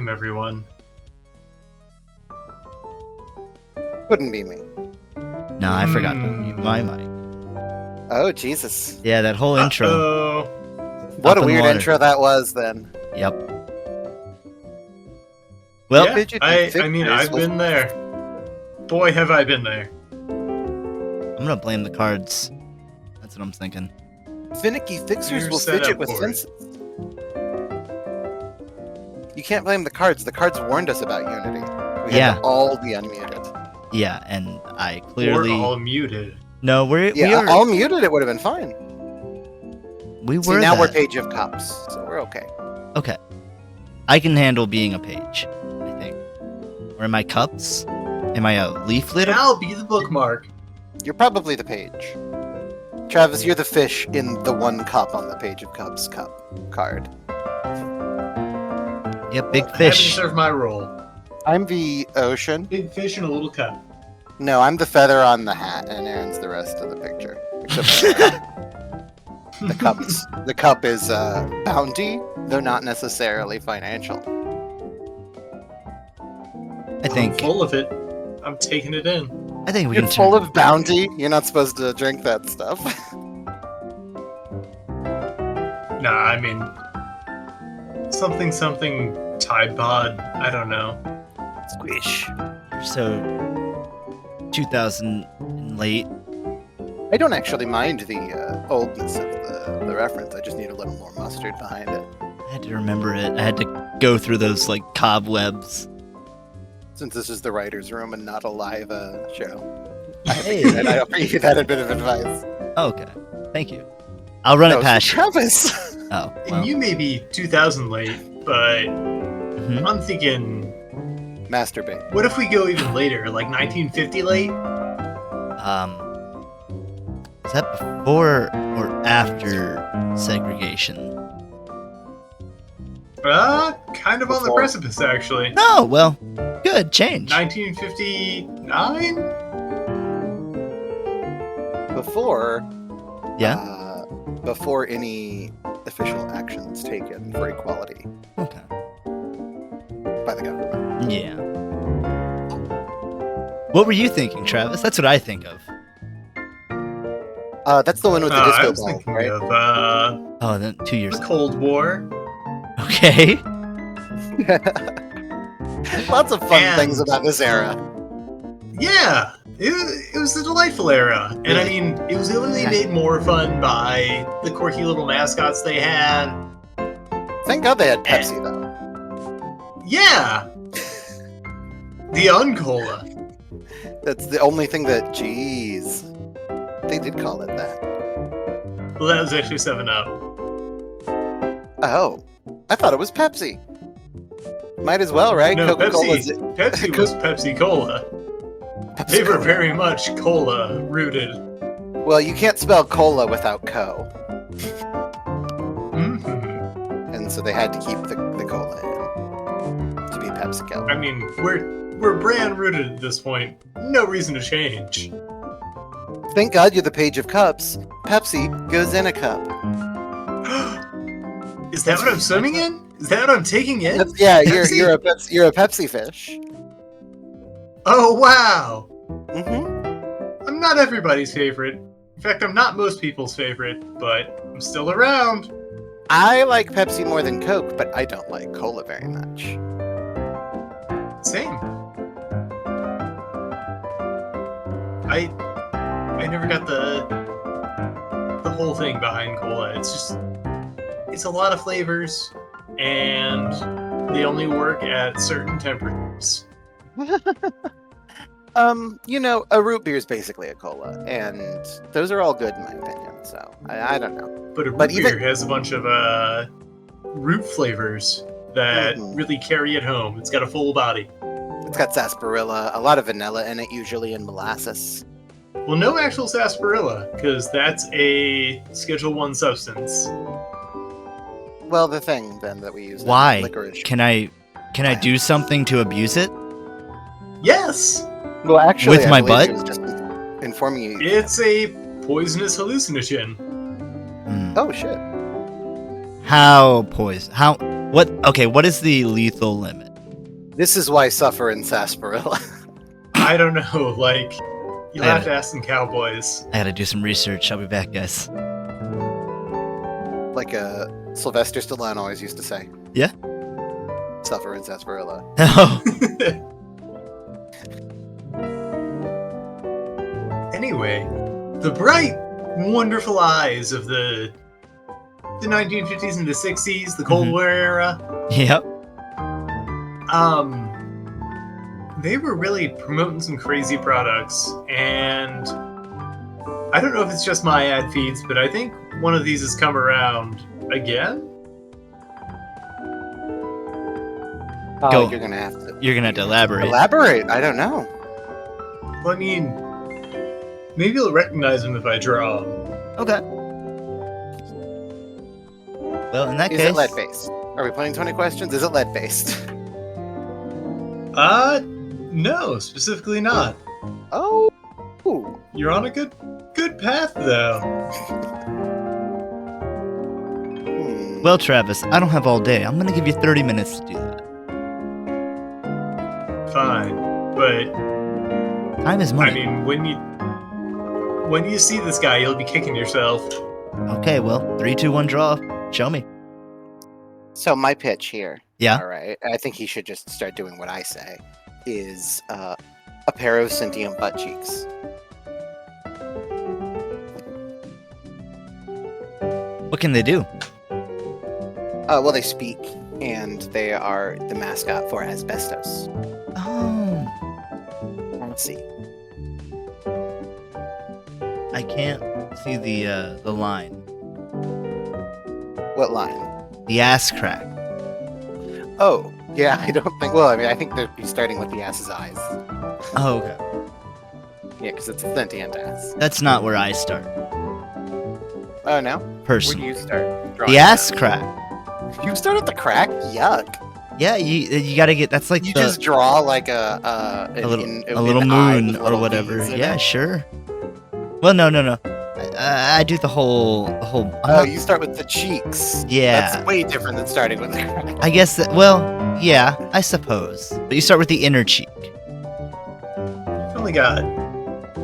welcome everyone. Couldn't be me. No, I forgot to mute my mic. Oh, Jesus. Yeah, that whole intro. Uh-oh. What Up a in weird water. intro that was, then. Yep. Well, Yeah, Fidget I mean, fixtures I've been there. Boy, have I been there. I'm gonna blame the cards. That's what I'm thinking. Finicky fixers You're will set fidget up with for it. fences. You can't blame the cards. The cards warned us about Unity. We Yeah. had to all be unmuted. Yeah, and I We're clearly all muted. no. We Yeah, are all muted, it would have been fine. we See, were now we're that. Page of Cups, so we're okay. Okay, I can handle being a page. I think. Or am I cups? Am I a leaflet? And I'll be the bookmark. You're probably the page. Travis, you're the fish in the one cup on the Page of Cups cup card. Yep, big Happy to fish. serve my role. I'm the ocean. Big fish in a little cup. No, I'm the feather on the hat, and Aaron's the rest of the picture. Except for the cup. The cups. The cup is bounty, though not necessarily financial. I think. I'm full of it. I'm taking it in. I think we You're can full turn. of bounty. You're not supposed to drink that stuff. Nah, I mean, something Tide Pod. I don't know. Squish. You're so 2000 and late. I don't actually mind the oldness of the reference. I just need a little more mustard behind it. I had to remember it. I had to go through those like cobwebs. Since this is the writer's room and not a live show. Hey. And I offer you that a bit of advice. Oh, okay. Thank you. I'll run No, it past you. Travis. Oh, And well. you may be 2000 late, but Mhm. I'm thinking, Masturbate. what if we go even later, like 1950 late? Is that before or after segregation? Kind of on the Before. precipice, actually. No, well, good change. 1959? Before. Yeah. Before any official actions taken for equality Okay. by the government. Yeah. What were you thinking, Travis? That's what I think of. That's the one with the I disco was ball, thinking right? of Oh, then 2 years the ago. Cold War. Okay. Lots of fun And- things about this era. Yeah, it was a delightful era. And I mean, it was only made more fun by the quirky little mascots they had. Thank God they had Pepsi, though. Yeah! The Uncola. That's the only thing that, jeez, they did call it that. Well, that was actually 7-Up. Oh, I thought it was Pepsi. Might as well, right? No, Coca-Cola's Pepsi was Pepsi Cola. They were Pepsi-Cola. very much cola rooted. Well, you can't spell cola without co, hmm and so they had to keep the cola in to be PepsiCo. I mean, we're brand rooted at this point. No reason to change. Thank God you're the Page of Cups. Pepsi goes in a cup. Is that what I'm swimming in? Is that what I'm taking in? Yeah, Pepsi? you're a Pepsi fish. Oh wow! Mm-hmm. I'm not everybody's favorite. In fact, I'm not most people's favorite, but I'm still around. I like Pepsi more than Coke, but I don't like cola very much. Same. I never got the whole thing behind cola. It's a lot of flavors, and they only work at certain temperatures. A root beer is basically a cola, and those are all good in my opinion. So I don't know. But a root But beer even- has a bunch of root flavors that Mhm. really carry it home. It's got a full body. It's got sarsaparilla, a lot of vanilla in it, usually, and molasses. Well, no actual sarsaparilla, because that's a Schedule 1 substance. Well, the thing then that we use. in Why? Licorice. Can I do something to abuse it? Yes! Well, actually, With I my believe butt? he was just informing you. It's a poisonous hallucinogen. Hmm. Oh shit. How poison? How? What? Okay. What is the lethal limit? This is why suffer in sarsaparilla. I don't know. Like, you'll I have got to ask some cowboys. I gotta do some research. I'll be back, guys. Like Sylvester Stallone always used to say. Yeah? Suffer in sarsaparilla. Oh, Anyway, the bright, wonderful eyes of the 1950s and the 60s, the Cold Mhm. War era. yep. They were really promoting some crazy products, and I don't know if it's just my ad feeds, but I think one of these has come around again. Oh, Go. you're gonna have to You're gonna have to elaborate. elaborate. I don't know. Well, I mean, maybe you'll recognize them if I draw them. Okay. Well, in that Is case, it lead based? Are we playing 20 questions? Is it lead based? No, specifically not. Oh. Ooh. You're on a good path, though. Hmm. well, Travis, I don't have all day. I'm gonna give you 30 minutes to do that. Fine, but Time is money. I mean, when you see this guy, you'll be kicking yourself. Okay, well, 3, 2, 1, draw. Show me. So my pitch here. Yeah. All right. I think he should just start doing what I say. Is a pair of sentient butt cheeks. What can they do? Well, they speak, and they are the mascot for asbestos. Oh, Let's see. I can't see the line. What line? The ass crack. Oh, yeah. I don't think. Well, I mean, I think they'd be starting with the ass's eyes. Oh, okay. Yeah, because it's a sentient ass. That's not where I start. Oh no. Where do Personally, you start? drawing the ass that? crack. You start at the crack. Yuck. Yeah, you gotta get. That's like You the just draw like a little eye moon with or little whatever. V's in Yeah, it. sure. Well, no. I do the whole. I'm Oh, not- you start with the cheeks. yeah. That's way different than starting with the crack. I guess that. Well, yeah, I suppose. But you start with the inner cheek. You've only got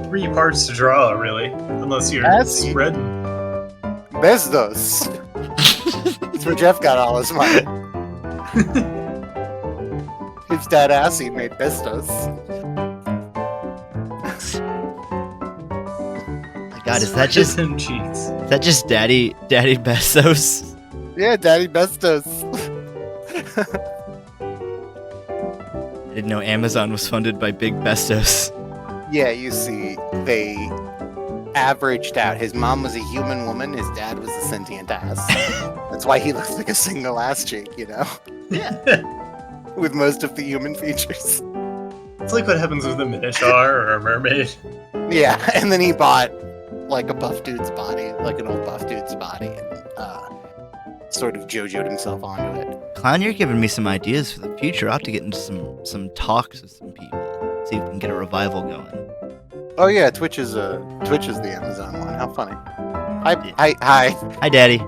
3 parts to draw, really, unless you're That's- spreading. Bestos. That's where Jeff got all his money. His dad Assy made bestos. My God, is that just cheeks? Daddy Bezos? Yeah, Daddy Bestos. I didn't know Amazon was funded by Big Bestos. Yeah, you see, they averaged out. His mom was a human woman, his dad was a sentient ass. That's why he looks like a single ass cheek, you know? Yeah. With most of the human features. It's like what happens with a minotaur or a mermaid. Yeah, and then he bought like a buff dude's body, like an old buff dude's body, and sort of JoJo'd himself onto it. Clown, you're giving me some ideas for the future. I'll have to get into some talks with some people. See if we can get a revival going. Oh yeah, Twitch is the Amazon one. How funny. Hi. Hi, Daddy.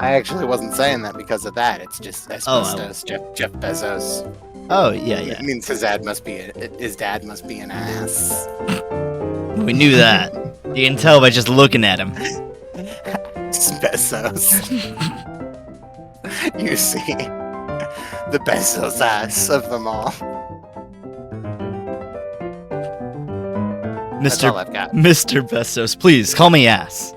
I actually wasn't saying that because of that. It's just Oh, asbestos. Jeff Bezos. Oh, yeah. It means his dad must be an ass. We knew that. You can tell by just looking at him. Bezos. You see, the Bezos ass of them all. That's all I've got. Mr. Bezos, please call me ass.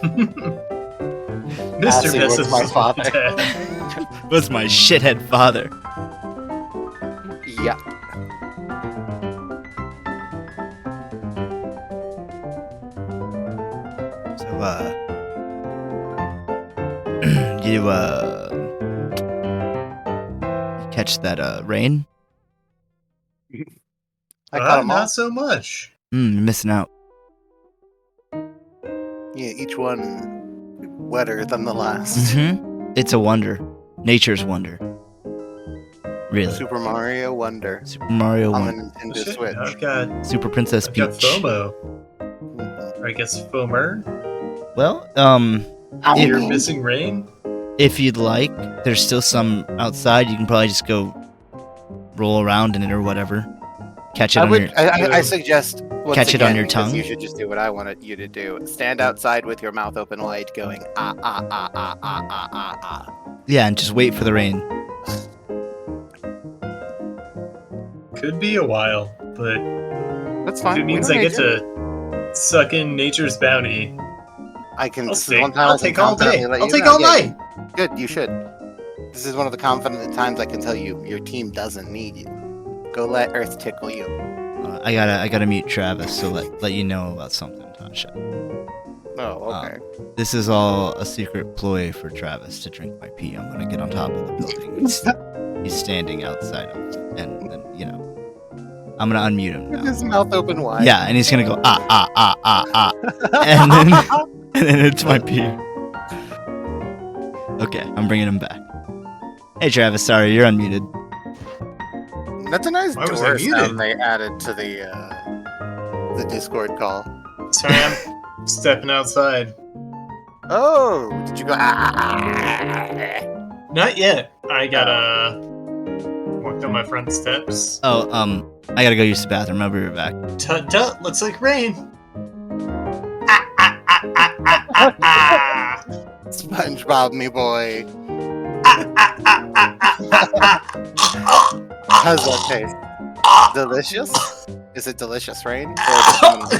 Mr. Assy was Bezos my is father. dad. Was my shithead father. Yeah. So, you catch that rain? I caught them all. Not so much. You're missing out. Yeah, each one wetter than the last. It's a wonder. Nature's wonder. Really. Super Mario Wonder Super Mario on Wonder. the Nintendo Shit, Switch. I've got Super Princess Peach. FOMO. Mhm. Or I guess FOMER. Well, You're Ew. missing rain. if you'd like, there's still some outside. You can probably just go roll around in it or whatever. Catch it on your. I suggest once Catch it on again, your because tongue? You should just do what I wanted you to do. Stand outside with your mouth open wide, going ah. Yeah, and just wait for the rain. Could be a while, but That's if fine. it means I get to suck in nature's bounty, I can. I'll This is stay. one time I'll I can take all day. confidently let I'll you take know. all Yeah, night. Good, you should. This is one of the confident times I can tell you your team doesn't need you. Go let Earth tickle you. I gotta mute Travis to let you know about something, Tasha. Oh, okay. This is all a secret ploy for Travis to drink my pee. I'm gonna get on top of the building. He's standing outside of it, and I'm gonna unmute him With now. his mouth open wide. Yeah, and he's gonna go and then it's my pee. Okay, I'm bringing him back. Hey Travis, sorry, you're unmuted. That's a nice Why was I door muted? sound they added to the Discord call. Sorry, I'm stepping outside. Oh, did you go? Not yet. I gotta walk down my front steps. Oh, I gotta go use the bathroom. I'll be right back. Tut tut, looks like rain. SpongeBob, me boy. How's that taste? Delicious? Is it delicious rain? Or is it coming out the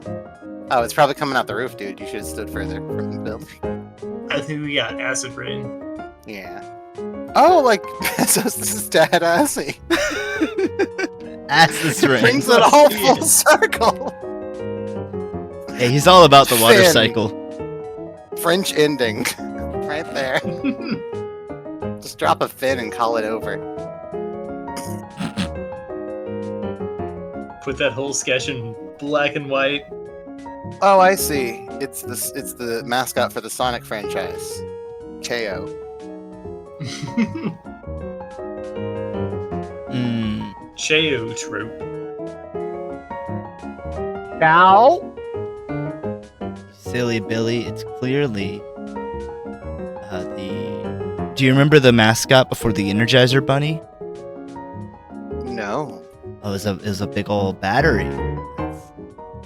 roof? Oh, it's probably coming out the roof, dude. You should have stood further from the building. I think we got acid rain. Yeah. Oh, like Bezos' dad assy. Ass this rain. Brings it all full circle. Hey, he's all about the water Finn. cycle. French ending. Right there. Just drop a fin and call it over. Put that whole sketch in black and white. Oh, I see. It's the mascot for the Sonic franchise. KO. Cheo trope. Now? Silly Billy, it's clearly Do you remember the mascot before the Energizer Bunny? No. Oh, it was a big old battery.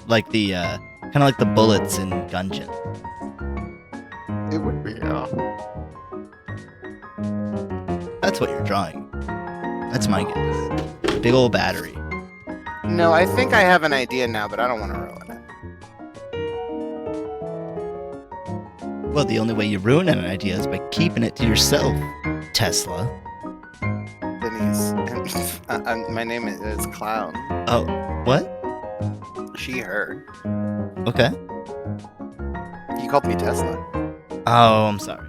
Like the kind of like the bullets in Gungeon. It would be, That's what you're drawing. That's my guess. Big old battery. No, I think I have an idea now, but I don't want to ruin it. Well, the only way you ruin an idea is by keeping it to yourself, Tesla. Denise. My name is Clown. Oh, what? She, her. Okay. You called me Tesla. Oh, I'm sorry.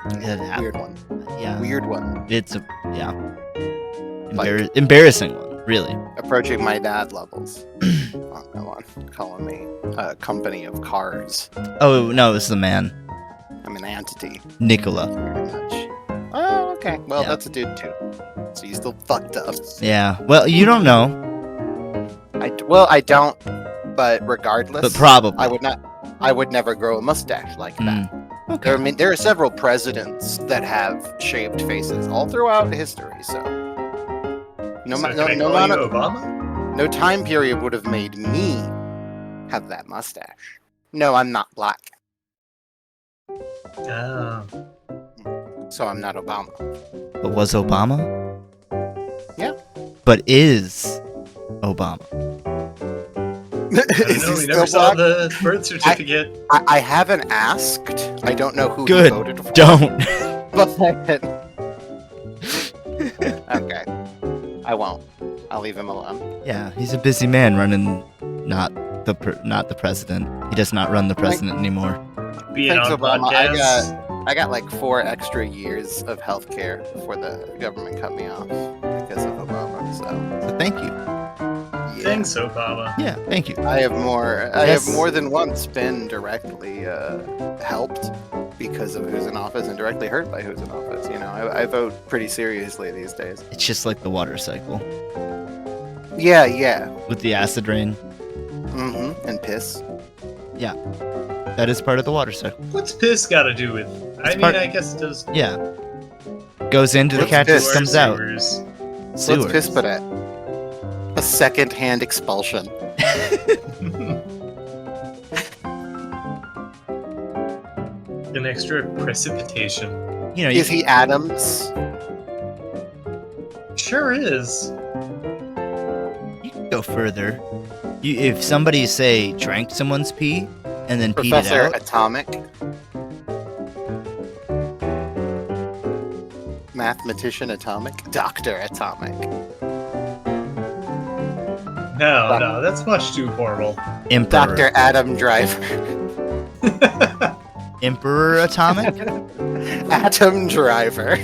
It happened. Weird one. Yeah. Weird one. It's a Like- embarrassing one, really. Approaching my dad levels. Oh, come on. Calling me a company of cars. Oh no, this is a man, I'm an entity. Nicola. Very much. Oh, okay. Well, Yeah. that's a dude too. So you still fucked up. Yeah. Well, you don't know, I don't. But regardless, but probably. I would never grow a mustache like that. Okay. There are several presidents that have shaved faces all throughout history. So no So can I no call amount you of Obama? no time period would have made me have that mustache. No, I'm not black, Oh. so I'm not Obama. But was Obama? Yeah. But is Obama? I don't Is know, he we still never saw black? the birth certificate. I haven't asked. I don't know who Good. he voted for. Don't. But okay, I won't. I'll leave him alone. Yeah, he's a busy man running not the president. He does not run the president anymore. Being Thanks, on Obama. podcasts. I got like 4 extra years of healthcare before the government cut me off because of Obama. So So thank you. yeah. Thanks, Obama. Yeah, thank you. I have more. I Yes. have more than once been directly helped because of who's in office and directly hurt by who's in office. You know, I vote pretty seriously these days. It's just like the water cycle Yeah, yeah. with the acid rain. And piss. That is part of the water cycle. What's piss got to do with? I guess it does. Yeah. Goes into the What's cactus, piss? comes out. Sewers. Sewers. Let's piss but it. A second-hand expulsion. An extra precipitation. You know, Is he Adams? Sure is. you can go further. If somebody, say, drank someone's pee and then peed it Professor out, Atomic? Mathematician Atomic? Doctor Atomic. No, that's much too horrible. Emperor. Dr. Adam Driver. Emperor Atomic? Atom Driver.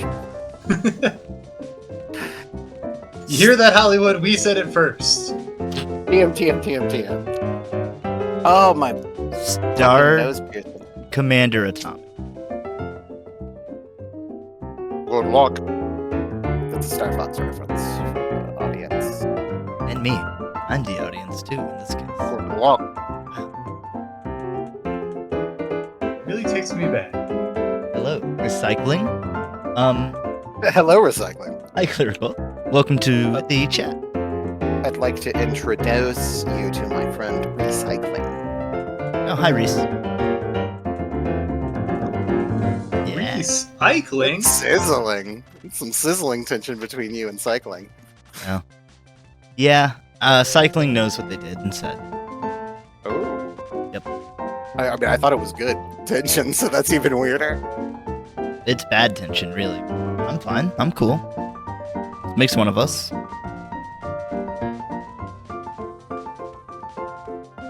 You hear that, Hollywood? We said it first. TM. Oh my Star nose piercing. Commander Atomic. Good luck. That's a Star Fox reference for the audience. And me. I'm the audience, too, in this case. Good luck. Really takes me back. Hello. Recycling? Hello, Recycling. Hi, Clerical. Welcome to the chat. I'd like to introduce you to my friend Recycling. Oh, hi, Reese. Yeah. Recycling? Sizzling. Some sizzling tension between you and Cycling. Yeah, Cycling knows what they did and said. Oh. Yep. I mean, I thought it was good tension, so that's even weirder. It's bad tension, really. I'm fine. I'm cool. Makes one of us.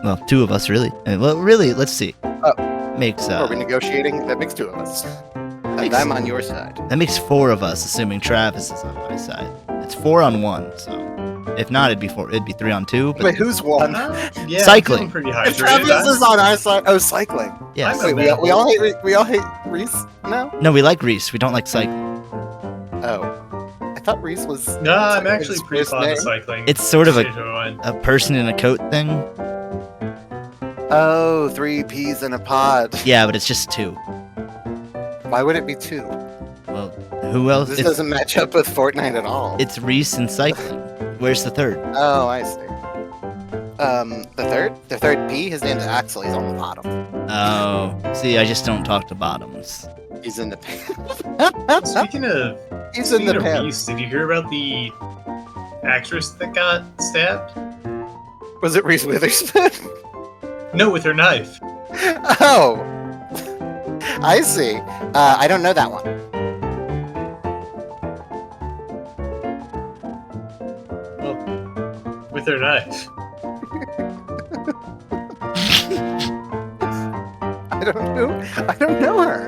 Well, two of us, really. Well, really, let's see. Makes Are we negotiating? That makes two of us. And Makes- I'm on your side. that makes four of us, assuming Travis is on my side. It's 4 on 1, so if not, it'd be 4. It'd be 3 on 2. But Wait, who's one? Yeah, Cycling. I'm feeling pretty If hydrated. Travis is on our side. Oh, Cycling. yeah. I'm Wait, we all hate Reese now? No, we like Reese. We don't like Cycling. Oh. I thought Reese was. No, I'm Cycling's actually pretty first fond of name. cycling. It's sort of Potato one. a person in a coat thing. Oh, 3 peas in a pod. Yeah, but it's just 2. Why would it be 2? Well, who else? This It's, doesn't match up with Fortnite at all. it's Reese and Cycling. Where's the third? Oh, I see. The third P, his name's Axel. He's on the bottom. Oh, see, I just don't talk to bottoms. He's in the pan. Speaking of He's in the Reese, pants. did you hear about the actress that got stabbed? Was it Reese Witherspoon? No, with her knife. Oh, I see. I don't know that one. Well, with her knife. I don't know. I don't know her.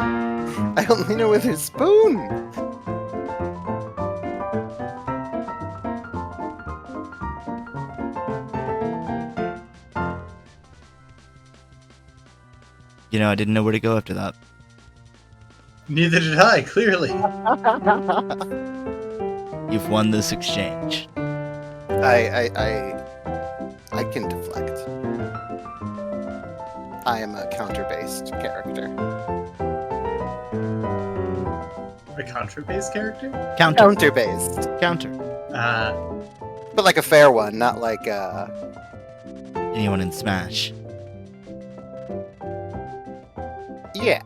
I only know with her spoon. You know, I didn't know where to go after that. Neither did I, clearly. You've won this exchange. I can deflect. I am a counter-based character. A contra-based character? Counter. Counter-based, Counter. but like a fair one, not like Anyone in Smash? yeah,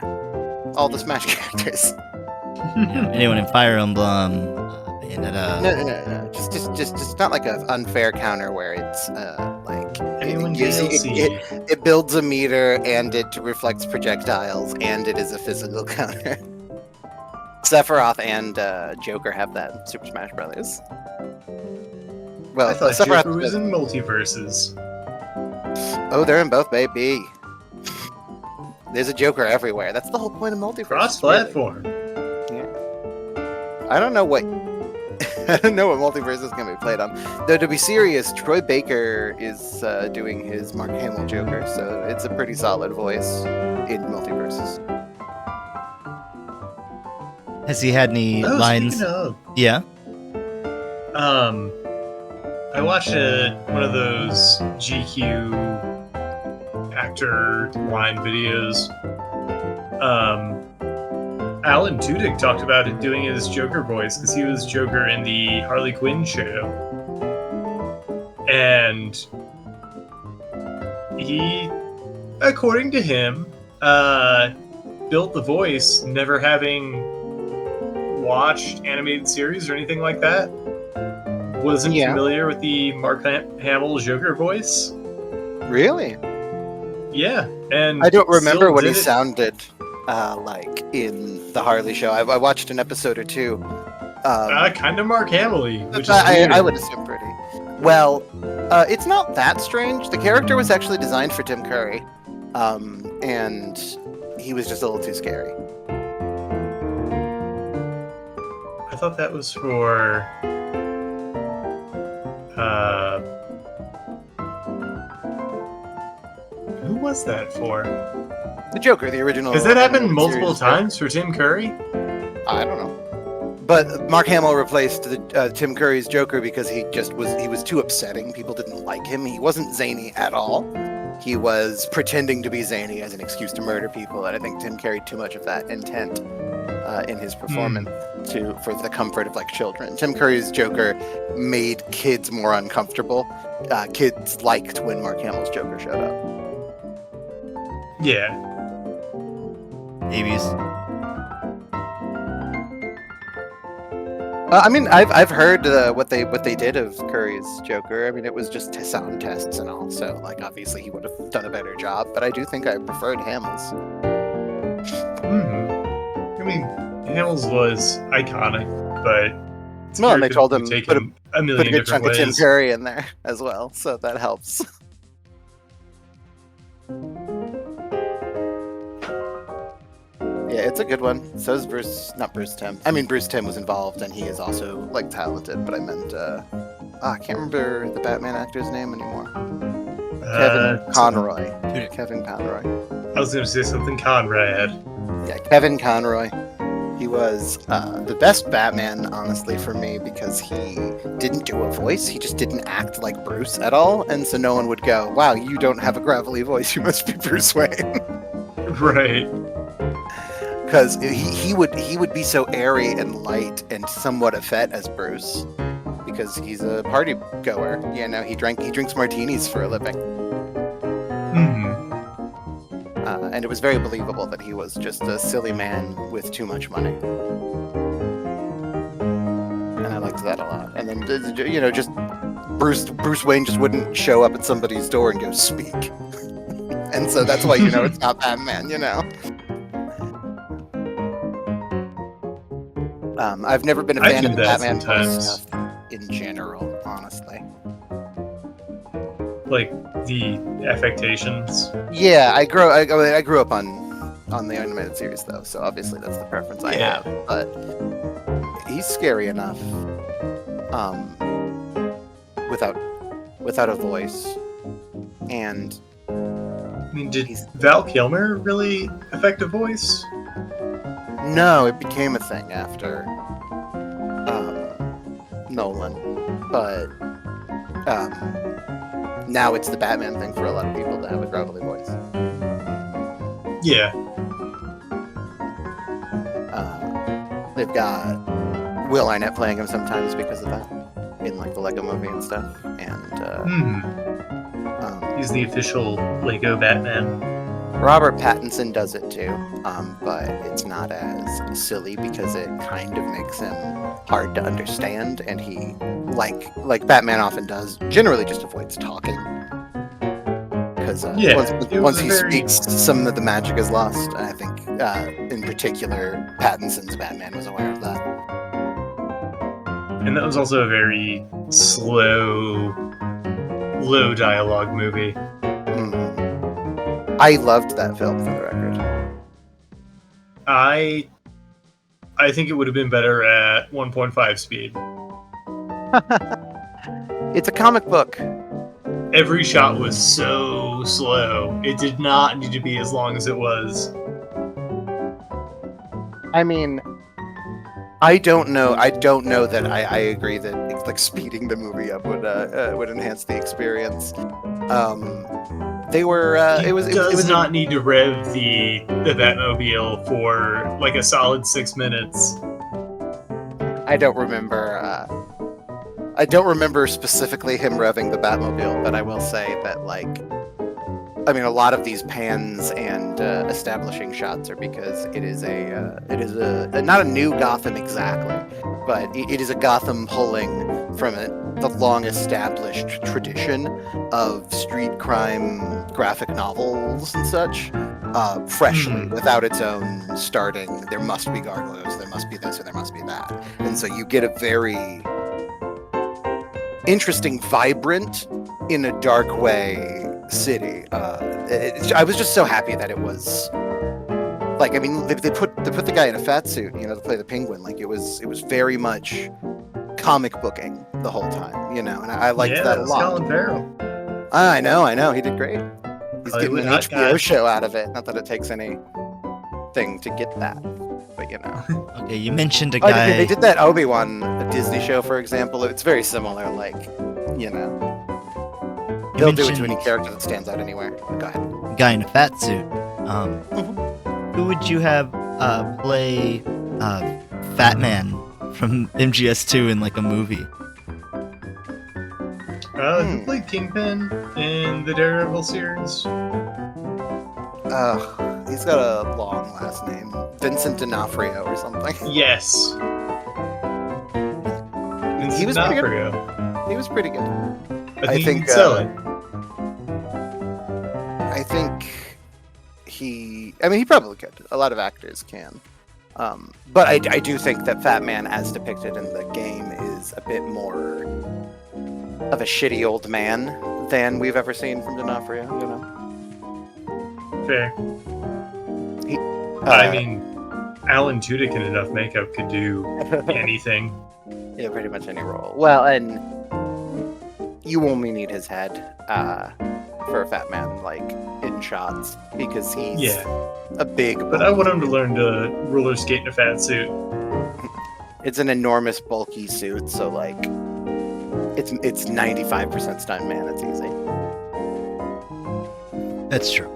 all the Smash characters. You know, anyone in Fire Emblem? Bayonetta? No. Just not like an unfair counter where it's like Anyone it, DLC? it builds a meter and it reflects projectiles and it is a physical counter. Sephiroth and Joker have that in Super Smash Brothers. Well, I thought Sephiroth Joker was in multiverses. Oh, they're in both, baby. There's a Joker everywhere. That's the whole point of multiverse. Cross-platform. I don't know what I don't know what multiverse is going to be played on. Though to be serious, Troy Baker is doing his Mark Hamill Joker, so it's a pretty solid voice in multiverses. Has he had any lines? Speaking of, Yeah. I watched one of those GQ actor line videos. Alan Tudyk talked about it doing his Joker voice because he was Joker in the Harley Quinn show. And he, according to him, built the voice never having watched animated series or anything like that. Wasn't familiar with the Mark Hamill Joker voice. Really? Yeah, and I don't remember what he sounded like in the Harley show. I watched an episode or two. Kind of Mark Hamill-y, which is I would assume pretty. Well, it's not that strange. The character was actually designed for Tim Curry, and he was just a little too scary. I thought that was for... who was that for? The Joker, the original. Has that happened multiple times for Tim Curry? I don't know. But Mark Hamill replaced Tim Curry's Joker because he was too upsetting. People didn't like him. He wasn't zany at all. He was pretending to be zany as an excuse to murder people, and I think Tim carried too much of that intent in his performance for the comfort of like children. Tim Curry's Joker made kids more uncomfortable. Kids liked when Mark Hamill's Joker showed up. Yeah. Avies. I mean, I've heard what they did of Curry's Joker. I mean, it was just sound tests and all, so like obviously he would have done a better job. But I do think I preferred Hamill's. I mean, Hamill's was iconic, but and they told him put put a million a good chunk different of Tim ways. Curry in there as well, so that helps. Yeah, it's a good one. So is Bruce Timm. I mean, Bruce Timm was involved, and he is also like talented. But I meant, I can't remember the Batman actor's name anymore. Kevin Conroy. Kevin Conroy. I was going to say something Conrad. Yeah, Kevin Conroy. He was the best Batman, honestly, for me, because he didn't do a voice. He just didn't act like Bruce at all, and so no one would go, "Wow, you don't have a gravelly voice. You must be Bruce Wayne." Right. Because he would be so airy and light and somewhat effete as Bruce, because he's a party goer. You know, he drinks martinis for a living. And it was very believable that he was just a silly man with too much money. And I liked that a lot. And then, you know, just Bruce Wayne just wouldn't show up at somebody's door and go, "Speak." And so that's why, you know, it's not Batman, you know? I've never been a fan of the Batman voice stuff in general, honestly. Like the affectations. Yeah, I grew up on the animated series though, so obviously that's the preference I have. But he's scary enough, without a voice. And I mean, did Val Kilmer really affect a voice? No, it became a thing after Nolan, but now it's the Batman thing for a lot of people to have a gravelly voice. Yeah. They've got Will Arnett playing him sometimes because of that, in like the Lego Movie and stuff. And he's the official Lego Batman. Robert Pattinson does it too, but it's not as silly because it kind of makes him hard to understand, and he, like Batman often does, generally just avoids talking. Because once he speaks, some of the magic is lost, and I think, in particular, Pattinson's Batman was aware of that. And that was also a very slow, low dialogue movie. I loved that film, for the record. I think it would have been better at 1.5 speed. It's a comic book. Every shot was so slow. It did not need to be as long as it was. I mean, I don't know that I agree that like speeding the movie up would enhance the experience. They were He it was does not need to rev the Batmobile for like a solid 6 minutes. I don't remember. I don't remember specifically him revving the Batmobile, but I will say that, like, I mean, a lot of these pans and establishing shots are because it is a not a new Gotham exactly, but it is a Gotham pulling from the long-established tradition of street crime graphic novels and such, freshly, without its own starting. There must be gargoyles, there must be this, or there must be that, and so you get a very interesting, vibrant, in a dark way city. I was just so happy that it was like, I mean, they put the guy in a fat suit, you know, to play the Penguin. Like it was very much comic booking the whole time, you know, and I liked that a lot. Colin Farrell. I know, he did great. He's getting an Hollywood HBO show out of it. Not that it takes anything to get that, but you know. Okay, you mentioned a Oh, guy. they did that Obi-Wan Disney show, for example. It's very similar, like, you know. They'll do it to any character that stands out anywhere. Go ahead. Guy in a fat suit. Who would you have play Fat Man from MGS2 in like a movie? Who played Kingpin in the Daredevil series? He's got a long last name. Vincent D'Onofrio or something. Yes. He was pretty good. D'Onofrio. He was pretty good. I think he'd sell it. I think he probably could. A lot of actors can. But I do think that Fat Man, as depicted in the game, is a bit more of a shitty old man than we've ever seen from D'Onofrio, you know? Fair. I mean, Alan Tudyk in enough makeup could do anything. Yeah, pretty much any role. Well, and you only need his head for a Fat Man, like, in shots, because he's a big... But I want him to learn to roller skate in a fat suit. It's an enormous, bulky suit, so, like, it's 95% stunt man. It's easy. That's true.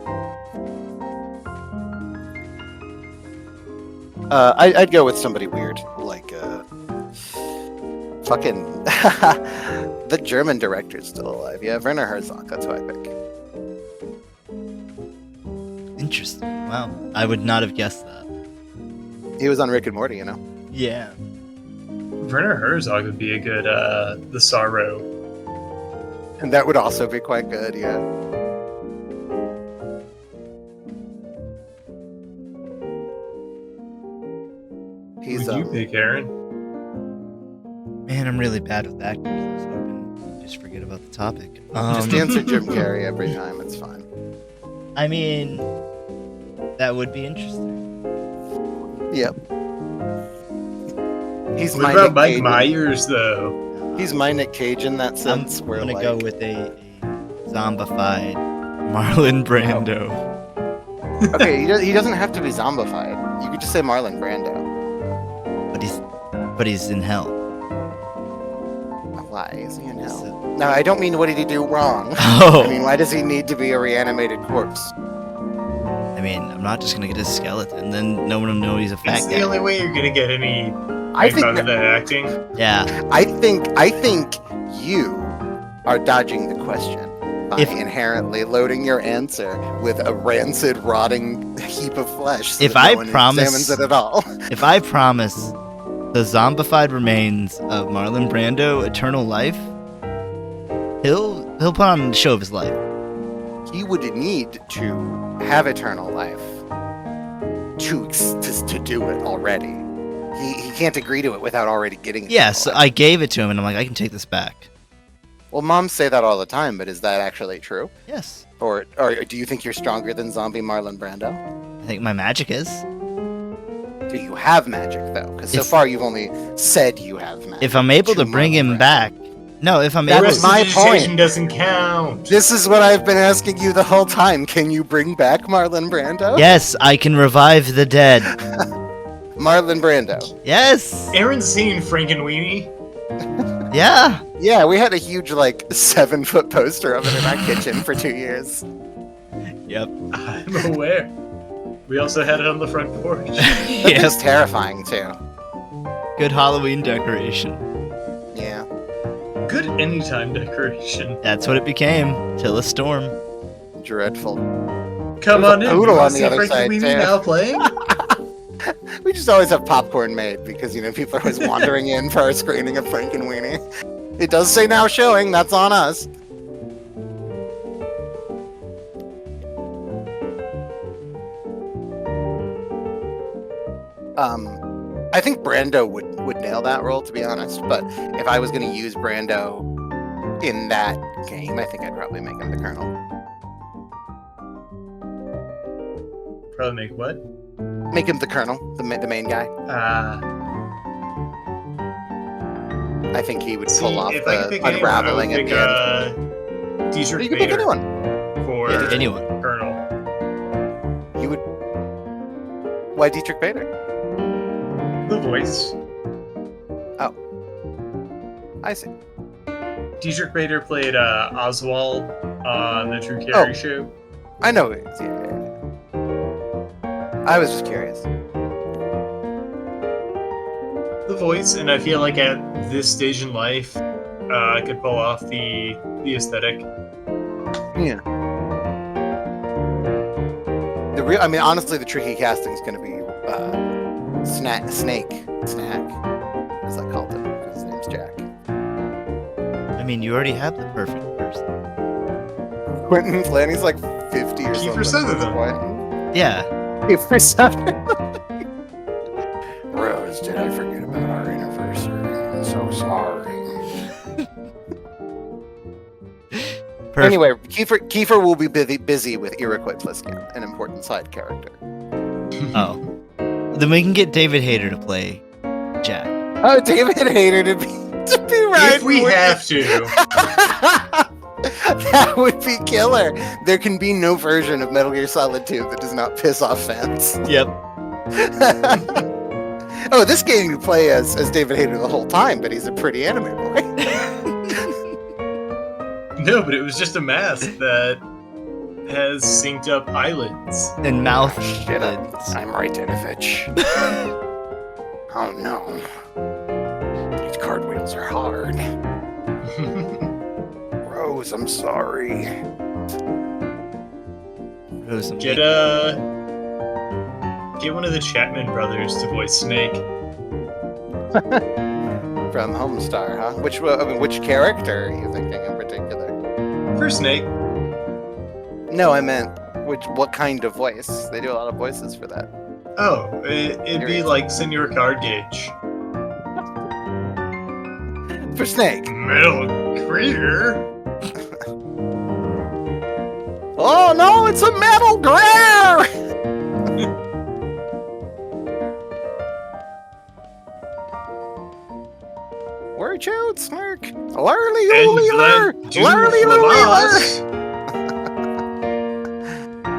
I'd go with somebody weird, like fucking the German director's still alive. Yeah, Werner Herzog. That's who I pick. Interesting. Wow, I would not have guessed that. He was on Rick and Morty, you know. Yeah. Werner Herzog would be a good the Sorrow. And that would also be quite good. Yeah. Who would you pick, Aaron? Man, I'm really bad with actors. I was hoping you'd just forget about the topic. Just answer Jim Carrey every time. It's fine. I mean, that would be interesting. Yep. He's What about Mike Myers, though? He's my Nick Cage in that sense. I'm where, gonna like, go with a zombified Marlon Brando. Okay, he doesn't have to be zombified. You could just say Marlon Brando. But he's in hell. Why is he in hell? No, I don't mean what did he do wrong. Oh. I mean, why does he need to be a reanimated corpse? I mean, I'm not just gonna get his skeleton. Then no one will know he's a fat It's guy. the only way you're gonna get any I think out of that acting. Yeah. I think you are dodging the question by inherently loading your answer with a rancid, rotting heap of flesh. So If that I no one promise- examines it at all. If I promise the zombified remains of Marlon Brando eternal life, he'll put on a show of his life. He would need to have eternal life to do it already. He can't agree to it without already getting it. Yes, I gave it to him, and I'm like, I can take this back. Well, moms say that all the time, but is that actually true? Yes. Or do you think you're stronger than zombie Marlon Brando? I think my magic is. Do you have magic, though? Because so far you've only said you have magic. If I'm able to bring him back. No, if I'm able That's my point. Doesn't count. This is what I've been asking you the whole time. Can you bring back Marlon Brando? Yes, I can revive the dead. Marlon Brando. Yes. Aaron's seen Frankenweenie. Yeah. Yeah, we had a huge, like, 7-foot poster of it in our kitchen for 2 years. Yep. I'm aware. We also had it on the front porch. It Yes. was terrifying, too. Good Halloween decoration. Yeah. Good anytime decoration. That's what it became. Till a storm. Dreadful. Come There's a on in. poodle You on wanna the see other Frankie side, Weenie too. now playing? We just always have popcorn made because, you know, people are always wandering in for our screening of Frankenweenie. It does say now showing, that's on us. I think Brando would nail that role, to be honest, but if I was going to use Brando in that game, I think I'd probably make him the Colonel. Probably make what? Make him the Colonel, the main guy. I think he would pull off if I could the pick anyone, unraveling I at would the pick, end. Dietrich You can pick Bader anyone. for Yeah, anyone. Colonel. You would. Why Dietrich Bader? The voice. I see. Dietrich Bader played Oswald on the Drew Carey show. I know it. Yeah. I was just curious. The voice, and I feel like at this stage in life, I could pull off the aesthetic. Yeah. I mean, honestly, the tricky casting is going to be Snack. As I called him, because his name's Jack. I mean, you already have the perfect person. Quentin Flanny's like 50 or Kiefer something at this Sutherland. point. Yeah. Kiefer Sutherland. Rose, did I forget about our anniversary? I'm so sorry. Perfect. Anyway, Kiefer will be busy with Iroquois Pliskin, an important side character. Oh. Then we can get David Hayter to play Jack. Oh, David Hayter to be right. If we have to. That would be killer. There can be no version of Metal Gear Solid 2 that does not piss off fans. Yep. Oh, this game you play as David Hayter the whole time, but he's a pretty anime boy. No, but it was just a mask that has synced up eyelids. And mouth Shit, lids. I'm Raytanovich. Oh no. These cartwheels are hard. Rose, I'm sorry. Rose and Get Pink. one of the Chapman brothers to voice Snake. From Homestar, huh? Which character are you thinking in particular? For Snake. No, I meant what kind of voice? They do a lot of voices for that. Oh, it'd be like Senor Card Gauge. For Snake. Metal Gear. Oh no, it's a Metal Gear! Word out, Smirk. Larly Oolealer! Larly Oolealer!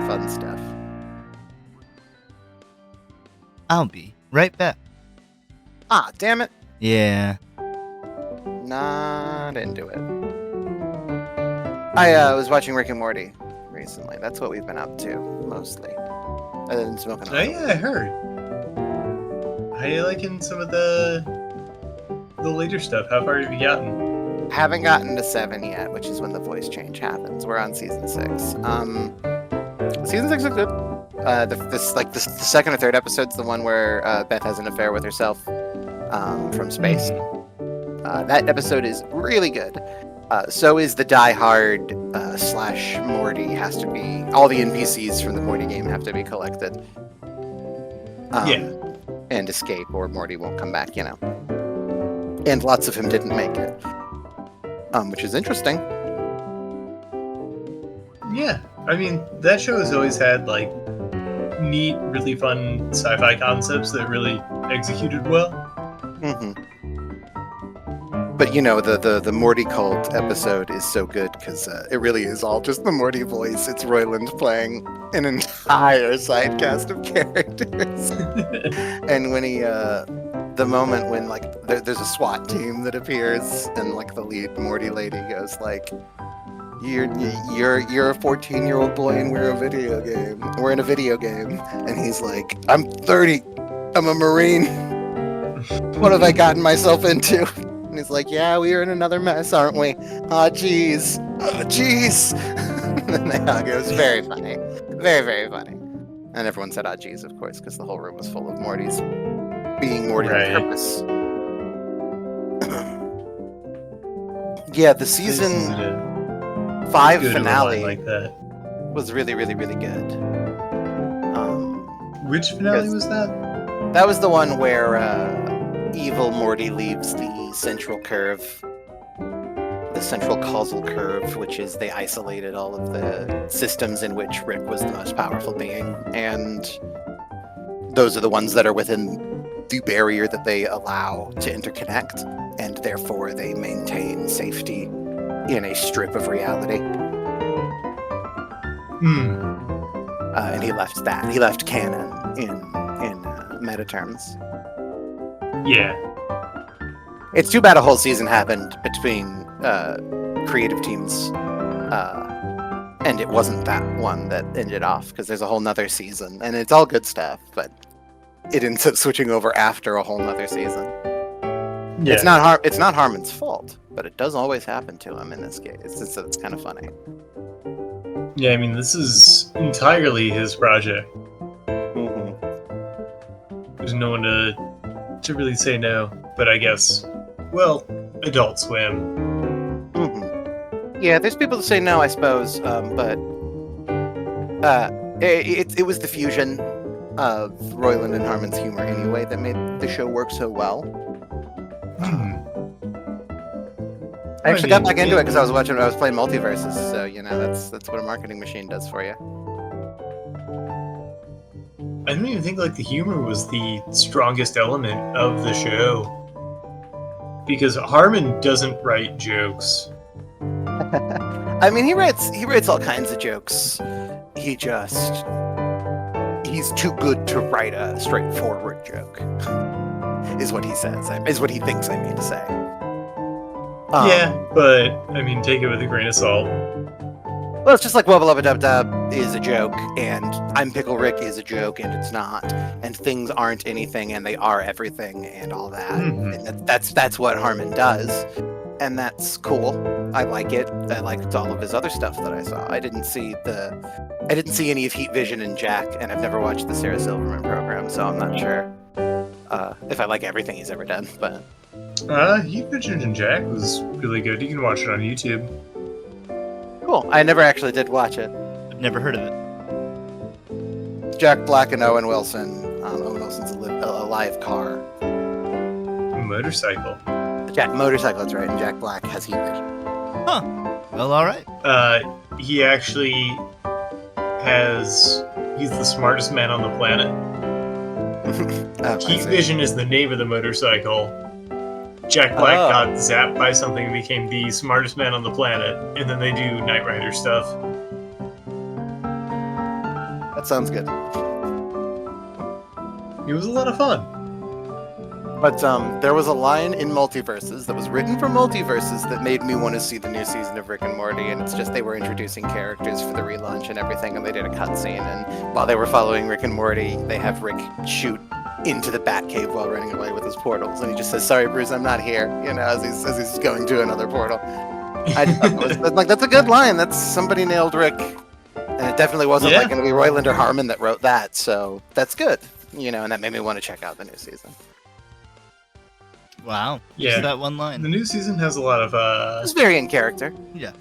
Fun stuff. I'll be right back. Ah, damn it. Yeah. Not into it. I was watching Rick and Morty recently. That's what we've been up to, mostly. Other than smoking. Oh yeah, I heard. How you liking some of the later stuff? How far have you gotten? Haven't gotten to 7 yet, which is when the voice change happens. We're on season 6. Season 6 is good. The second or third episode's the one where Beth has an affair with herself from space. That episode is really good. So is the Die Hard / Morty has to be. All the NPCs from the Morty game have to be collected. Yeah. And escape, or Morty won't come back, you know. And lots of him didn't make it. Which is interesting. Yeah. I mean, that show has always had, like, neat, really fun sci-fi concepts that really executed well. Mm-hmm. But you know, the Morty cult episode is so good because it really is all just the Morty voice. It's Roiland playing an entire side cast of characters. And when he, the moment when like there's a SWAT team that appears and like the lead Morty lady goes like, you're a 14-year-old boy and we're in a video game, and he's like, I'm 30, I'm a Marine, what have I gotten myself into? And he's like, yeah, we are in another mess, aren't we? Aw, jeez. And they hug. It was very funny. Very, very funny. And everyone said, ah, jeez, of course, because the whole room was full of Mortys being Morty Right. on purpose. Yeah, the season This is a 5 good finale like that. was really, really, really good. Which finale Yes. was that? That was the one where evil Morty leaves the central curve, the central causal curve, which is they isolated all of the systems in which Rick was the most powerful being, and those are the ones that are within the barrier that they allow to interconnect, and therefore they maintain safety in a strip of reality. And he left that. He left canon in meta terms. Yeah. It's too bad a whole season happened between creative teams, and it wasn't that one that ended off, because there's a whole nother season, and it's all good stuff, but it ends up switching over after a whole nother season. Yeah. It's not Harmon's fault, but it does always happen to him in this case. It's kind of funny. Yeah, I mean, this is entirely his project. There's no one to really say no, but I guess, well, Adult Swim. Yeah, there's people that say no, I suppose, but it was the fusion of Roiland and Harmon's humor anyway that made the show work so well. I actually got back into it because I was playing Multiverses, so that's what a marketing machine does for you. I don't even think like the humor was the strongest element of the show, because Harmon doesn't write jokes. I mean, he writes all kinds of jokes. He's too good to write a straightforward joke, is what he says. Is what he thinks I mean to say. Yeah, but I mean, take it with a grain of salt. Well, it's just like Wubba Lubba Dub Dub is a joke, and I'm Pickle Rick is a joke, and it's not, and things aren't anything, and they are everything, and all that. And that's what Harmon does, and that's cool. I like it. I liked all of his other stuff that I saw. I didn't see any of Heat Vision and Jack, and I've never watched the Sarah Silverman program, so I'm not sure if I like everything he's ever done. But Heat Vision and Jack was really good. You can watch it on YouTube. cool. I never actually did watch it. I've never heard of it. Jack Black and Owen Wilson. Owen Wilson's a live car. Motorcycle. Jack motorcycle, that's right, and Jack Black has Heat Vision. Huh. Well, all right. He actually he's the smartest man on the planet. Heat Vision is the name of the motorcycle. Jack Black got zapped by something and became the smartest man on the planet, and then they do Knight Rider stuff. That sounds good. It was a lot of fun. But there was a line in Multiverses that was written for Multiverses that made me want to see the new season of Rick and Morty, and it's just they were introducing characters for the relaunch and everything, and they did a cutscene, and while they were following Rick and Morty, they have Rick shoot into the Batcave while running away with his portals, and he just says, "Sorry, Bruce, I'm not here," as he's going to another portal. I was like, that's a good line. That's somebody nailed Rick, and it definitely wasn't like going to be Roiland or Harmon that wrote that, so that's good, and that made me want to check out the new season. Wow. Yeah. Just that one line. The new season has a lot of It's very in character. Yeah.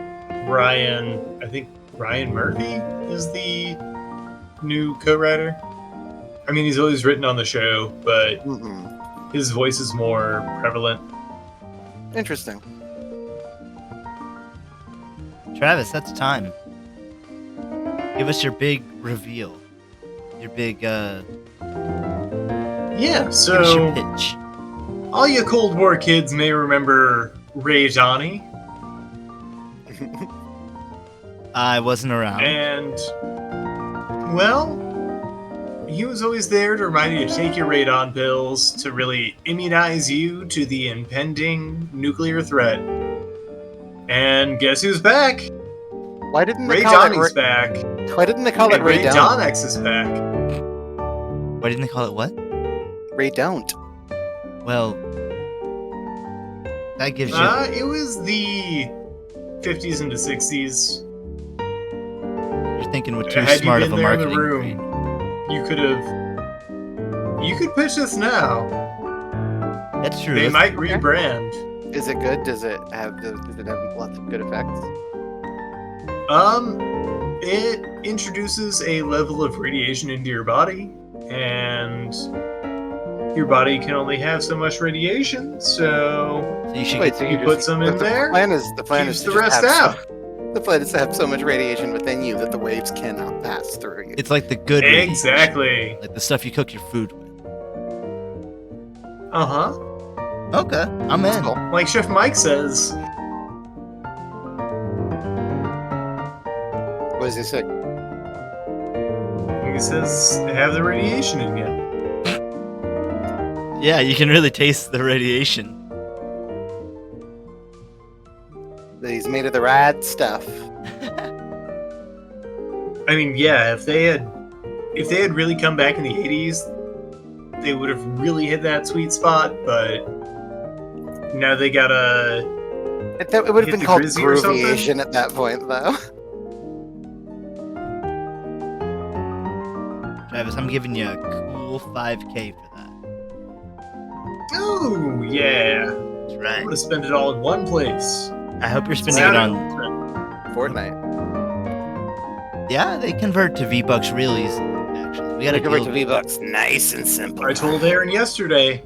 I think Ryan Murphy is the new co-writer. I mean, he's always written on the show, but his voice is more prevalent. Interesting. Travis, that's time. Give us your big reveal. Your big, Yeah, give us your so pitch. all you Cold War kids may remember Ray Johnny, I wasn't around. and, well, he was always there to remind you to take your radon pills to really immunize you to the impending nuclear threat. And guess who's back? Why didn't they Ray call it? Donnie's back. Why didn't they call it And Ray Ray Don't? Donnex is back. Why didn't they call it what? Ray Don't. Well, that gives you. It was the 50s into 60s. You're thinking with too Had you smart been of a there in the marketing room, brain. you could have. You could pitch this now. That's true. They That's- might rebrand. Is it good? Does it have lots of good effects? It introduces a level of radiation into your body, and your body can only have so much radiation, so So you should Wait, get, so you put some in there, The plan is keeps to the just rest have out. The plan is to have so much radiation within you that the waves cannot pass through you. it's like the good radiation, Exactly. like the stuff you cook your food with. Uh-huh. Okay, I'm in. Cool. Like Chef Mike says, What does he say? he says, have the radiation in you. Yeah, you can really taste the radiation. That he's made of the rad stuff. I mean, yeah, if they had really come back in the 80s, they would have really hit that sweet spot, but now they gotta. It would have Hit been the called Grizzy or something? Grooviation at that point, though. Travis, I'm giving you a cool 5K for that. Oh, yeah. That's I'm right. gonna spend it all in one place. I hope you're spending it on. Fortnite. Yeah, they convert to V-Bucks real easily. Actually, we got They to convert deal to with V-Bucks. Nice and simple. I told Aaron yesterday,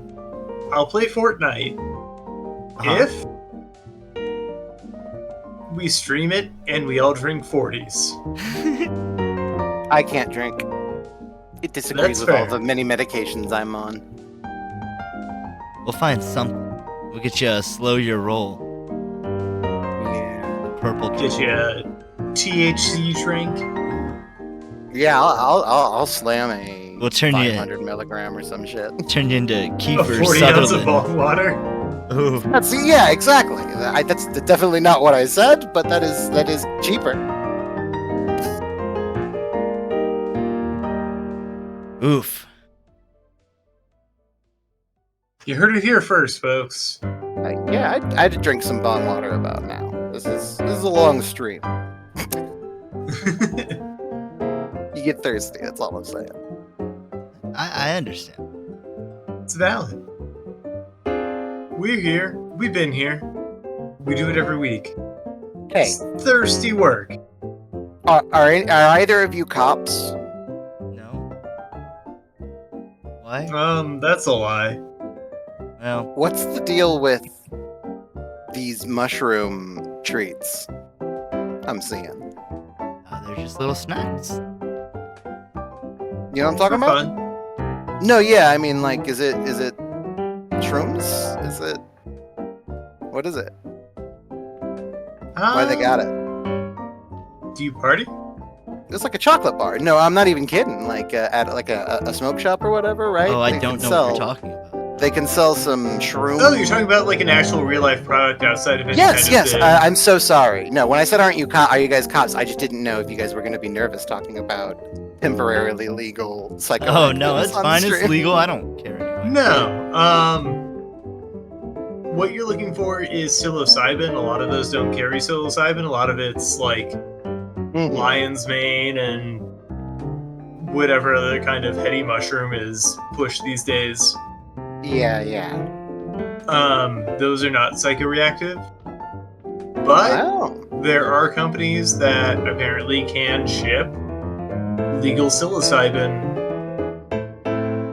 I'll play Fortnite if we stream it and we all drink 40s. I can't drink. It disagrees That's with all fair. the many medications I'm on. We'll find something. We'll get you a slow your roll. Yeah. The purple. Get you a THC drink. Yeah, I'll slam a We'll turn you 500 milligram or some shit. turn you into A Kiefer 40 ounce of Sutherland. bong water. Ooh. Yeah, exactly. That's definitely not what I said, but that is cheaper. Oof. You heard it here first, folks. I had to drink some bong water about now. This is a long stream. You get thirsty. That's all I'm saying. I understand. It's valid. We're here. We've been here. We do it every week. Hey, It's thirsty work. are either of you cops? No. Why? That's a lie. Well, What's the deal with these mushroom treats I'm seeing? they're just little snacks. You know what I'm talking about? Fun. No, yeah, I mean, like, is it shrooms? Is it what is it? Why they got it? Do you party? It's like a chocolate bar. No, I'm not even kidding. Like at like a smoke shop or whatever, right? Oh, I They don't can know what you're sell- talking about. They can sell some shrooms. Oh, you're talking about like an actual real life product outside of it. Yes, kind of yes. the- I'm so sorry. No, when I said are you guys cops? I just didn't know if you guys were going to be nervous talking about temporarily legal psychoactive. Oh no, it's on the fine. It's stream. legal. I don't care anyway. No. What you're looking for is psilocybin. A lot of those don't carry psilocybin. A lot of it's like Mhm. lion's mane and whatever other kind of heady mushroom is pushed these days. Yeah. Those are not psychoreactive. But Wow. there are companies that apparently can ship legal psilocybin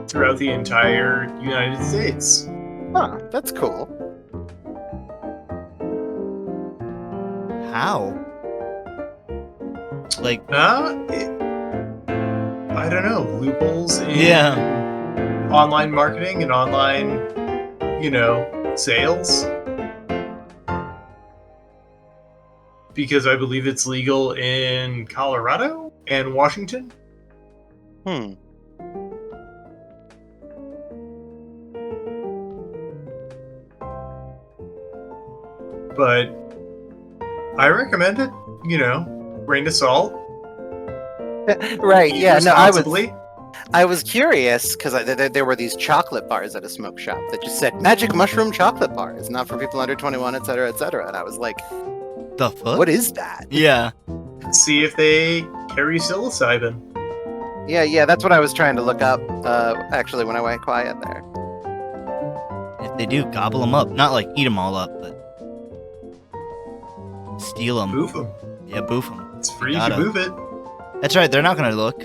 throughout the entire United States. Huh, that's cool. How? Like, I don't know, loopholes in Yeah. online marketing and online, sales. Because I believe it's legal in Colorado and Washington. Hmm. but I recommend it. You know, grain of salt. Right? Eat Yeah. No, responsibly. I was curious because there were these chocolate bars at a smoke shop that just said "Magic Mushroom Chocolate Bars," not for people under 21, etc., etc. And I was like, The fuck? "What is that?" Yeah. See if they carry psilocybin. Yeah. That's what I was trying to look up. Actually, when I went quiet there. If they do, gobble them up. Not like eat them all up, but steal them. Boof them. Yeah, boof them. It's free. You Gotta. can move it. That's right. They're not gonna look.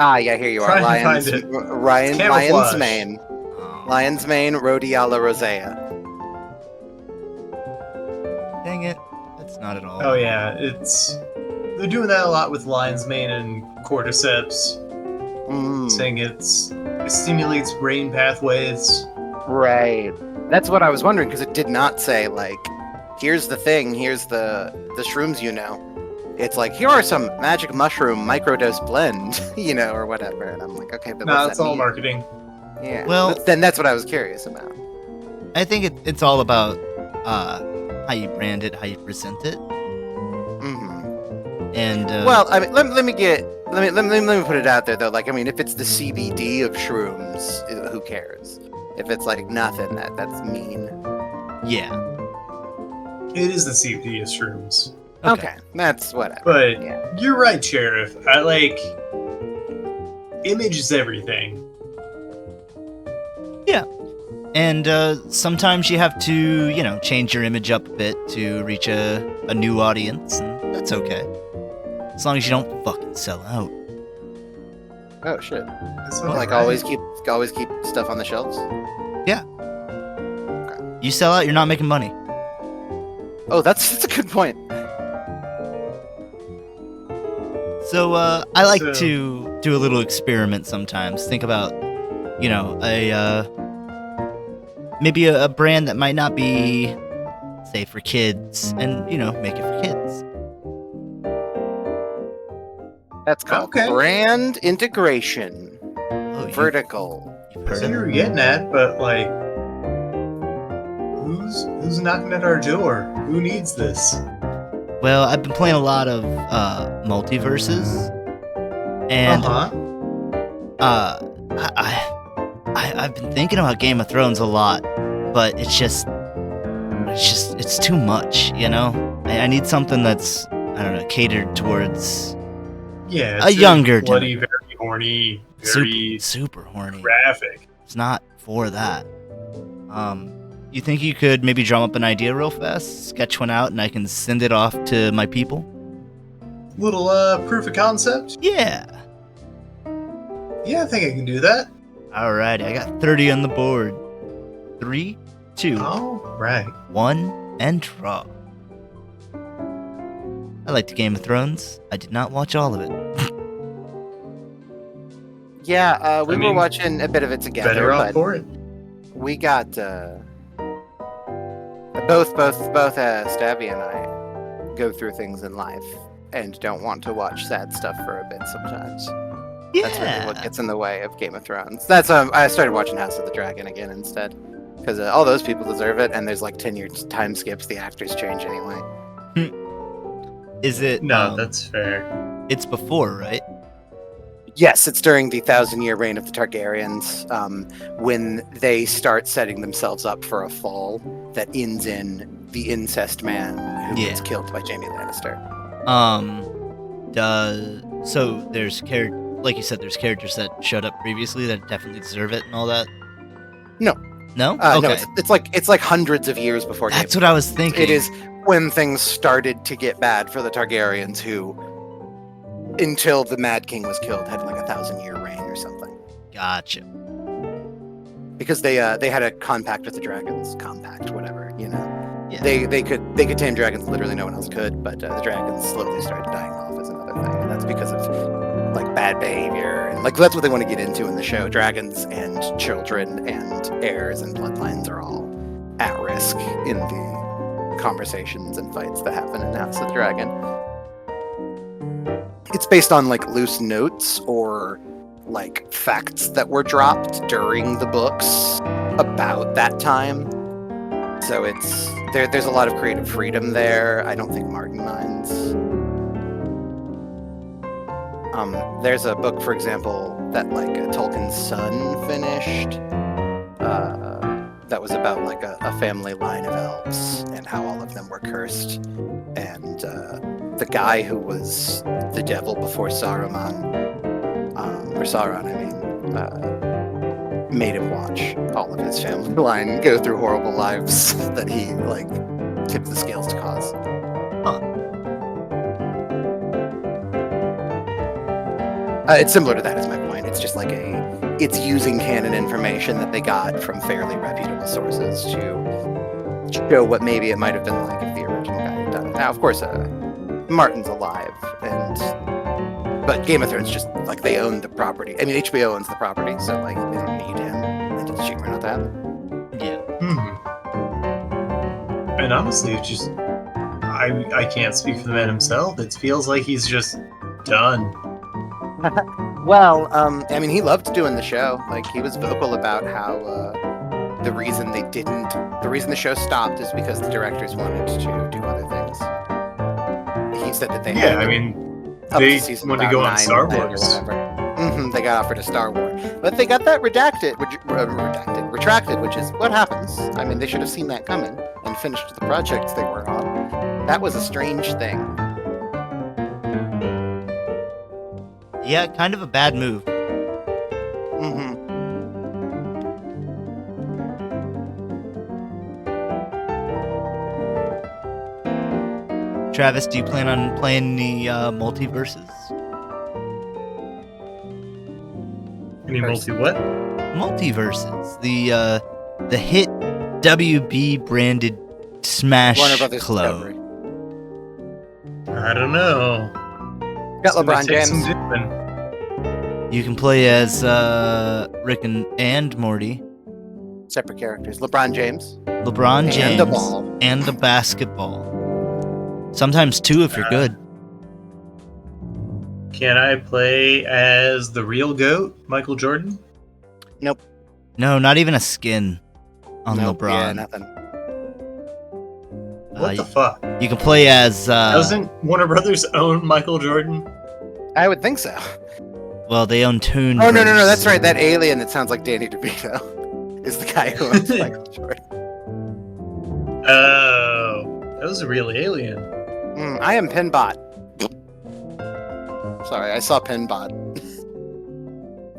Yeah, here you are. Try and Lion's find it. Lion's Camouflage. Mane. Oh, Lion's Mane, Rhodiala rosea. dang it. That's not at all. Oh yeah, they're doing that a lot with lion's mane and cordyceps, saying it stimulates brain pathways. Right. That's what I was wondering because it did not say like, here's the thing, here's the shrooms you know. It's like, here are some magic mushroom microdose blend, you know, or whatever. And I'm like, okay, but Nah, what's it's that all mean? marketing. Yeah. Well- then that's what I was curious about. I think it's all about how you brand it, how you present it, hmm and Well, I mean, let me put it out there though. Like, I mean, if it's the CBD of shrooms, who cares? If it's like nothing, that's mean. yeah. It is the CBD of shrooms. Okay, that's whatever. But Yeah. you're right, Sheriff. I like image is everything. And sometimes you have to, you know, change your image up a bit to reach a new audience, and that's okay. As long as you don't fucking sell out. Oh shit! That's Well, not Like right. always keep stuff on the shelves. You sell out, you're not making money. Oh, that's a good point. So I like So- to do a little experiment sometimes. Think about, you know, maybe a brand that might not be, say, for kids, and, you know, make it for kids. That's called Okay. brand integration. Oh, Vertical. you've I heard see what of you're getting at, but like, who's knocking at our door? Who needs this? Well, I've been playing a lot of multiverses, and I've been thinking about Game of Thrones a lot, but it's too much, you know. I need something that's, I don't know, catered towards Yeah, A younger bloody, very horny, very super horny. graphic. It's not for that. You think you could maybe drum up an idea real fast, sketch one out, and I can send it off to my people? Little proof of concept. Yeah. Yeah, I think I can do that. Alrighty, I got 30 on the board. 3, 2, All right. 1, and draw. I liked Game of Thrones. I did not watch all of it. Yeah, we I were mean, watching a bit of it together, Better off but for it. we got both Stabby and I go through things in life and don't want to watch sad stuff for a bit sometimes. That's really what gets in the way of Game of Thrones. That's I started watching House of the Dragon again instead because all those people deserve it, and there's like 10-year time skips. The actors change anyway. Is it? No, that's fair. It's before, right? Yes, it's during the 1,000-year reign of the Targaryens, when they start setting themselves up for a fall that ends in the incest man who Yeah. gets killed by Jaime Lannister. So there's like you said, there's characters that showed up previously that definitely deserve it and all that. No. No. No, Okay. it's like hundreds of years before. That's Game what I was thinking. It is when things started to get bad for the Targaryens, who, until the Mad King was killed, had like a 1,000-year reign or something. Gotcha. Because they had a compact with the dragons, whatever, you know. Yeah. They could tame dragons, literally no one else could, but the dragons slowly started dying off as another thing, and that's because of like bad behavior, and like that's what they want to get into in the show. Dragons and children and heirs and bloodlines are all at risk in the conversations and fights that happen in House of the Dragon. It's based on like loose notes or like facts that were dropped during the books about that time. So there's a lot of creative freedom there. I don't think Martin minds. There's a book, for example, that like Tolkien's son finished. That was about like a family line of elves and how all of them were cursed. And the guy who was the devil before Saruman, or Sauron, I mean, made him watch all of his family line go through horrible lives that he like tipped the scales to cause. It's similar to that, is my point. It's just like it's using canon information that they got from fairly reputable sources to show what maybe it might have been like if the original guy had done it. Now, of course, Martin's alive, but Game of Thrones just like they own the property. I mean, HBO owns the property, so like they don't need him. They did cheap or not that. Yeah. And honestly, it's just I can't speak for the man himself. It feels like he's just done. Well, I mean, he loved doing the show. Like, he was vocal about how the reason the show stopped is because the directors wanted to do other things. He said that they Yeah, had I mean, up they to season wanted to about go on 9 Star or Wars. whatever. They got offered a Star Wars, but they got that retracted, which is what happens. I mean, they should have seen that coming and finished the projects they were on. That was a strange thing. Yeah, kind of a bad move. Travis, do you plan on playing the multiverses? Any multi what? Multiverses. The hit WB branded Smash Warner Brothers clone. Discovery. I don't know. Got It's gonna LeBron take some James. doing. You can play as Rick and Morty, Separate characters. LeBron James. LeBron And James, a ball. and a basketball. Sometimes two if you're good. Can I play as the real GOAT, Michael Jordan? Nope. No, not even a skin on Nope. LeBron. Yeah, nothing. What the fuck? You can play as Doesn't Warner Brothers own Michael Jordan? I would think so. well, they own Toon. Oh, no, that's right. That alien that sounds like Danny DeVito is the guy who owns Michael Jordan. Oh, that was a real alien. I am Pinbot. Sorry, I saw Pinbot.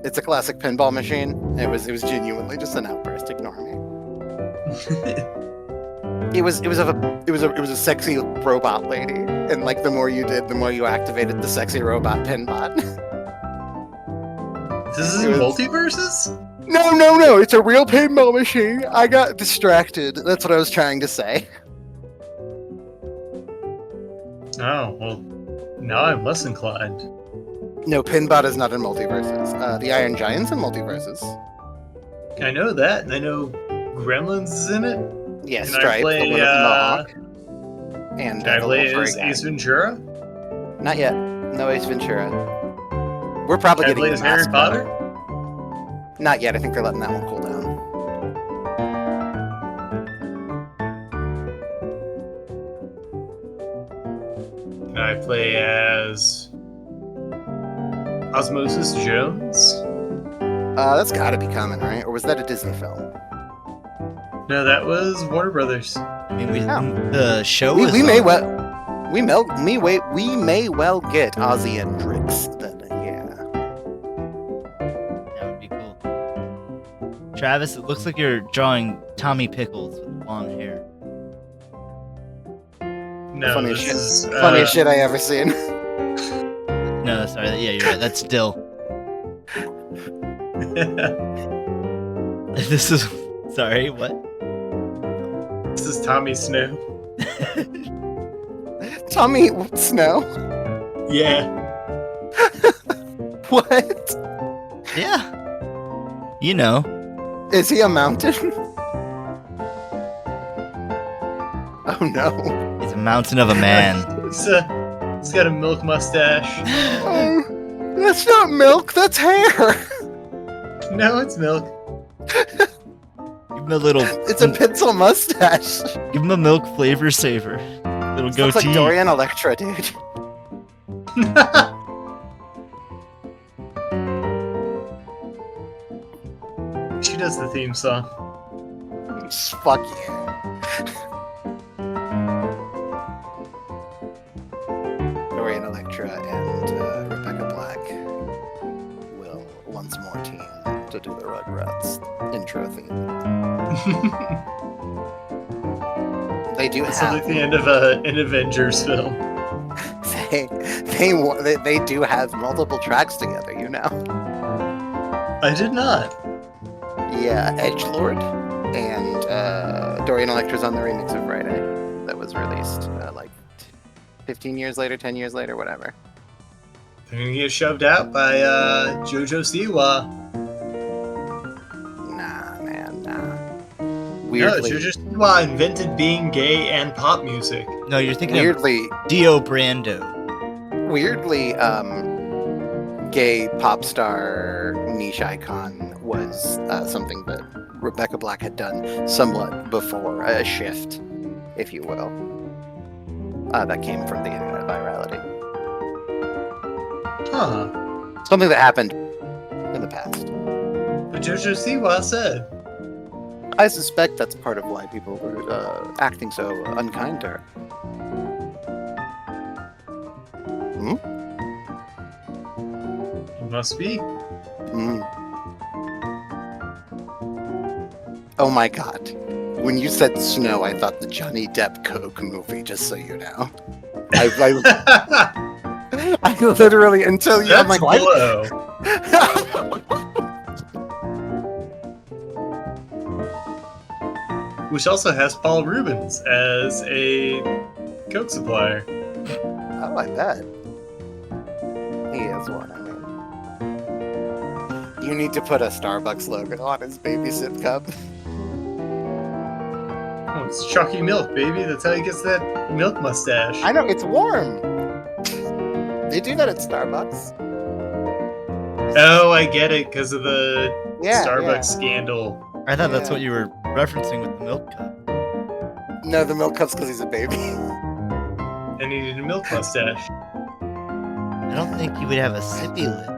It's a classic pinball machine. It was genuinely just an outburst. Ignore me. It was a sexy robot lady, and like the more you did, the more you activated the sexy robot Pinbot. This is It was- multiverses? No, it's a real pinball machine. I got distracted. That's what I was trying to say. Oh, well, now I'm less inclined. No, Pinbot is not in multiverses. The Iron Giant's in multiverses. I know that, and I know Gremlins is in it. Yeah, Can I Stripe, play, the one with the mohawk. And Can I the play little as furry guy. Ace Ventura? Not yet. No Ace Ventura. We're probably Can I getting play the as Harry mask Potter? back. Not yet. I think they're letting that one cool down. Can I play as Osmosis Jones? That's got to be coming, right? Or was that a Disney film? No, that was Warner Brothers. I mean, Oh. the show We, is we may on- well, we may well get Ozzy and Drix. Then, yeah. That would be cool. Travis, it looks like you're drawing Tommy Pickles with long hair. No, Funniest this shit. is Funniest shit I ever seen. No, sorry. Yeah, you're right. That's Dill. This is. Sorry, what? This is Tommy Snow. Tommy Snow. Yeah. What? Yeah. You know. Is he a mountain? Oh no. He's a mountain of a man. He's got a milk mustache. Oh, that's not milk. That's hair. No, it's milk. him a little. It's a pencil mustache. Give him a milk flavor saver. Little Looks goatee. like Dorian Electra, dude. She does the theme song. Fuck yeah. Dorian Electra and Rebecca Black will once more team to do the Rugrats intro theme. They do It's have. like the end of an Avengers film. They do have multiple tracks together, you know. I did not. Yeah, Edgelord and Dorian Electra's on the remix of Friday that was released like 15 years later, 10 years later, whatever. They're gonna get shoved out by JoJo Siwa. Nah, man, nah. No, Weirdly, JoJo Siwa invented being gay and pop music. No, you're thinking weirdly, of Dio Brando. gay pop star niche icon was something that Rebecca Black had done somewhat before, a shift, if you will, that came from the internet virality. Huh. Something that happened in the past. But JoJo Siwa said. I suspect that's part of why people were acting so unkind to her. It must be. Mm. Oh my god. When you said snow, I thought the Johnny Depp Coke movie, just so you know. I literally, until you, I'm That's like, Glow. Which also has Paul Rubens as a Coke supplier. oh, I bet. He is one, I mean. You need to put a Starbucks logo on his baby sip cup. Oh, it's chalky milk, baby. That's how he gets that milk mustache. I know, it's warm. They do that at Starbucks. Oh, I get it, because of the Yeah, Starbucks scandal. I thought that's Yeah. what you were referencing with the milk cup. No, the milk cup's because he's a baby. And he needed a milk mustache. I don't think you would have a sippy lid.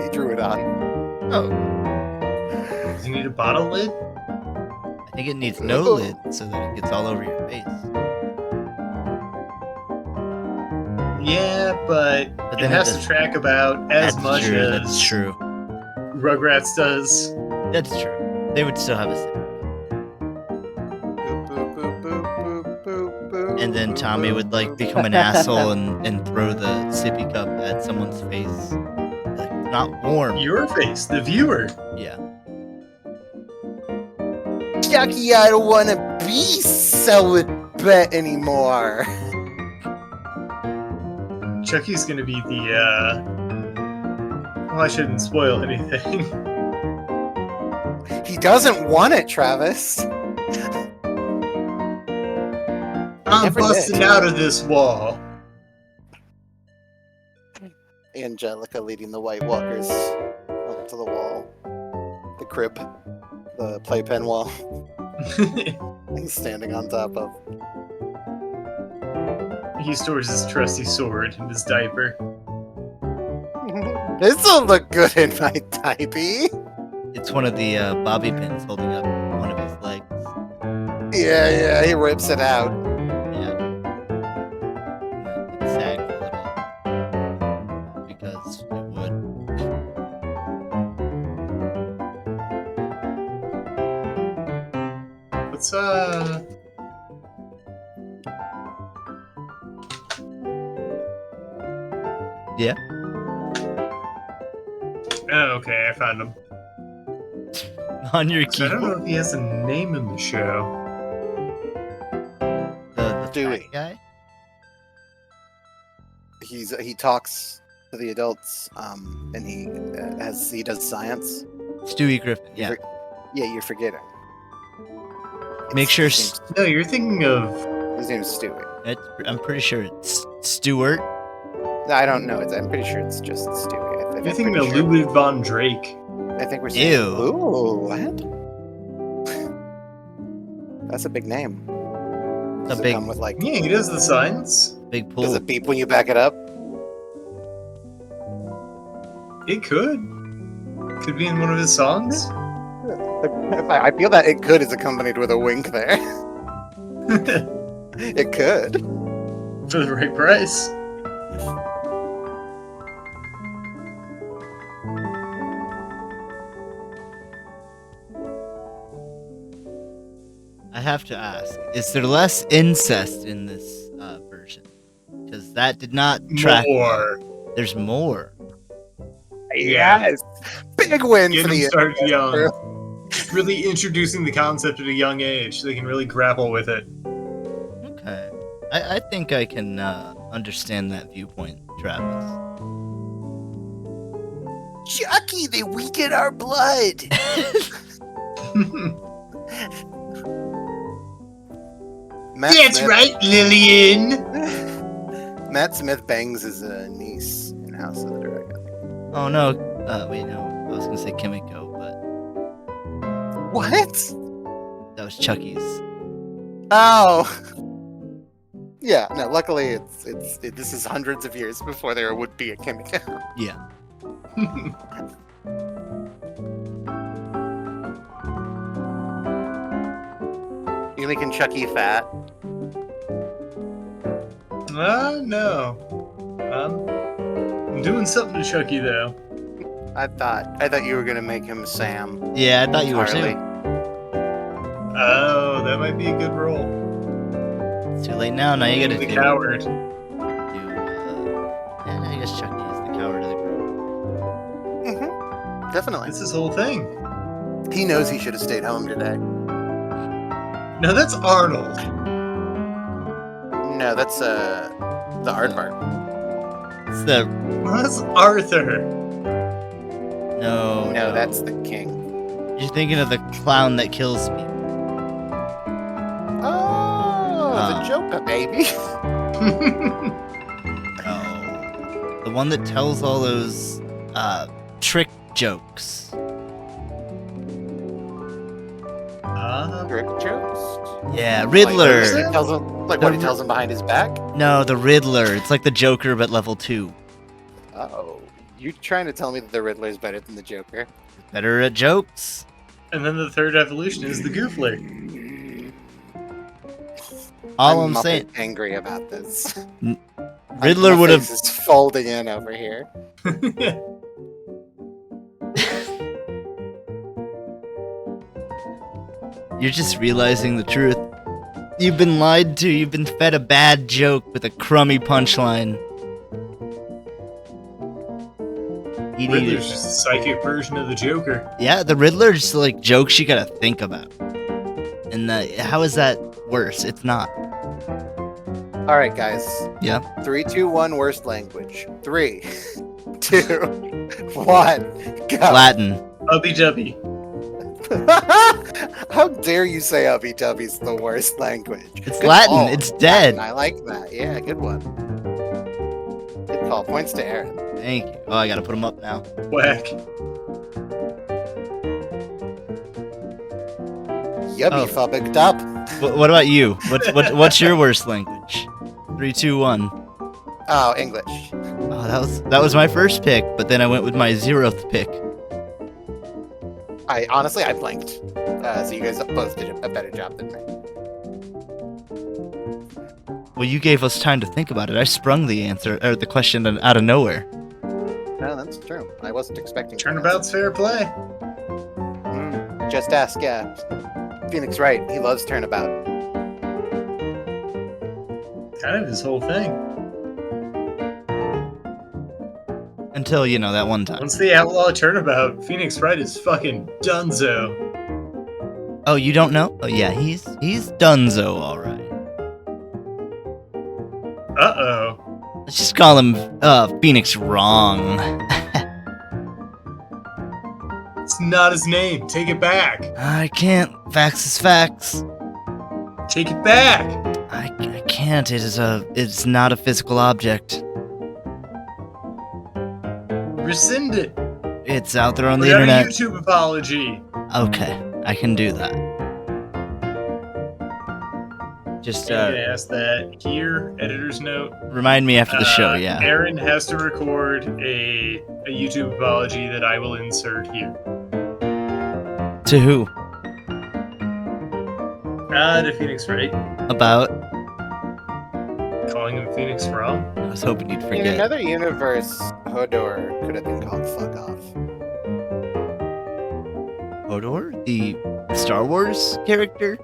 He drew it on. Oh, Does he need a bottle lid? I think it needs no lid so that it gets all over your face. Yeah, but it then has it to does- track about as That's much true. as That's true. Rugrats does. That's true. They would still have a sippy. And then Tommy would like become an asshole and throw the sippy cup at someone's face. Like, not warm. Your face, the viewer. Yeah. Jackie, I don't want to be celibate anymore. Chucky's gonna be the, well, I shouldn't spoil anything. He doesn't want it, Travis. I'm Never busting did. out of this wall. Angelica leading the White Walkers up to the wall. The crib. The playpen wall. He's standing on top of. He stores his trusty sword in his diaper. This'll look good in my diaper. It's one of the bobby pins holding up one of his legs. Yeah, he rips it out. Yeah. It sagged a little. Because it would. What's, Yeah. Oh, okay, I found him. On your So I don't know keyboard. if he has a name in the show. The Dewey. fat guy? He talks to the adults, and he does science. Stewie Griffin, yeah. Yeah, you're forgetting. Make sure No, you're thinking of... His name's Stewie. I'm pretty sure it's Stewart. No, I don't know. I'm pretty sure it's just Stewie. You're thinking of Ludwig von Drake. I think we're saying. Ew. Ooh, what? That's a big name. It's Does a it big, come with like? Yeah, he does the signs. big Does pool. it beep when you back it up? It could. Could be in one of his songs. I feel that it could is accompanied with a wink there. It could. For the right price. I have to ask: is there less incest in this version? Because that did not track. More. There's more. Yes. Big win Get for him the started young. Really introducing the concept at a young age so they can really grapple with it. Okay, I think I can understand that viewpoint, Travis. Chucky, they weaken our blood. Matt That's Smith, right, Lillian! Matt Smith bangs his niece in House of the Dragon. Oh no, wait, no, I was gonna say Kimiko, but What? that was Chucky's. Oh. Yeah, no, luckily this is hundreds of years before there would be a Kimiko. Yeah. You making Chucky fat? No. I'm doing something to Chucky, though. I thought you were gonna make him Sam. Yeah, I thought you were Harley. too. Oh, that might be a good role. It's too late now. Now you gotta the do. coward. Yeah, I guess Chucky is the coward of the group. Definitely. That's his whole thing. He knows he should have stayed home today. No, that's Arnold. No, that's the aardvark. It's the That's Arthur. no. No, that's the king. You're thinking of the clown that kills people. Oh, the Joker, baby. No, the one that tells all those trick jokes. Trick jokes. Yeah, Riddler. Like He tells him, what he tells him behind his back. No, the Riddler. It's like the Joker, but level 2. Oh, you trying to tell me that the Riddler is better than the Joker? Better at jokes. And then the third evolution is the Goofler. All I'm Muppet saying, angry about this. Riddler My would have. face is folding in over here. You're just realizing the truth. You've been lied to. You've been fed a bad joke with a crummy punchline. He needed. Riddler's just a psychic version of the Joker. Yeah, the Riddler's like jokes you gotta think about. And how is that worse? It's not. All right, guys. Yeah. 3, 2, 1. Worst language. 3, 2, 1. Go. Latin. Ubby Dubby. How dare you say Ubby Dubby's the worst language? It's Good Latin. call. It's dead. Latin, I like that. Yeah, good one. Good call. Points to Aaron. Thank you. Oh, I gotta put him up now. Whack. Yubby Oh. phobic up. What about you? What's your worst language? 3, 2, 1. Oh, English. Oh, that was my first pick, but then I went with my 0th pick. I blanked. So you guys both did a better job than me. Well, you gave us time to think about it. I sprung the answer or the question out of nowhere. No, that's true. I wasn't expecting. to Turnabout's fair play. answer. Just ask. Yeah, Phoenix, right? He loves turnabout. Kind of his whole thing. Until, that one time. Once they outlaw Turnabout, Phoenix Wright is fucking dunzo. Oh, you don't know? Oh, yeah, he's dunzo, all right. Uh-oh. Let's just call him Phoenix Wrong. It's not his name. Take it back. I can't. Facts is facts. Take it back. I can't. It's not a physical object. Rescind it. It's out there on the Put out a internet. YouTube apology. Okay, I can do that. Just I'm gonna ask that here. Editor's note. remind me after the show. Yeah. Aaron has to record a YouTube apology that I will insert here. To who? To Phoenix Wright. About? Calling him Phoenix wrong. I was hoping you'd In forget. another universe, Hodor could have been called Fuck Off. Hodor, the Star Wars character.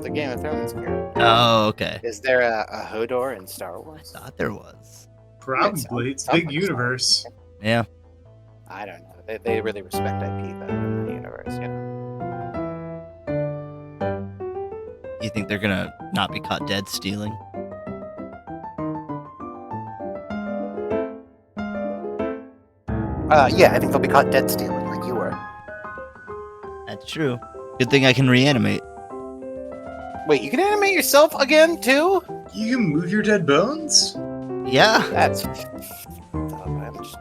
The Game of Thrones character. Oh, okay. Is there a Hodor in Star Wars? Thought there was. Probably. It's a big universe. Yeah. I don't know. They really respect IP though in the universe, you know. You think they're gonna not be caught dead stealing? Yeah, I think they'll be caught dead stealing like you were. That's true. Good thing I can reanimate. Wait, you can animate yourself again too? You can move your dead bones? Yeah. That's.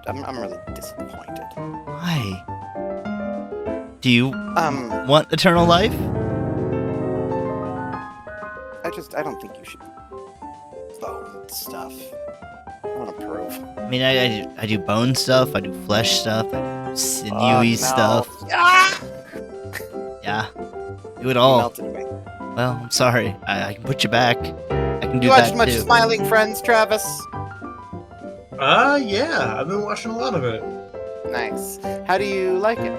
I'm really disappointed. Why? Do you want eternal life? I don't think you should bone stuff. I want to prove. I mean, I do bone stuff. I do flesh stuff. I do sinewy No. stuff. Ah! Yeah. Do it You all. melted me. Well, I'm sorry. I can put you back. I can do You watch that much too. Smiling Friends, Travis? Yeah. I've been watching a lot of it. Nice. How do you like it?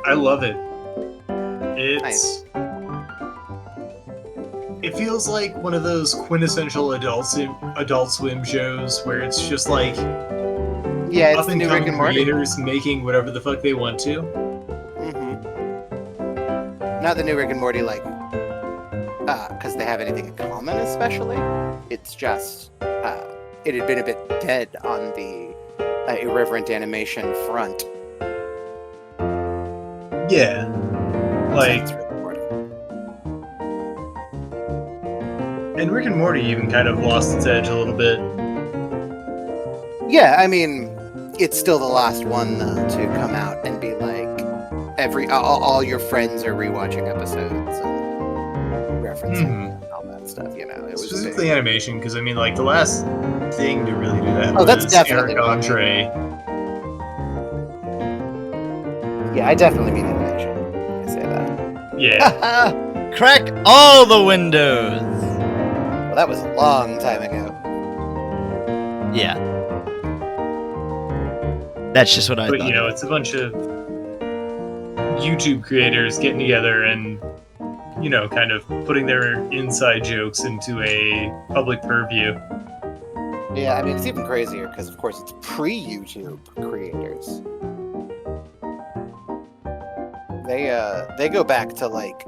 I love it. It's. Nice. It feels like one of those quintessential Adult Swim shows where it's just like Yeah, it's up the and new Rick coming and Morty. creators making whatever the fuck they want to. Not the new Rick and Morty, like, because they have anything in common, especially. It's just, it had been a bit dead on the irreverent animation front. Yeah. Like, Since Rick and Morty. and Rick and Morty even kind of lost its edge a little bit. Yeah, I mean, it's still the last one to come out and be like, all your friends are rewatching episodes and referencing all that stuff. You know, it was Specifically animation, because I mean, like, the last thing to really do that Oh, that's was definitely Eric Andre. Yeah, I definitely mean animation. I say that. Yeah. Crack all the windows. Well, that was a long time ago. Yeah. That's just what I But, thought. you know, it's a bunch of YouTube creators getting together and, you know, kind of putting their inside jokes into a public purview. Yeah, I mean, it's even crazier because, of course, it's pre-YouTube creators. They go back to, like,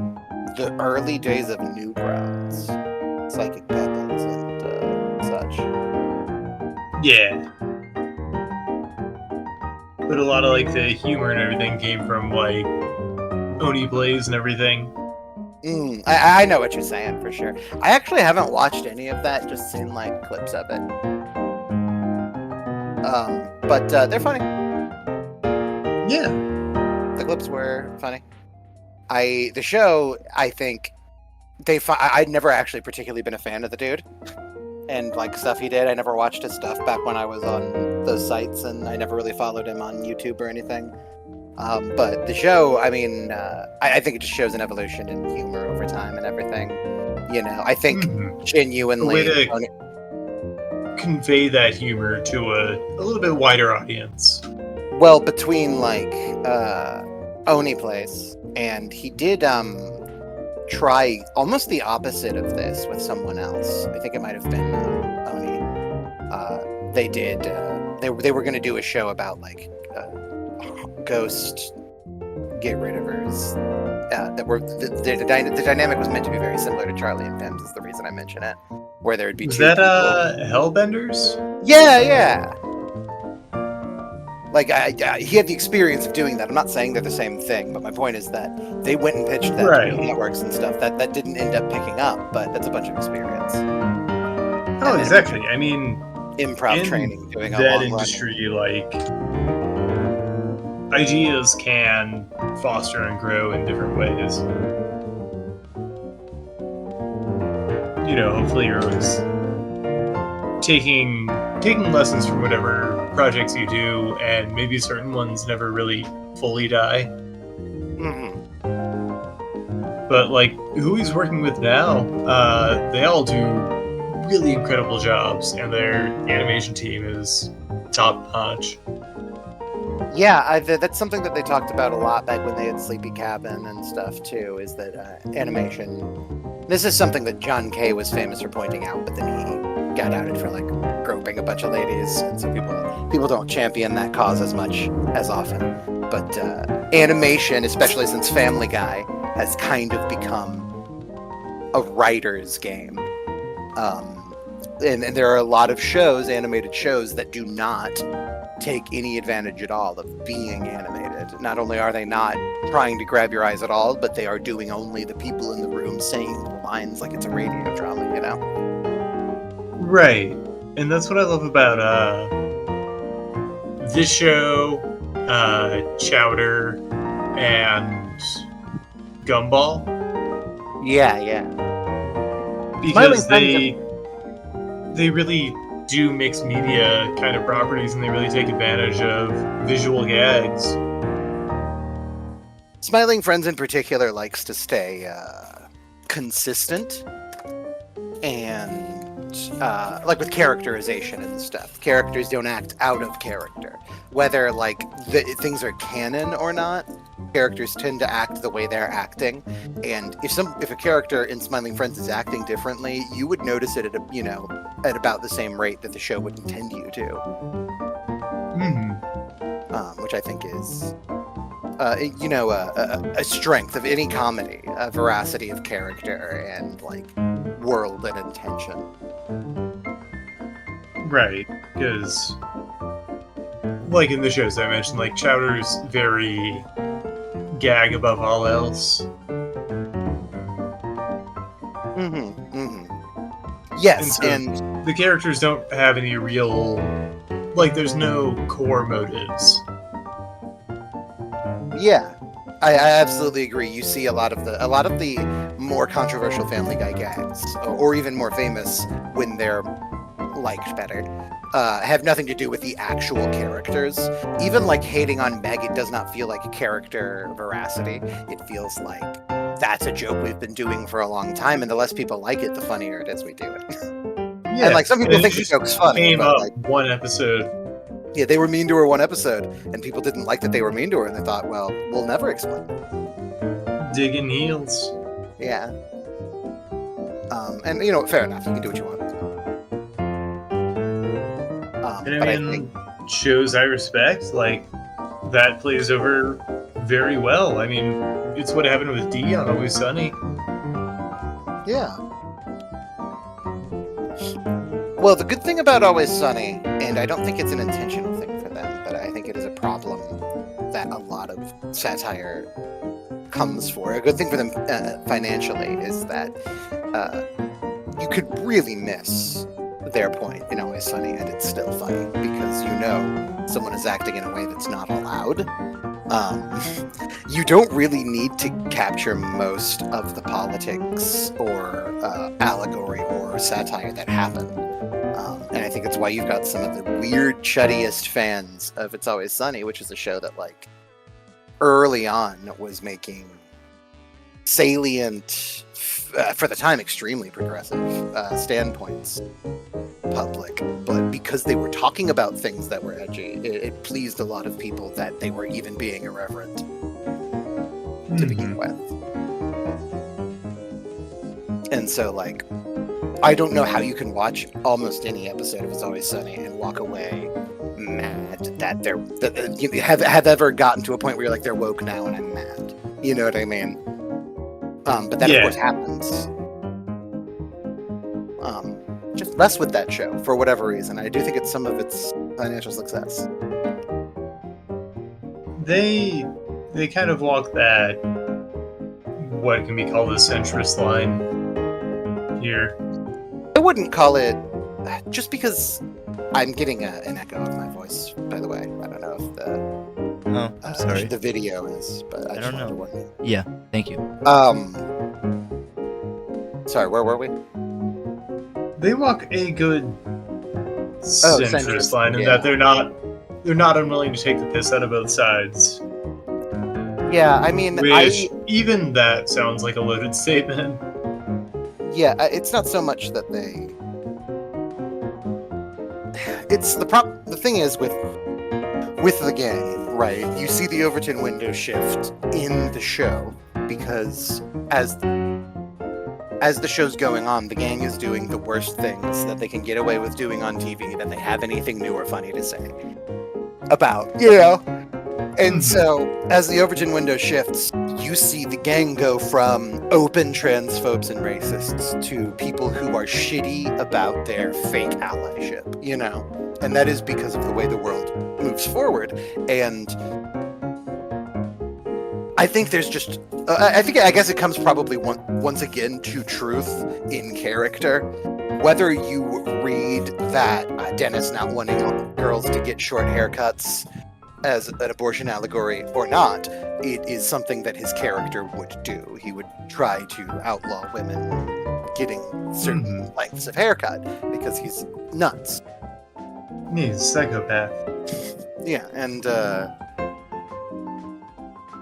the early days of Newgrounds, Psychic Pebbles, and such. Yeah. But a lot of, like, the humor and everything came from, like, Oni Plays and everything. I know what you're saying, for sure. I actually haven't watched any of that, just seen, like, clips of it. But they're funny. Yeah. The clips were funny. The show, I think, I'd never actually particularly been a fan of the dude. And, like, stuff he did. I never watched his stuff back when I was on those sites, and I never really followed him on YouTube or anything. But the show, I mean, I think it just shows an evolution in humor over time and everything. You know, I think genuinely... A way to convey that humor to a little bit wider audience. Well, between, like, Oni Place, and he did, try almost the opposite of this with someone else. I think it might have been Oni. They did. They were going to do a show about like ghost get rid ofers. That were the dynamic was meant to be very similar to Charlie and Pim's. Is the reason I mention it. Where there would be Was two that people. Hellbenders? Yeah. Like, he had the experience of doing that. I'm not saying they're the same thing, but my point is that they went and pitched that Right. to networks and stuff. That didn't end up picking up, but that's a bunch of experience. Oh, then exactly. I mean, Improv in training, doing a that long industry, like, ideas can foster and grow in different ways. hopefully you're always taking lessons from whatever projects you do, and maybe certain ones never really fully die. Mhm. But like who he's working with now, they all do really incredible jobs, and their animation team is top notch. Yeah, that's something that they talked about a lot back when they had Sleepy Cabin and stuff too. Is that animation? This is something that John Kay was famous for pointing out, but then he got outed for like groping a bunch of ladies, and so people don't champion that cause as often. But animation, especially since Family Guy, has kind of become a writer's game. And there are a lot of shows, animated shows, that do not take any advantage at all of being animated. Not only are they not trying to grab your eyes at all, but they are doing only the people in the room saying the lines like it's a radio drama, Right. And that's what I love about this show, Chowder, and Gumball. Yeah. Because they really do mix media kind of properties, and they really take advantage of visual gags. Smiling Friends in particular likes to stay consistent and like with characterization and stuff. Characters don't act out of character. Whether like things are canon or not, characters tend to act the way they're acting. And if a character in Smiling Friends is acting differently, you would notice it at about the same rate that the show would intend you to. Mm-hmm. Which I think is a strength of any comedy, a veracity of character and like world and intention. Right, because like in the shows I mentioned, like Chowder's very gag above all else. Yes, and the characters don't have any real, like, there's no core motives. Yeah, I absolutely agree. You see a lot of the more controversial Family Guy gags, or even more famous when they're liked better, have nothing to do with the actual characters. Even like hating on Meg, it does not feel like character veracity. It feels like that's a joke we've been doing for a long time, and the less people like it, the funnier it is we do it. Yeah, and like some people think the joke's funny, came but up like one episode. Yeah, they were mean to her one episode, and people didn't like that they were mean to her, and they thought, well, we'll never explain it. Digging heels. Yeah. And fair enough. You can do what you want. And I mean, shows I respect, like, that plays over very well. I mean, it's what happened with Dee on Always Sunny. Yeah. Well, the good thing about Always Sunny, and I don't think it's an intentional thing for them, but I think it is a problem that a lot of satire comes for. A good thing for them financially is that you could really miss their point in Always Sunny, and it's still funny because someone is acting in a way that's not allowed. You don't really need to capture most of the politics or allegory or satire that happen. And I think that's why you've got some of the weird, chuddiest fans of It's Always Sunny, which is a show that, like, early on was making salient, for the time, extremely progressive standpoints public. But because they were talking about things that were edgy, it pleased a lot of people that they were even being irreverent to begin with. And so, like, I don't know how you can watch almost any episode of It's Always Sunny and walk away mad that you have ever gotten to a point where you're like, they're woke now and I'm mad. You know what I mean? But that, of course, happens. Just less with that show for whatever reason. I do think it's some of its financial success. They kind of walk that, what can be called the centrist line here. I wouldn't call it, just because I'm getting an echo of my voice, by the way. I don't know if I'm sorry. The video is, but I just don't wanted know. to warn you. Yeah, thank you. Sorry, where were we? They walk a good centrist line in yeah. that they're not unwilling to take the piss out of both sides. Yeah, I mean, Which even that sounds like a loaded statement. Yeah, it's not so much that they. It's the thing is with the gang, right? You see the Overton window shift in the show because as the show's going on, the gang is doing the worst things that they can get away with doing on TV that they have anything new or funny to say about, And so, as the Overton window shifts, you see the gang go from open transphobes and racists to people who are shitty about their fake allyship, And that is because of the way the world moves forward. And I think there's just... I guess it comes probably once again to truth in character. Whether you read that Dennis not wanting girls to get short haircuts as an abortion allegory or not, it is something that his character would do. He would try to outlaw women getting certain lengths of haircut because he's nuts. He's a psychopath. Yeah, and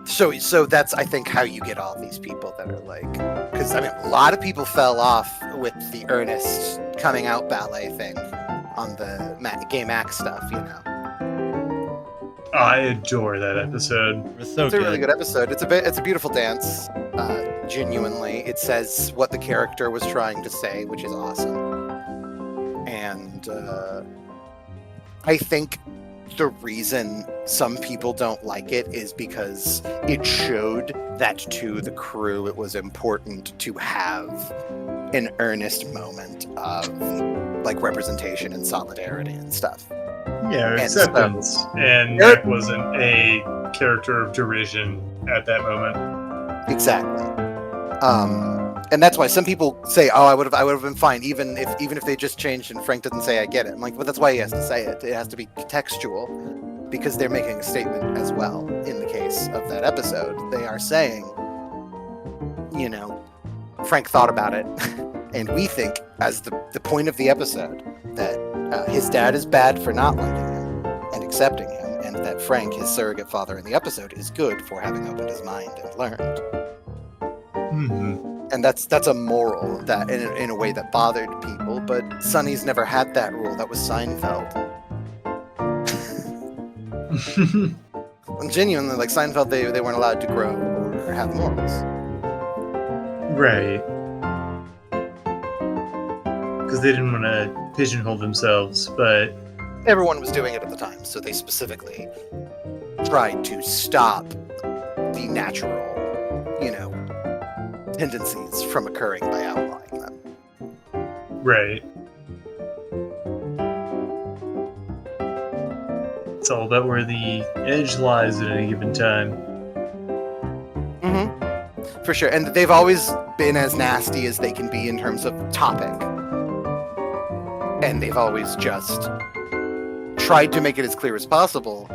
so that's, I think, how you get all these people that are like, because I mean, a lot of people fell off with the Ernest coming out ballet thing on the Gay Max stuff, I adore that episode. It's so It's a really good episode. It's a beautiful dance. Genuinely, it says what the character was trying to say, which is awesome. And I think the reason some people don't like it is because it showed that to the crew it was important to have an earnest moment of like representation and solidarity and stuff. Yeah, acceptance. And that wasn't a character of derision at that moment. Exactly. And that's why some people say, "Oh, I would have been fine, even if they just changed and Frank doesn't say I get it." I'm like, "Well, that's why he has to say it. It has to be textual, because they're making a statement as well." In the case of that episode, they are saying, Frank thought about it, and we think, as the point of the episode, that his dad is bad for not liking him and accepting him, and that Frank, his surrogate father in the episode, is good for having opened his mind and learned. And that's a moral that in a way that bothered people, but Sonny's never had that rule. That was Seinfeld. And genuinely, like Seinfeld, they weren't allowed to grow or have morals. Right. Because they didn't want to pigeonhole themselves, but everyone was doing it at the time, so they specifically tried to stop the natural, tendencies from occurring by outlawing them. Right. It's all about where the edge lies at any given time. For sure. And they've always been as nasty as they can be in terms of topic. And they've always just tried to make it as clear as possible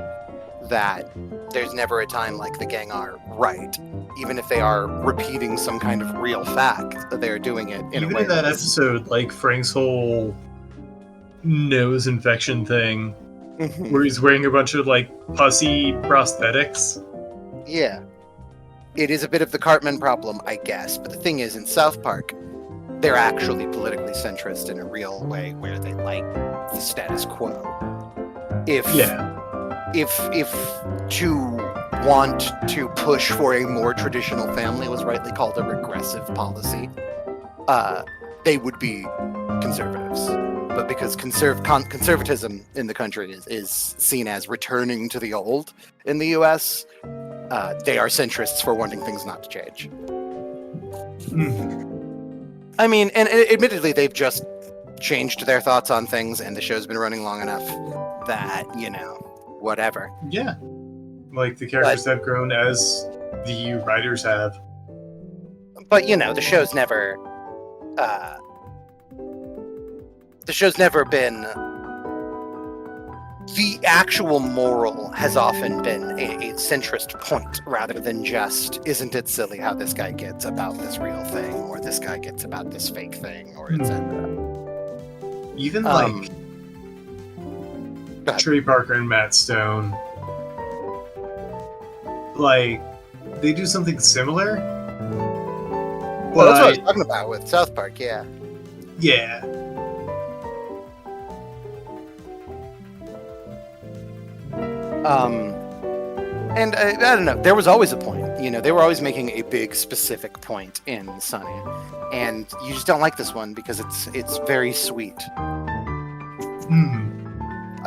that there's never a time like the gang are right. Even if they are repeating some kind of real fact, that they're doing it in a way. Even in that episode, like Frank's whole nose infection thing, where he's wearing a bunch of like pussy prosthetics. Yeah. It is a bit of the Cartman problem, I guess. But the thing is, in South Park, they're actually politically centrist in a real way, where they like the status quo. If to want to push for a more traditional family was rightly called a regressive policy, they would be conservatives. But because conservatism in the country is seen as returning to the old in the U.S., they are centrists for wanting things not to change. I mean, and admittedly, they've just changed their thoughts on things, and the show's been running long enough that, whatever. Yeah. Like, the characters have grown as the writers have. But, the show's never... the show's never been... The actual moral has often been a centrist point, rather than just, isn't it silly how this guy gets about this real thing, or this guy gets about this fake thing, or etc. Even Um, like go ahead. Trey Parker and Matt Stone, like they do something similar. Well, that's what I was But talking about with South Park. Yeah. yeah, And I don't know. There was always a point. You know, they were always making a big specific point in Sunny, and you just don't like this one because it's very sweet.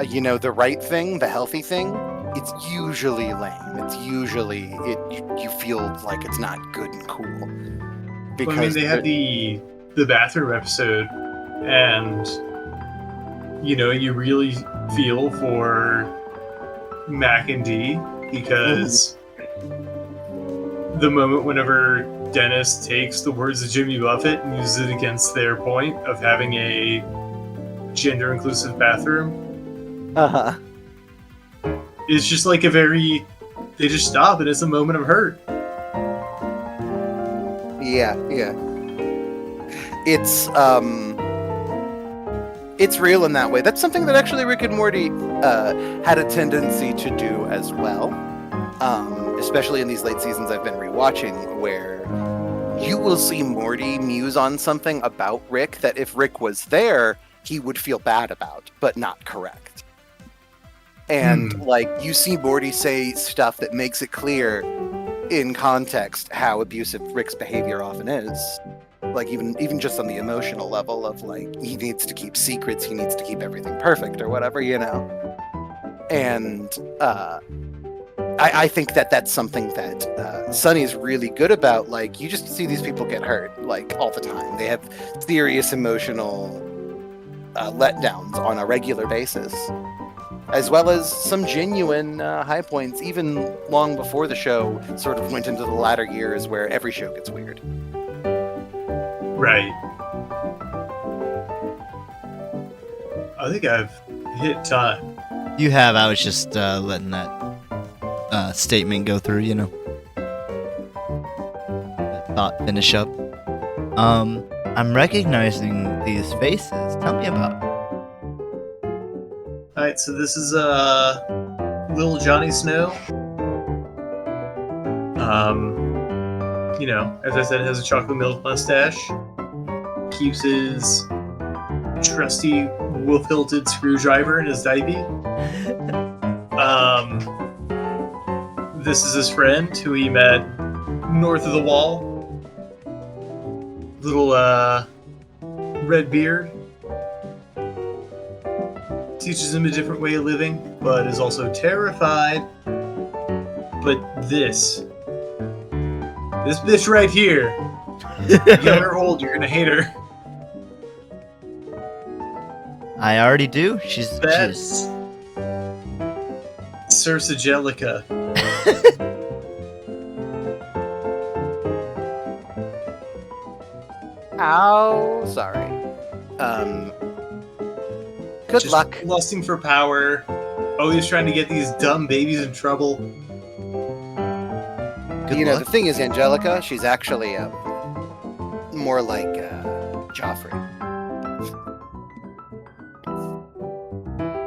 You know, the right thing, the healthy thing, it's usually lame. It's usually you feel like it's not good and cool. Well, I mean, they had the bathroom episode, and you know, you really feel for Mac and D because the moment whenever Dennis takes the words of Jimmy Buffett and uses it against their point of having a gender inclusive bathroom, Uh-huh. it's just like they just stop and it's a moment of hurt. Yeah. It's real in that way. That's something that actually Rick and Morty had a tendency to do as well. Especially in these late seasons I've been rewatching, where you will see Morty muse on something about Rick that if Rick was there, he would feel bad about, but not correct. And like you see Morty say stuff that makes it clear in context how abusive Rick's behavior often is. Like even just on the emotional level of like he needs to keep secrets, he needs to keep everything perfect or whatever, you know. And I think that's something that Sunny's really good about. Like you just see these people get hurt like all the time. They have serious emotional letdowns on a regular basis, as well as some genuine high points, even long before the show sort of went into the latter years where every show gets weird. Right. I think I've hit time. You have. I was just letting that statement go through, you know. That thought finish up. I'm recognizing these faces. Tell me about it. Alright, so this is little Johnny Snow. You know, as I said, has a chocolate milk mustache. Keeps his trusty wolf-hilted screwdriver in his diaper. This is his friend who he met north of the wall. Little red beard. Teaches him a different way of living, but is also terrified. But this bitch right here, young or old, you're gonna hate her. I already do. She's That's Circe Angelica. Ow, sorry. Good Just luck. lusting for power, always trying to get these dumb babies in trouble. Good You know, luck. the thing is, Angelica, she's actually more like Joffrey.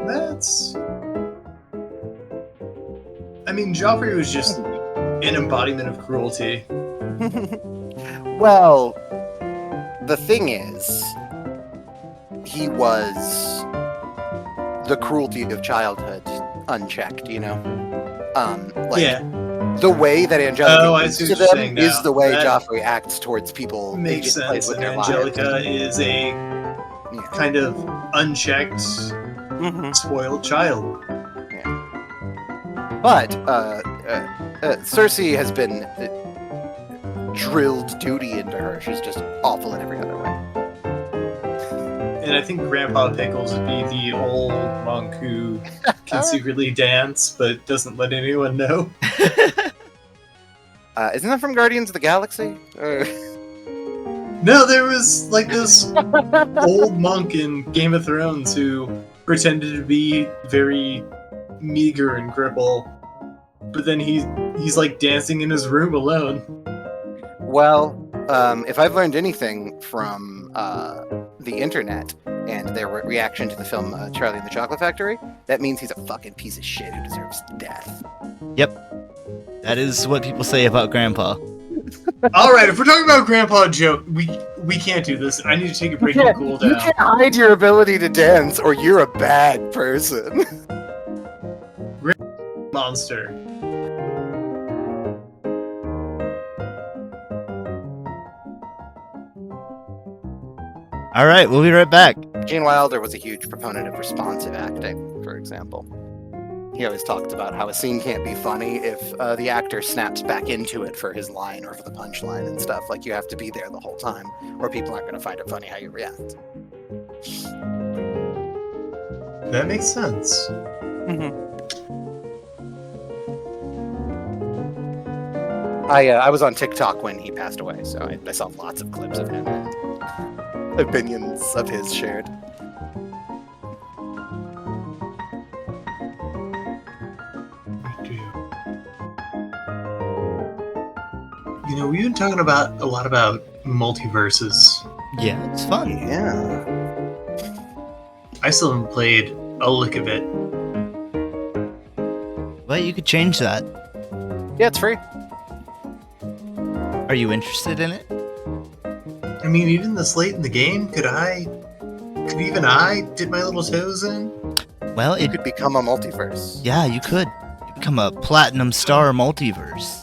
That's... I mean, Joffrey was just an embodiment of cruelty. Well, the thing is, he was the cruelty of childhood unchecked, you know? Yeah, The way that Angelica Oh, I is see to what you're them saying is now. the way That Joffrey acts towards people. makes he plays sense. with And their Angelica lives. is a Yeah. kind of unchecked, Mhm. spoiled child. But Cersei has been drilled duty into her. She's just awful in every other way. And I think Grandpa Pickles would be the old monk who can secretly dance but doesn't let anyone know. Isn't that from Guardians of the Galaxy? No, there was like this old monk in Game of Thrones who pretended to be very meager and cripple, but then he's like dancing in his room alone. Well, if I've learned anything from the internet, and their reaction to the film Charlie and the Chocolate Factory, that means he's a fucking piece of shit who deserves death. That is what people say about Grandpa. All right, if we're talking about Grandpa joke, we can't do this. I need to take a break and cool down. You can't hide your ability to dance, or you're a bad person. Monster. All right, we'll be right back. Gene Wilder was a huge proponent of responsive acting, for example. He always talked about how a scene can't be funny if the actor snaps back into it for his line or for the punchline and stuff. Like, you have to be there the whole time, or people aren't going to find it funny how you react. That makes sense. I was on TikTok when he passed away, so I saw lots of clips of him and opinions of his shared. You know, we've been talking a lot about multiverses. Yeah, it's fun. Yeah. I still haven't played a lick of it. Well, you could change that. Yeah, it's free. Are you interested in it? I mean, even this late in the game, could even I dip my little toes in? Well, You it. could become a multiverse. Yeah, you could. You become a platinum star multiverse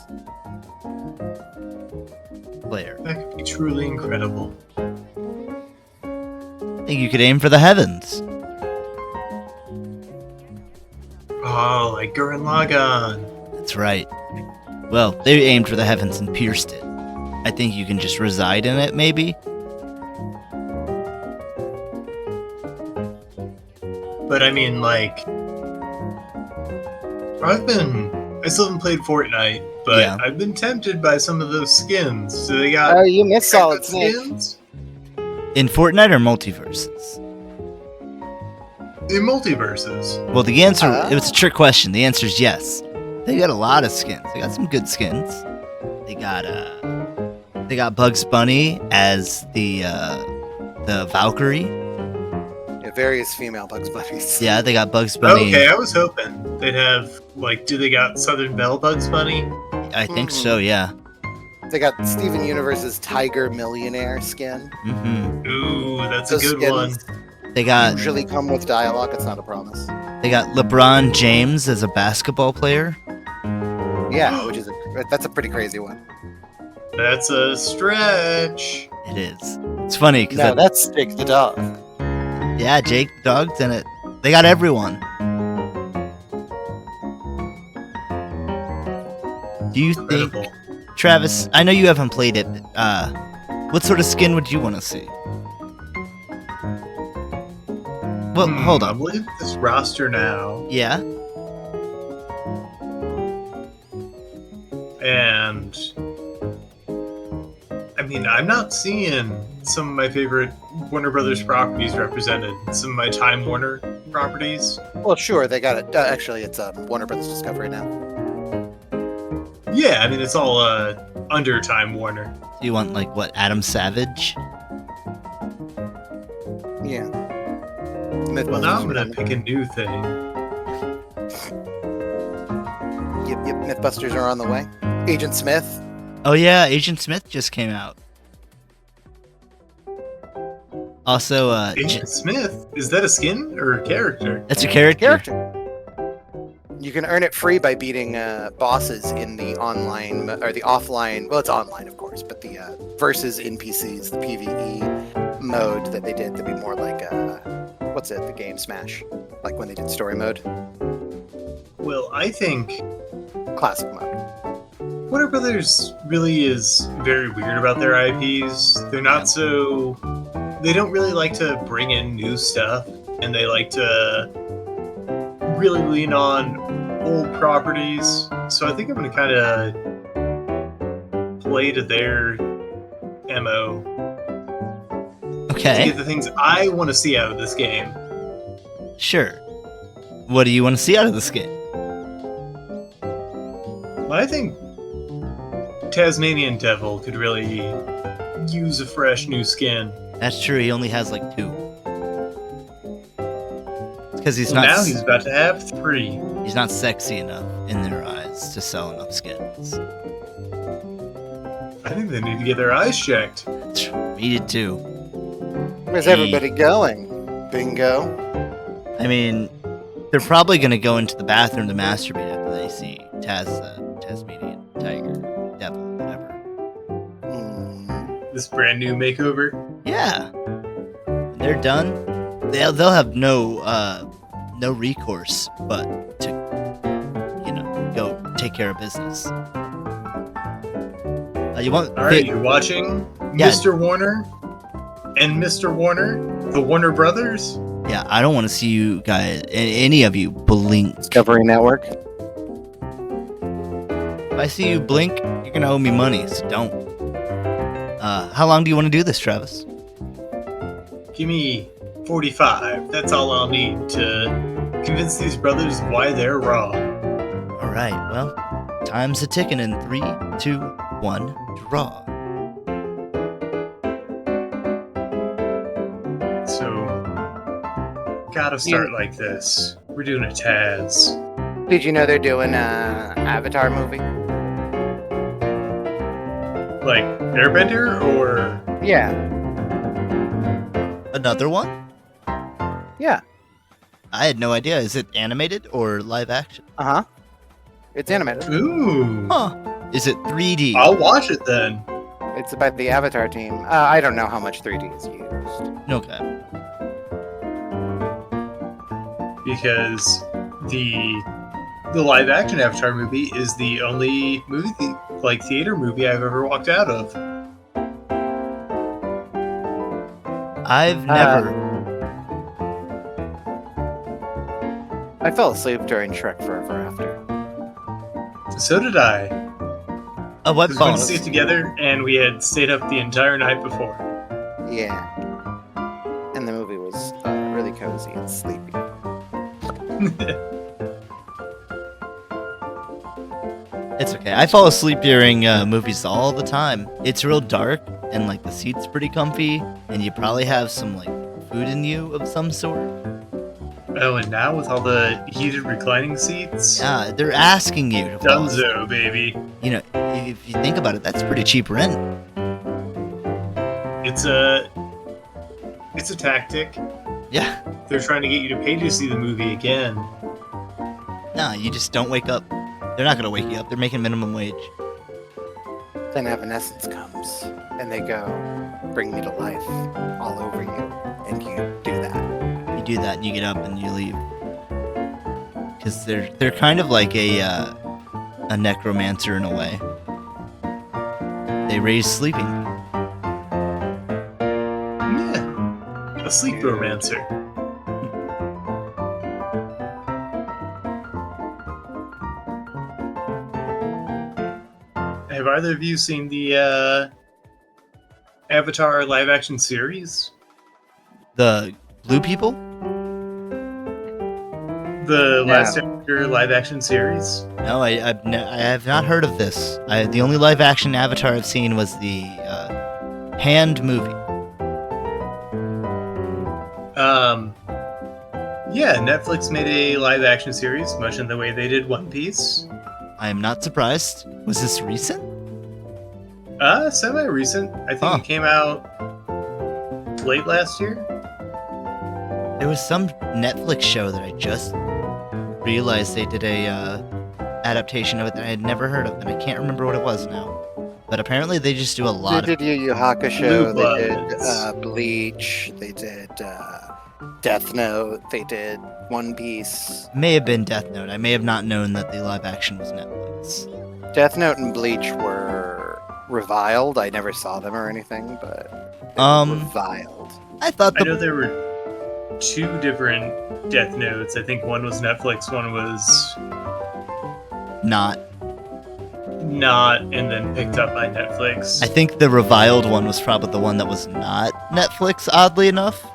player. That could be truly incredible. I think you could aim for the heavens. Oh, like Gurren Lagann. That's right. Well, they aimed for the heavens and pierced it. I think you can just reside in it, maybe? But I mean, like, I still haven't played Fortnite, but Yeah. I've been tempted by some of those skins. So they got You missed Solid Snake. skins In Fortnite or multiverses? in multiverses. Well, the answer, Ah. it was a trick question. The answer is yes. They got a lot of skins. They got some good skins. They got Bugs Bunny as the Valkyrie. Yeah, various female Bugs Bunnies. Yeah, they got Bugs Bunny. Okay, I was hoping they'd have, like, do they got Southern Belle Bugs Bunny? I think so, yeah. They got Steven Universe's Tiger Millionaire skin. hmm Ooh, that's Those a good skins one. They got usually come with dialogue. It's not a promise. LeBron James as a basketball player. Yeah, that's a pretty crazy one. That's a stretch. It is. It's funny because No, that's Jake the dog. yeah, Jake the dog's in it. They got everyone. Do you think, Incredible. Travis? I know you haven't played it. What sort of skin would you want to see? Well, hold I'm on. looking at this roster now, Yeah. and I mean, I'm not seeing some of my favorite Warner Brothers properties represented. Some of my Time Warner properties. Well, sure, they got it. Actually, it's Warner Brothers Discovery now. Yeah, I mean, it's all under Time Warner. Do you want like what? Adam Savage? Yeah. Well, now I'm gonna pick a new thing. Yep, Mythbusters are on the way. Agent Smith. Oh yeah, Agent Smith just came out. Also, Agent Smith? Is that a skin or a character? that's a character. You can earn it free by beating bosses in the online or the offline. Well, it's online, of course, but the versus NPCs, the PvE mode that they did to be more like what's it? The game Smash, like when they did story mode, Well, I think classic mode. Warner Brothers really is very weird about their IPs. They're not so. They don't really like to bring in new stuff, and they like to really lean on old properties. So I think I'm going to kind of play to their MO to Okay, get the things I want to see out of this game. sure. What do you want to see out of this game? Well, I think Tasmanian Devil could really use a fresh new skin. That's true. He only has like 2. Because he's Well, not. now he's about to have 3. He's not sexy enough in their eyes to sell enough skins. I think they need to get their eyes checked. Me too. Where's everybody going? Bingo. I mean, they're probably gonna go into the bathroom to masturbate after they see Tasmanian tiger, devil, whatever. Hmm. This brand new makeover. Yeah. When they're done, they'll have no recourse but to, go take care of business. You want? All right, you watching Yeah. Mr. Warner and Mr. Warner, the Warner Brothers? Yeah, I don't want to see you guys, any of you, blink. Discovery Network. If I see you blink, you're gonna owe me money, so don't. How long do you want to do this, Travis? Give me 45. That's all I'll need to convince these brothers why they're wrong. All right. Well, time's a ticking in 3, 2, 1, draw. So, gotta start like this. We're doing a Taz. Did you know they're doing a Avatar movie? Like Airbender or Yeah. Another one? Yeah. I had no idea. Is it animated or live action? Uh-huh. It's animated. ooh? Huh. Is it 3D? I'll watch it then. It's about the Avatar team. I don't know how much 3D is used. Okay. Because the live action Avatar movie is the only theater movie I've ever walked out of. I've never. I fell asleep during Shrek Forever After. So did I. What Because we went to bonus? see it together, and we had stayed up the entire night before. Yeah. And the movie was really cozy and sleepy. It's okay. I fall asleep during movies all the time. It's real dark, and like the seat's pretty comfy, and you probably have some like food in you of some sort. Oh, and now with all the heated reclining seats, Yeah, they're asking you to fall asleep. Dunzo, baby. You know, if you think about it, that's pretty cheap rent. It's a tactic. Yeah. They're trying to get you to pay to see the movie again. No, you just don't wake up. They're not gonna wake you up. They're making minimum wage. Then Evanescence comes, and they go, bring me to life all over you, and you do that. You do that, and you get up and you leave. Because they're kind of like a necromancer in a way. They raise sleeping. Yeah. A sleep romancer. Have either of you seen the Avatar live action series? The blue people? The No. Last Airbender live action series? No, I have not heard of this. The only live action Avatar I've seen was the Hand movie. Yeah, Netflix made a live action series, much in the way they did One Piece. I am not surprised. Was this recent? Semi-recent. I think Huh. it came out late last year. There was some Netflix show that I just realized they did a adaptation of it that I had never heard of, and I can't remember what it was now. But apparently they just do a lot They of. did Yu Yu Hakusho, Blue they did Bloods. Bleach, they did Death Note, they did One Piece. May have been Death Note. I may have not known that the live action was Netflix. Death Note and Bleach were reviled. I never saw them or anything, but they were reviled. I thought I know the there were 2 different Death Notes. I think one was Netflix, one was not. not, and then picked up by Netflix. I think the reviled one was probably the one that was not Netflix. Oddly enough,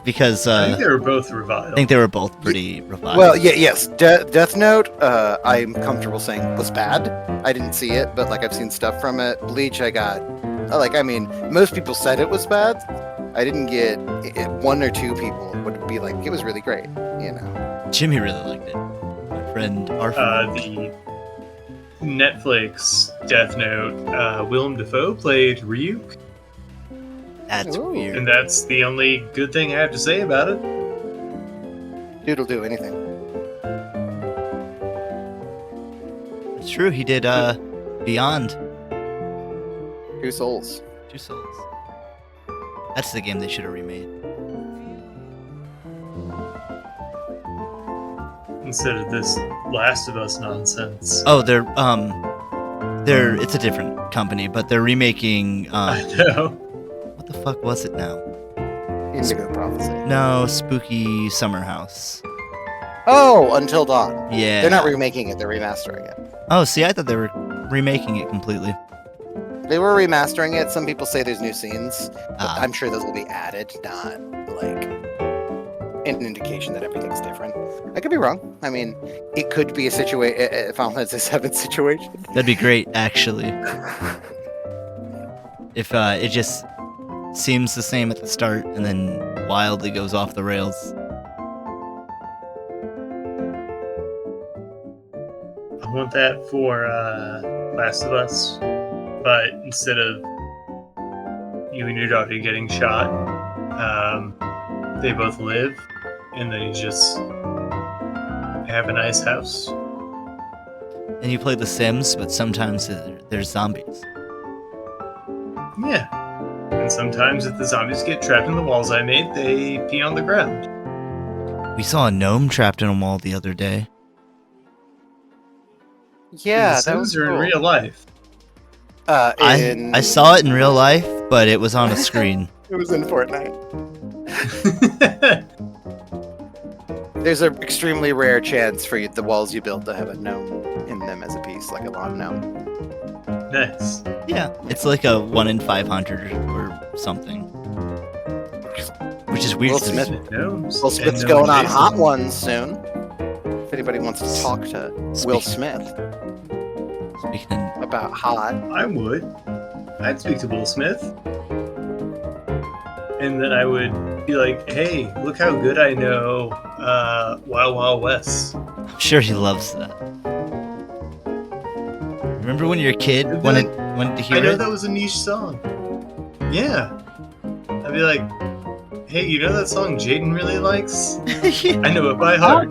because I think they were both reviled. I think they were both pretty reviled. Well, yes, Death Note, I'm comfortable saying was bad. I didn't see it, but like I've seen stuff from it. Bleach, most people said it was bad. I didn't get 1 or 2 people would be like, it was really great, you know. Jimmy really liked it. My friend Arthur. The Netflix Death Note, Willem Dafoe played Ryuk, That's Ooh. weird. and that's the only good thing I have to say about it. Dude'll do anything. It's true. He did Beyond 2 Souls. 2 Souls. That's the game they should have remade. Instead of this Last of Us nonsense. Oh, they're it's a different company, but they're remaking I know. what the fuck was it now? Indigo Prophecy. No, Spooky Summer House. Oh, Until Dawn. Yeah. They're not remaking it, they're remastering it. Oh, see, I thought they were remaking it completely. They were remastering it. Some people say there's new scenes. But Ah. I'm sure those will be added, not like an indication that everything's different. I could be wrong. I mean, it could be a Final Fantasy VII situation. That'd be great, actually. If it just seems the same at the start and then wildly goes off the rails. I want that for Last of Us, but instead of you and your daughter getting shot, they both live, and then you just have a nice house. And you play The Sims, but sometimes there's zombies. Yeah. And sometimes if the zombies get trapped in the walls I made, they pee on the ground. We saw a gnome trapped in a wall the other day. Yeah, the that was Sims are cool. in real life. I saw it in real life, but it was on a screen. It was in Fortnite. There's an extremely rare chance for the walls you build to have a gnome in them as a piece, like a lawn gnome. Nice. Yeah, it's like a 1 in 500 or something. Which is weird. Will 'cause Smith. Gnomes Will and Smith's gnome going on Jason. Hot Ones soon. If anybody wants to talk to Will Smith Speaking about hot, I would. I'd speak to Will Smith. And then I would be like, hey, look how good I know Wild Wild West. I'm sure he loves that. Remember when your kid And wanted then to I hear know it? that was a niche song. Yeah. I'd be like, hey, you know that song Jaden really likes? I know it by heart.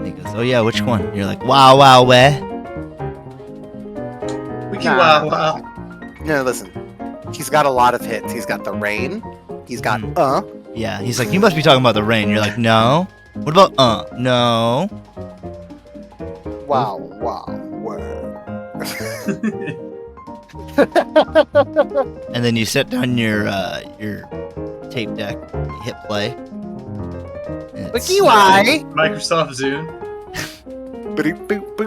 He goes, oh yeah, which one? You're like, wow, wow, weh. Wiki Nah. wow wow. no, listen. He's got a lot of hits. He's got The Rain. He's got Yeah, he's like, you must be talking about the rain. You're like, no. What about no? Wow, wow, word. And then you set down your tape deck, you hit play. and it's- Wiki why? Microsoft Zune. You're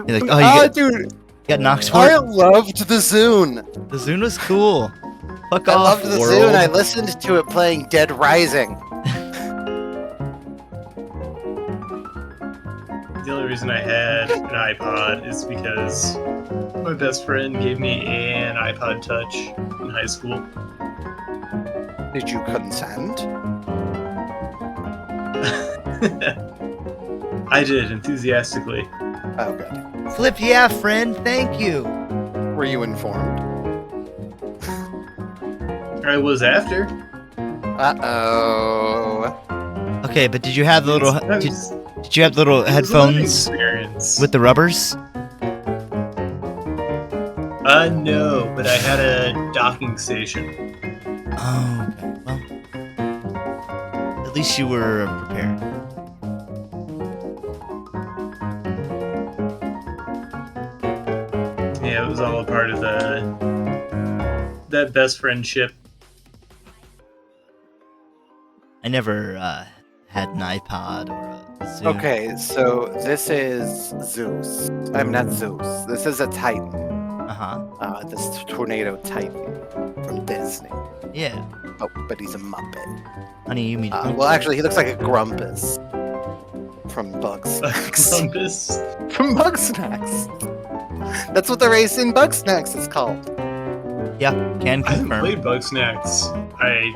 You're like, oh, you dude, You got Nox I for it? loved the Zune. The Zune was cool. Fuck I off, loved the world. Zune. I listened to it playing Dead Rising. The only reason I had an iPod is because my best friend gave me an iPod Touch in high school. Did you consent? I did, enthusiastically. Oh, good. Flip, yeah, friend. Thank you. Were you informed? I was after. Uh-oh. Okay, but did you have the little? That Did, was- did you have the little it was a learning headphones experience. with the rubbers? No, but I had a docking station. Oh, okay. Well, at least you were prepared. Yeah, it was all a part of that best friendship. I never had an iPod or a Zune. Okay, so this is Zeus. I'm not Zeus. This is a Titan. This tornado Titan from Disney. Yeah. Oh, but he's a Muppet. Honey, you mean? Well, actually, he looks like a Grumpus from Bugsnax. Compass. From Bugsnax. That's what the race in Bugsnax is called. yeah, can I haven't confirm. played Bugsnax. I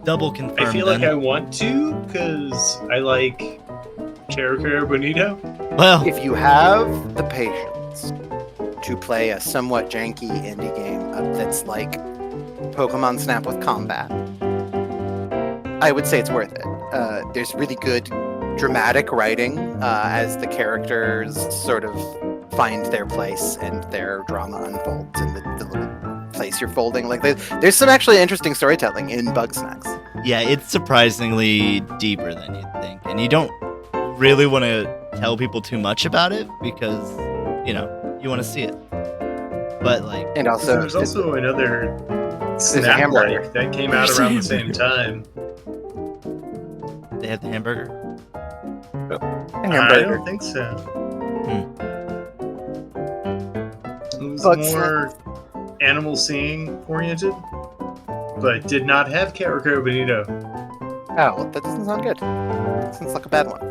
double confirmed. I feel like then. I want to because I like Caro Bonito. Well, If you have the patience to play a somewhat janky indie game that's like Pokemon Snap with combat, I would say it's worth it. There's really good dramatic writing as the characters sort of find their place and their drama unfolds in the little place you're folding. Like there's some actually interesting storytelling in Bugsnax. yeah, it's surprisingly deeper than you'd think, and you don't really want to tell people too much about it because you want to see it. But like, And also, There's also another a Snap hamburger. like that came out around the same time. they have the hamburger. a I hamburger. don't think so. It was Bugsnax. more animal seeing oriented, but did not have Caro Bonito. Oh, well, that doesn't sound good. Sounds like a bad one.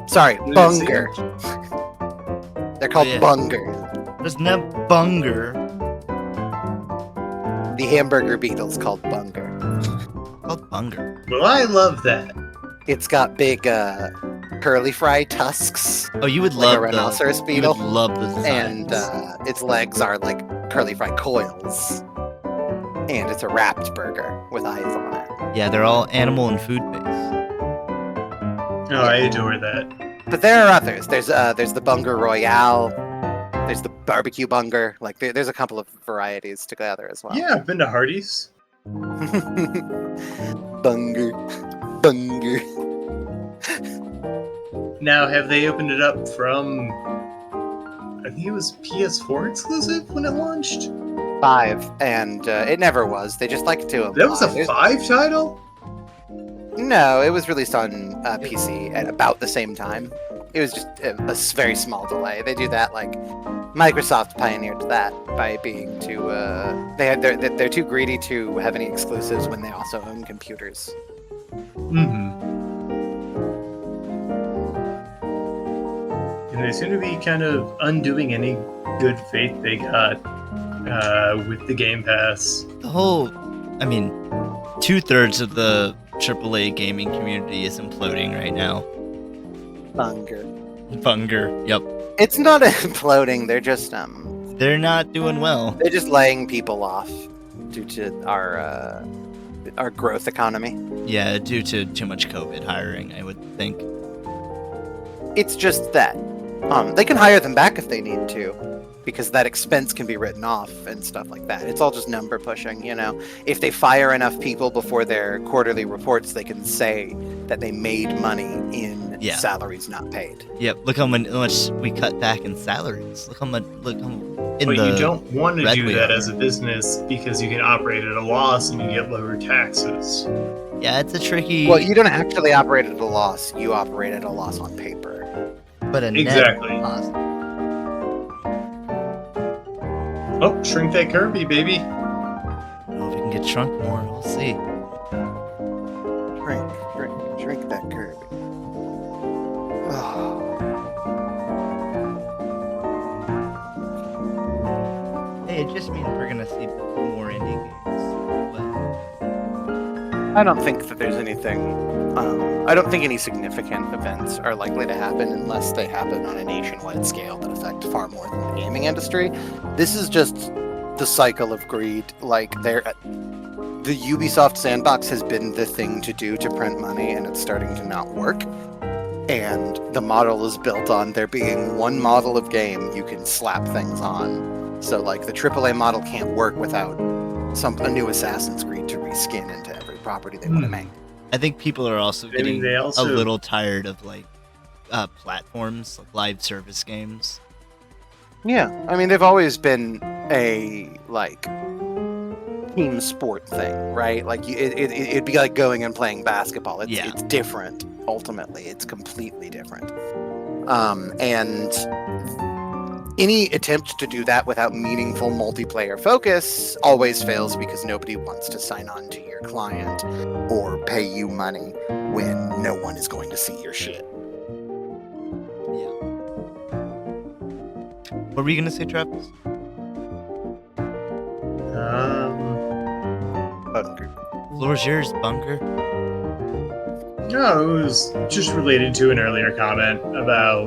Sorry, Did it Bunger. They're called yeah. Bunger. There's no bunger. The hamburger beetle's called Bunger. Called bunger. Well, I love that. It's got big curly fry tusks, Oh, you would like love a rhinoceros You beetle, would love the and designs. its legs are like curly fry coils. And it's a wrapped burger with eyes on it. Yeah, they're all animal and food based. Oh, I adore that. But there are others. There's the Bunger Royale. There's the barbecue Bunger. Like there's a couple of varieties together as well. Yeah, I've been to Hardee's. Bunger. Bunger. Now, have they opened it up from? I think it was PS4 exclusive when it launched. 5, and it never was. They just like to. That was a There's- 5 title. No, it was released on PC at about the same time. It was just a very small delay. They do that like Microsoft pioneered that by being too. They're too greedy to have any exclusives when they also own computers. Mm-hmm. And they seem to be kind of undoing any good faith they got with the Game Pass. The whole, I mean, 2/3 of the AAA gaming community is imploding right now. Bunger. Bunger. Yep. It's not imploding. They're just They're not doing well. they're just laying people off due to our growth economy. Yeah, due to too much COVID hiring, I would think. It's just that they can hire them back if they need to, because that expense can be written off and stuff like that. It's all just number pushing, If they fire enough people before their quarterly reports, they can say that they made money in salaries not paid. Yep. Look how much we cut back in salaries. Look how much. In But the you don't want to red do we that are. as a business because you can operate at a loss and you get lower taxes. Yeah, it's a tricky. Well, you don't actually operate at a loss. You operate at a loss on paper. but a net Exactly. positive. Oh, shrink that Kirby, baby. I don't know if we can get shrunk more. We'll see. Shrink that Kirby. Oh. Hey, it just means we're gonna see more indie games. I don't think that there's anything. I don't think any significant events are likely to happen unless they happen on a nationwide scale that affect far more than the gaming industry. This is just the cycle of greed. Like the Ubisoft sandbox has been the thing to do to print money, and it's starting to not work. And the model is built on there being one model of game you can slap things on. So like the AAA model can't work without a new Assassin's Creed to reskin into every property they want to make. I think people are also getting they also- a little tired of platforms, like live service games. Yeah, I mean they've always been a team sport thing, right? Like it'd be like going and playing basketball. It's different. Ultimately, it's completely different. And any attempt to do that without meaningful multiplayer focus always fails because nobody wants to sign on to your client or pay you money when no one is going to see your shit. Yeah. What were you gonna say, Travis? Bunger. Floor's yours, Bunker. No, it was just related to an earlier comment about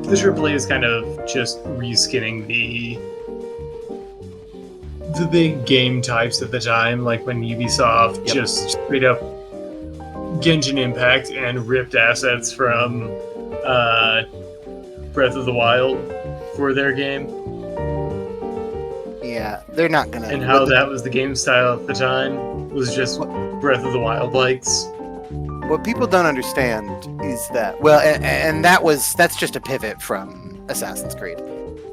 the AAA is kind of just reskinning the big game types at the time, like when Ubisoft just straight up Genshin Impact and ripped assets from Breath of the Wild for their game. Yeah, they're not gonna. And how that was the game style at the time was just Breath of the Wild likes. What people don't understand is that, well, and that's just a pivot from Assassin's Creed.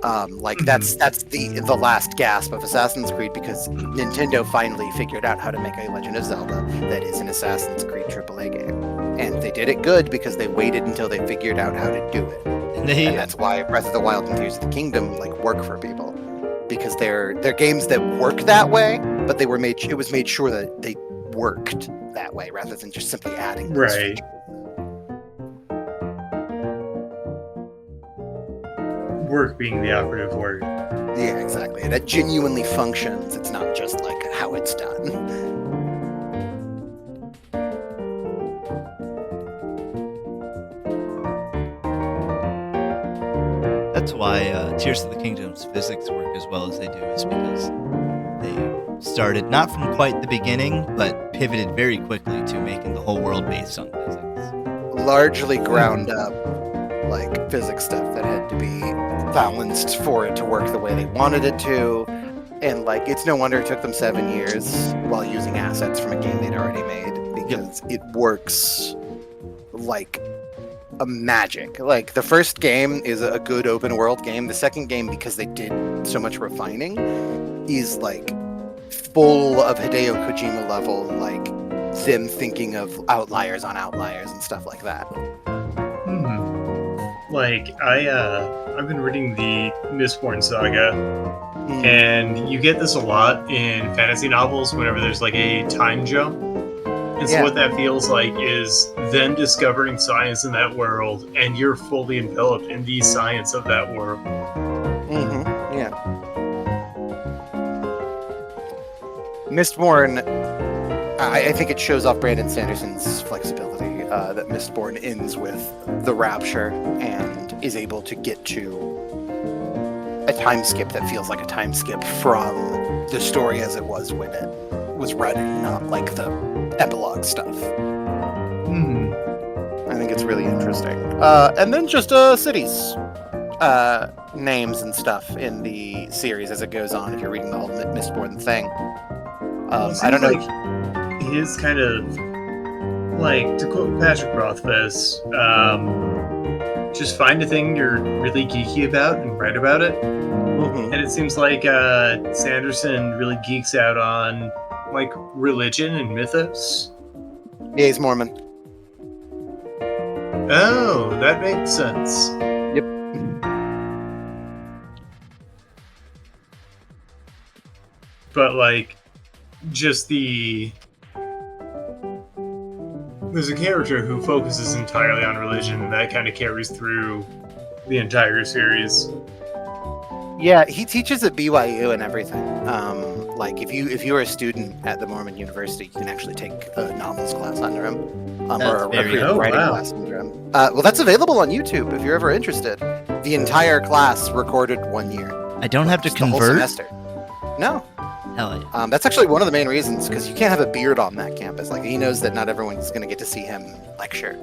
That's the last gasp of Assassin's Creed, because Nintendo finally figured out how to make a Legend of Zelda that is an Assassin's Creed AAA game, and they did it good because they waited until they figured out how to do it. And that's why Breath of the Wild and Tears of the Kingdom work for people, because they're games that work that way, but it was made sure that they worked that way rather than just simply adding those features. Work being the operative word. Yeah, exactly. That genuinely functions. It's not just how it's done. That's why Tears of the Kingdom's physics work as well as they do, is because they started not from quite the beginning, but pivoted very quickly to making the whole world based on physics. Largely ground up, physics stuff that had to be balanced for it to work the way they wanted it to. And it's no wonder it took them 7 years while using assets from a game they'd already made, because it works like a magic. The first game is a good open world game. The second game, because they did so much refining, is full of Hideo Kojima level, them thinking of outliers on outliers and stuff like that. I've been reading the Mistborn saga, and you get this a lot in fantasy novels whenever there's a time jump. And so what that feels like is them discovering science in that world, and you're fully enveloped in the science of that world. Yeah. Mistborn, I think it shows off Brandon Sanderson's flexibility, that Mistborn ends with the Rapture and is able to get to a time skip that feels like a time skip from the story as it was when it was running, not the epilogue stuff. I think it's really interesting. And then just cities, names and stuff in the series as it goes on, if you're reading the whole Mistborn thing. I don't know. His kind of, to quote Patrick Rothfuss, just find a thing you're really geeky about and write about it. And it seems like Sanderson really geeks out on religion and mythos. Yeah, he's Mormon. Oh, that makes sense. Yep. But just there's a character who focuses entirely on religion, and that kind of carries through the entire series. Yeah, he teaches at BYU and everything. If you're a student at the Mormon University, you can actually take a novels class under him, or a creative writing class under him. Well, that's available on YouTube if you're ever interested. The entire class recorded 1 year. I don't have to the whole convert? semester. No. Hell yeah. That's actually one of the main reasons, because you can't have a beard on that campus. He knows that not everyone's going to get to see him lecture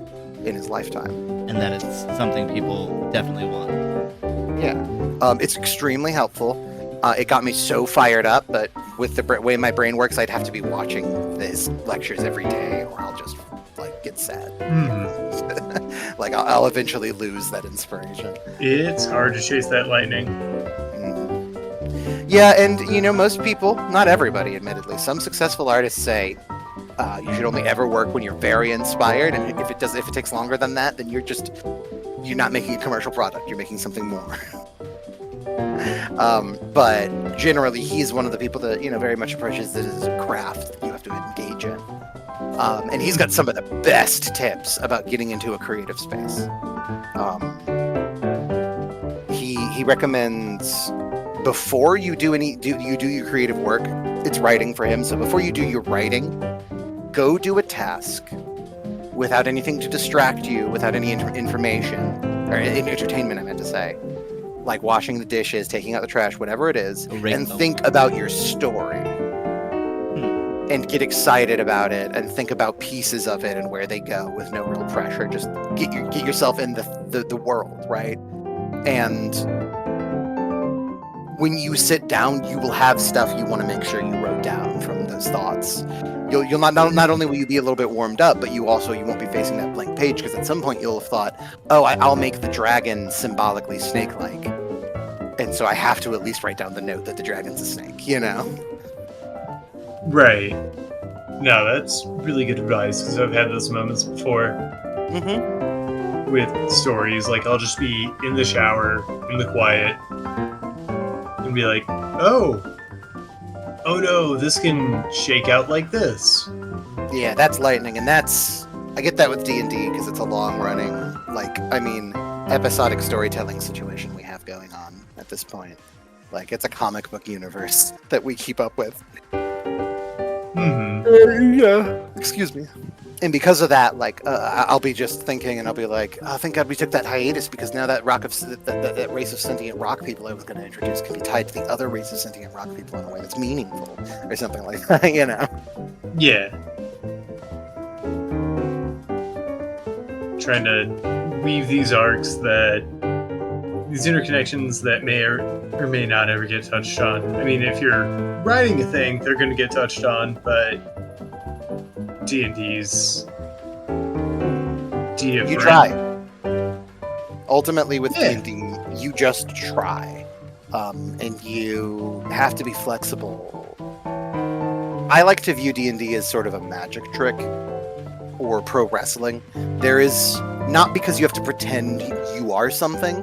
in his lifetime. And that it's something people definitely want. Yeah. It's extremely helpful. It got me so fired up, but with the way my brain works, I'd have to be watching his lectures every day, or I'll just get sad. I'll eventually lose that inspiration. It's hard to chase that lightning. Yeah, and most people, not everybody, admittedly, some successful artists say you should only ever work when you're very inspired, and if it takes longer than that, then you're not making a commercial product, you're making something more. But generally, he's one of the people that very much approaches this as a craft that you have to engage in, and he's got some of the best tips about getting into a creative space. He recommends before you do your creative work, it's writing for him. So before you do your writing, go do a task without anything to distract you, without any information or entertainment, I meant to say, like washing the dishes, taking out the trash, whatever it is, and think about your story. And get excited about it, and think about pieces of it and where they go with no real pressure. Just get yourself in the world, right? And when you sit down, you will have stuff you want to make sure you wrote down from those thoughts. You'll not only will you be a little bit warmed up, but you won't be facing that blank page, because at some point you'll have thought, oh, I'll make the dragon symbolically snake-like, and so I have to at least write down the note that the dragon's a snake, you know? Right. No, that's really good advice, because I've had those moments before. Mm-hmm. With stories. Like, I'll just be in the shower, in the quiet, and be like, oh no, this can shake out like this. Yeah, that's lightning, and I get that with D&D, because it's a long-running, episodic storytelling situation we have going on at this point. Like, it's a comic book universe that we keep up with. Yeah. Excuse me. And because of that, I'll be just thinking, and I'll be like, oh, thank God we took that hiatus, because now that that race of sentient rock people I was going to introduce can be tied to the other race of sentient rock people in a way that's meaningful, or something like that, you know? Yeah. Trying to weave these arcs these interconnections that may or may not ever get touched on. I mean, if you're writing a thing, they're going to get touched on, but D&D's different. You try. Ultimately, with D&D, you just try. And you have to be flexible. I like to view D&D as sort of a magic trick, or pro wrestling. There is, not because you have to pretend you are something,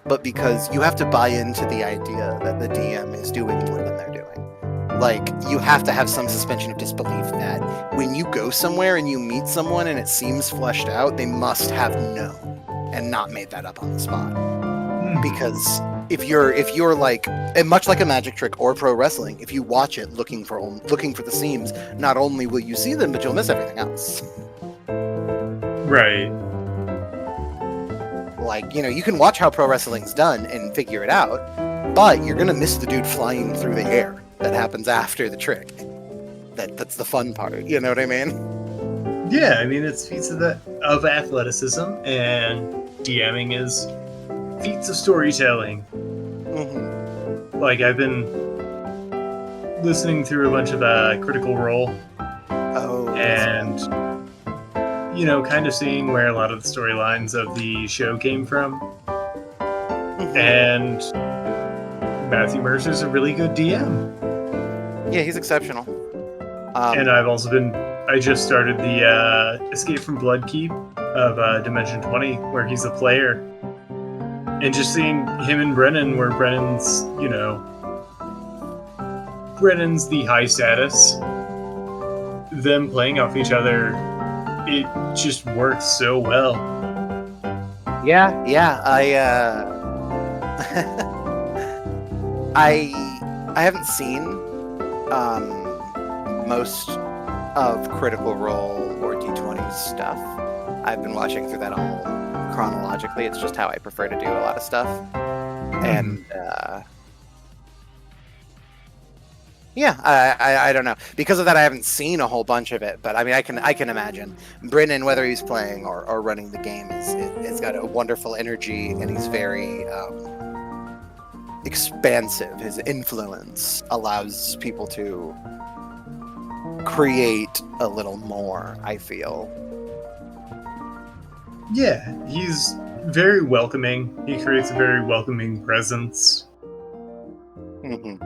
but because you have to buy into the idea that the DM is doing more than they're doing. Like, you have to have some suspension of disbelief that when you go somewhere and you meet someone and it seems fleshed out, they must have known and not made that up on the spot. Because if you're like, and much like a magic trick or pro wrestling, if you watch it looking for the seams, not only will you see them, but you'll miss everything else. Right. Like, you can watch how pro wrestling's done and figure it out, but you're gonna miss the dude flying through the air that happens after the trick. That's the fun part, you know what I mean? Yeah, I mean, it's feats of athleticism, and DMing is feats of storytelling. Mm-hmm. Like, I've been listening through a bunch of Critical Role. Oh. And kind of seeing where a lot of the storylines of the show came from. Mm-hmm. And Matthew Mercer's a really good DM. Yeah, he's exceptional. And I just started the Escape from Bloodkeep of Dimension 20, where he's a player. And just seeing him and Brennan, where Brennan's the high status, them playing off each other, it just works so well. Yeah, I haven't seen most of Critical Role or D20 stuff. I've been watching through that all chronologically. It's just how I prefer to do a lot of stuff. And I don't know. Because of that, I haven't seen a whole bunch of it. But I mean, I can imagine Brennan, whether he's playing or running the game, has got a wonderful energy, and he's very expansive. His influence allows people to create a little more, I feel. Yeah, he's very welcoming. He creates a very welcoming presence. Mm-hmm.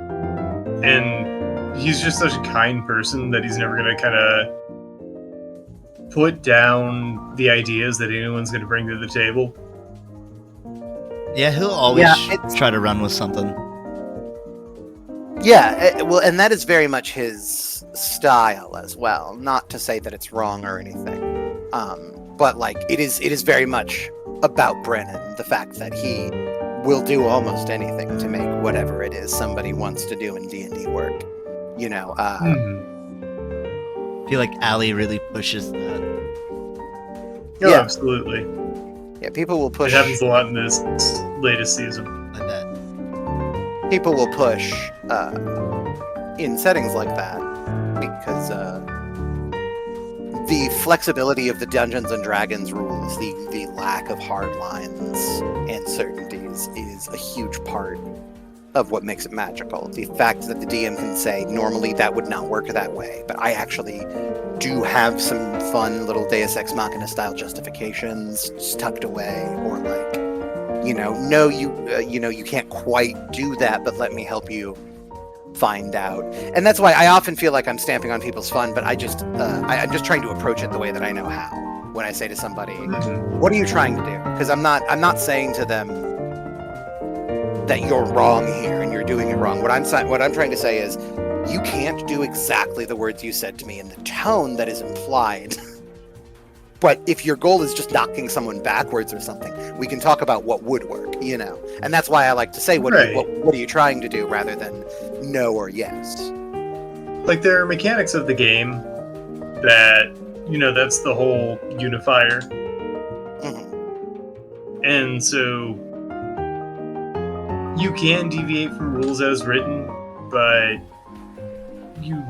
And he's just such a kind person that he's never going to kind of put down the ideas that anyone's going to bring to the table. Yeah, he'll always try to run with something. Yeah, well, and that is very much his style as well. Not to say that it's wrong or anything, but like it is very much about Brennan. The fact that he will do almost anything to make whatever it is somebody wants to do in D&D work. You know, I feel like Allie really pushes that. Oh, Yeah. absolutely. yeah, people will push. It happens a lot in this latest season. I bet. People will push in settings like that because the flexibility of the Dungeons and Dragons rules, the lack of hard lines and certainties is a huge part of what makes it magical. The fact that the DM can say, normally that would not work that way, but I actually do have some fun little Deus Ex Machina style justifications just tucked away, or like, no, you can't quite do that, but let me help you find out. And that's why I often feel like I'm stamping on people's fun, but I'm just trying to approach it the way that I know how. When I say to somebody, what are you trying to do? Because I'm not saying to them that you're wrong here and you're doing it wrong. What I'm trying to say is, you can't do exactly the words you said to me in the tone that is implied. But if your goal is just knocking someone backwards or something, we can talk about what would work, And that's why I like to say, what are you trying to do, rather than no or yes. Like, there are mechanics of the game that, that's the whole unifier. Mm-hmm. And so you can deviate from rules as written, but you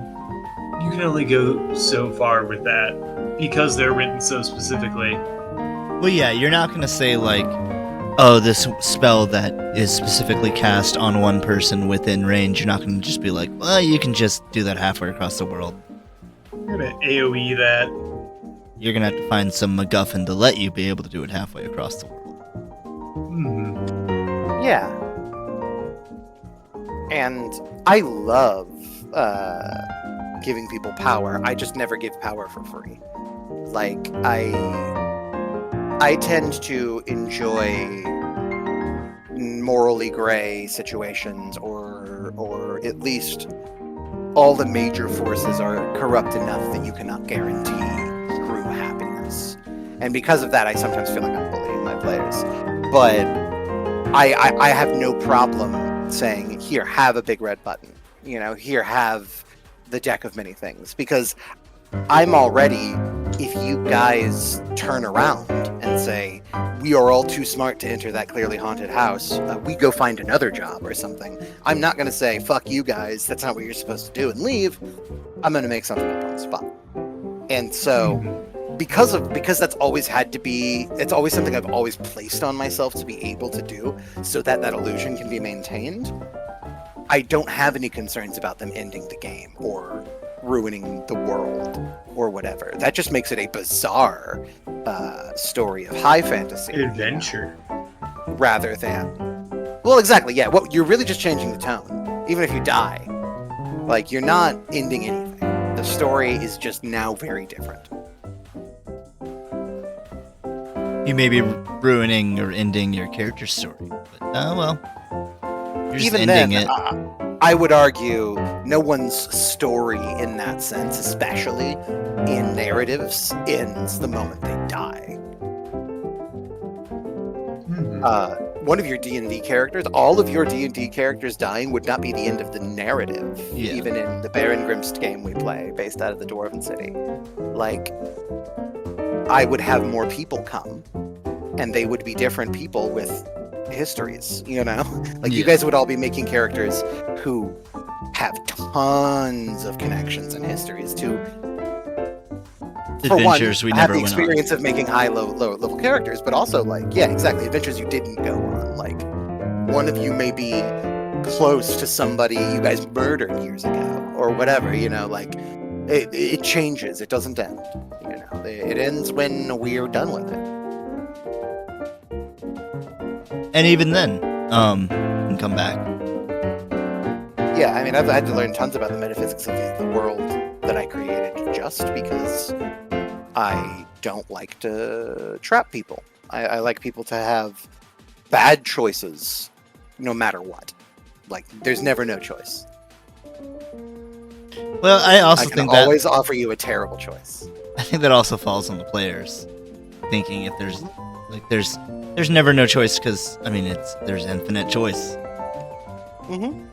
can only go so far with that because they're written so specifically. Well, yeah, you're not going to say, like, oh, this spell that is specifically cast on one person within range. You're not going to just be like, well, you can just do that halfway across the world. You're going to AoE that. You're going to have to find some MacGuffin to let you be able to do it halfway across the world. Mm-hmm. Yeah. And I love giving people power. I just never give power for free. Like, I tend to enjoy morally gray situations, or at least all the major forces are corrupt enough that you cannot guarantee true happiness. And because of that, I sometimes feel like I'm bullying my players. But I have no problem saying, here, have a big red button. Here, have the deck of many things. Because I'm already, if you guys turn around and say, we are all too smart to enter that clearly haunted house, we go find another job or something, I'm not going to say, fuck you guys, that's not what you're supposed to do, and leave. I'm going to make something up on the spot. And so, because that's always had to be, it's always something I've always placed on myself to be able to do, so that illusion can be maintained, I don't have any concerns about them ending the game, or ruining the world, or whatever. That just makes it a bizarre story of high fantasy Adventure. rather than, well, exactly, yeah, what you're really just changing the tone. Even if you die, like, you're not ending anything. The story is just now very different. You may be ruining or ending your character's story, but well, you're just Even ending then, it. I would argue no one's story in that sense, especially in narratives, ends the moment they die. One of your D&D characters, all of your D&D characters dying would not be the end of the narrative. Yeah. Even in the Baron Grimst game we play, based out of the Dwarven City. Like, I would have more people come, and they would be different people with histories, Like, you guys would all be making characters who have tons of connections and histories to, for one, Adventures we have never the went on. experience of making low level characters, but also, like, yeah, exactly, adventures you didn't go on. Like, one of you may be close to somebody you guys murdered years ago, or whatever, like, it changes, it doesn't end, it ends when we're done with it. And even then, can come back. Yeah, I mean, I've had to learn tons about the metaphysics of the world that I created just because I don't like to trap people. I like people to have bad choices no matter what. Like, there's never no choice. Well, I also I can think that always offer you a terrible choice. I think that also falls on the players, thinking if there's Like there's never no choice because I mean there's infinite choice. Mm-hmm.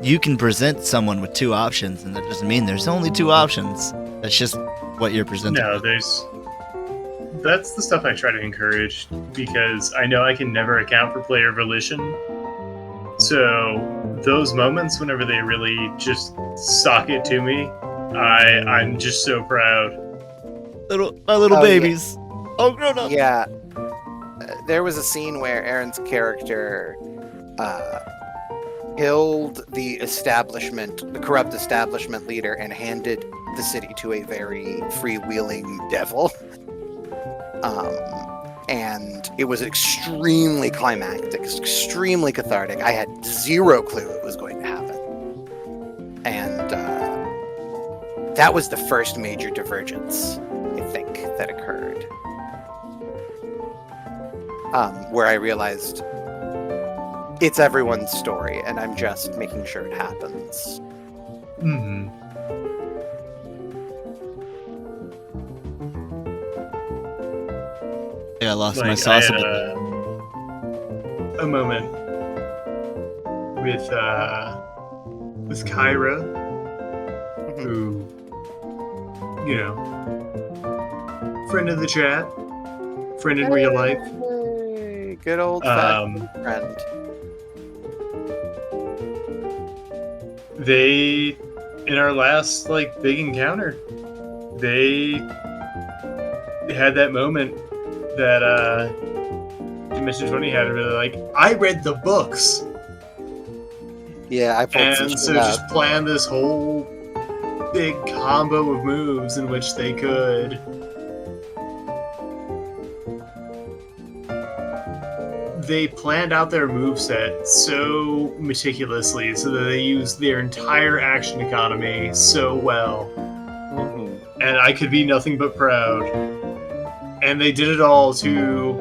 You can present someone with two options, and that doesn't mean there's only two options. That's just what you're presenting. No, that's the stuff I try to encourage because I know I can never account for player volition. So those moments whenever they really just sock it to me, I'm just so proud. My little Oh, babies, all grown up. Yeah. There was a scene where Aaron's character killed the corrupt establishment leader, and handed the city to a very freewheeling devil. And it was extremely climactic, extremely cathartic. I had zero clue it was going to happen. And that was the first major divergence, I think, that occurred. Where I realized it's everyone's story, and I'm just making sure it happens. Mm-hmm. I lost my sauce a bit. A moment with Kyra, who, you know, friend of the chat, friend in real life. Hey, good old fashioned friend. They, in our last big encounter, they had that moment that Dimension 20 had, really I read the books. Yeah, I pulled some And shit so up. just plan this whole big combo of moves in which they could planned out their moveset so meticulously so that they used their entire action economy so well. Mm-hmm. And I could be nothing but proud. And they did it all to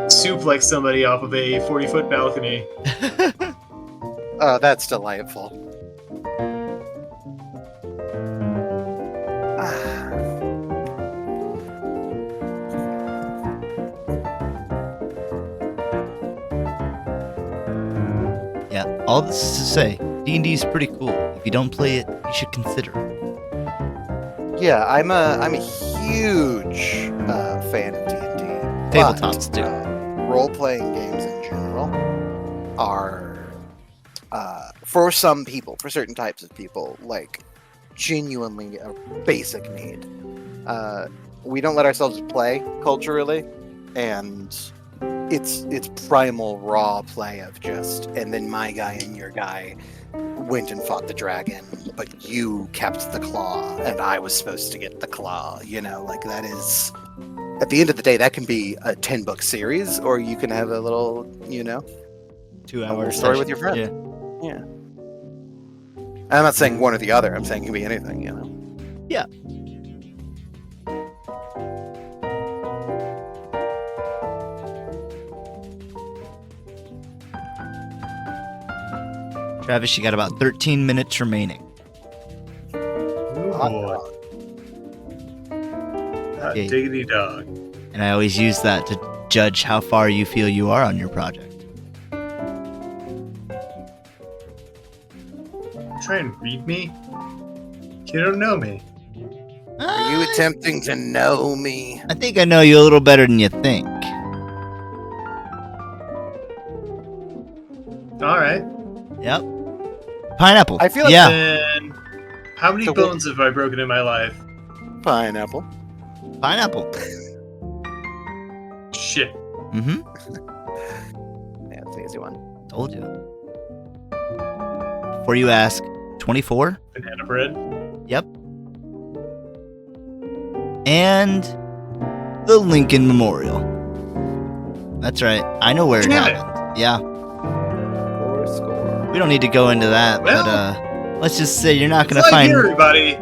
suplex somebody off of a 40-foot balcony. Oh, that's delightful. Yeah, all this is to say, D&D is pretty cool. If you don't play it, you should consider it. Yeah, I'm a huge fan of D&D. Tabletops, too. Role-playing games in general are, for some people, for certain types of people, genuinely a basic need. We don't let ourselves play culturally, and it's primal raw play of just, and then my guy and your guy went and fought the dragon, but you kept the claw, and I was supposed to get the claw. That is, at the end of the day, that can be a 10-book series, or you can have a little, 2-hour story with your friend. Yeah. I'm not saying one or the other. I'm saying it can be anything, Yeah. Travis, you got about 13 minutes remaining. Oh boy. Hot Okay. diggity dog. And I always use that to judge how far you feel you are on your project. Try and read me? You don't know me. Are you attempting to know me? I think I know you a little better than you think. Alright. Yep. Pineapple. I feel like yeah. Then how many So bones have I broken in my life? Pineapple. Pineapple. Shit. Mm-hmm. Yeah, it's an easy one. Told you. Before you ask, 24? Banana bread. Yep. And the Lincoln Memorial. That's right. I know where it Damn it. happened. Yeah. Score. We don't need to go into that, Well, but let's just say you're not It's going to like find... here, everybody.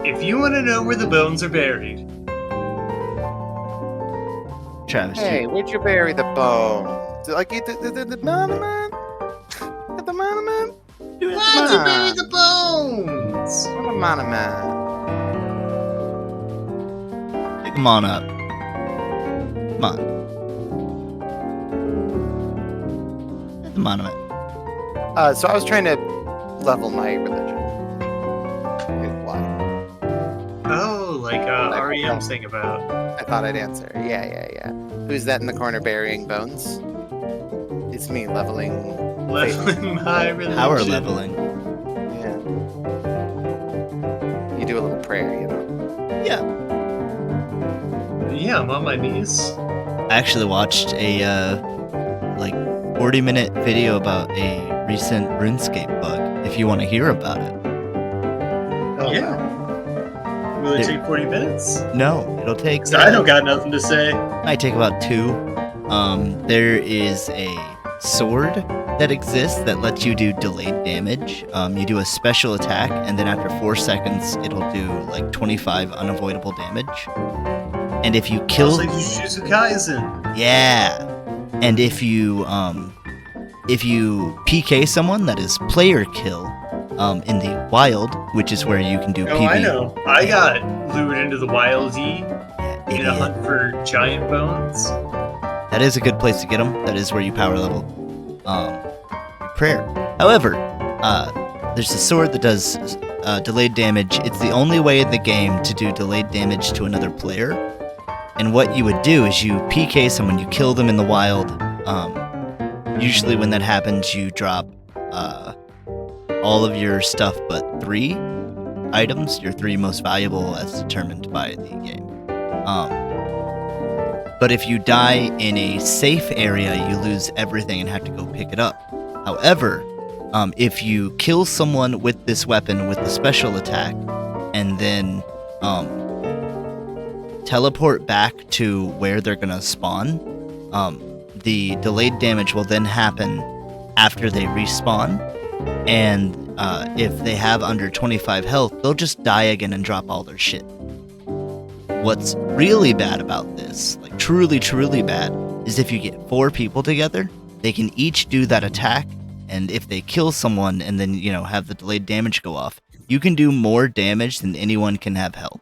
If you want to know where the bones are buried, Travis. Hey, where'd you bury the bone? Like the monument? At the monument? why to bury the bones? What a monument? Pick them on up. Come on. amount of it. So I was trying to level my religion. Why? Oh, like REM's thing about. I thought I'd answer. Yeah. Who's that in the corner burying bones? It's me leveling. Leveling my religion. Power leveling. Yeah. You do a little prayer, you know. Yeah. Yeah, I'm on my knees. I actually watched a 40-minute video about a recent RuneScape bug. If you want to hear about it. Oh, Yeah. wow. Will it take 40 minutes? No, it'll take. 'Cause I don't got nothing to say. Might take about 2. There is a sword that exists that lets you do delayed damage. You do a special attack, and then after 4 seconds, it'll do like 25 unavoidable damage. And if you kill, It's like Jujutsu Kaisen. yeah, and if you PK someone, that is player kill, in the wild, which is where you can do Oh, PB. I know. I got lured into the Wild E Yeah, in a idiot. hunt for giant bones. That is a good place to get them. That is where you power level prayer. However, there's a sword that does delayed damage. It's the only way in the game to do delayed damage to another player. And what you would do is you PK someone, you kill them in the wild. Usually when that happens, you drop all of your stuff but 3 items, your 3 most valuable as determined by the game. But if you die in a safe area, you lose everything and have to go pick it up. However, if you kill someone with this weapon with the special attack, and then teleport back to where they're gonna spawn, the delayed damage will then happen after they respawn, and if they have under 25 health, they'll just die again and drop all their shit. What's really bad about this, like truly, truly bad, is if you get 4 people together, they can each do that attack, and if they kill someone and then, have the delayed damage go off, you can do more damage than anyone can have health.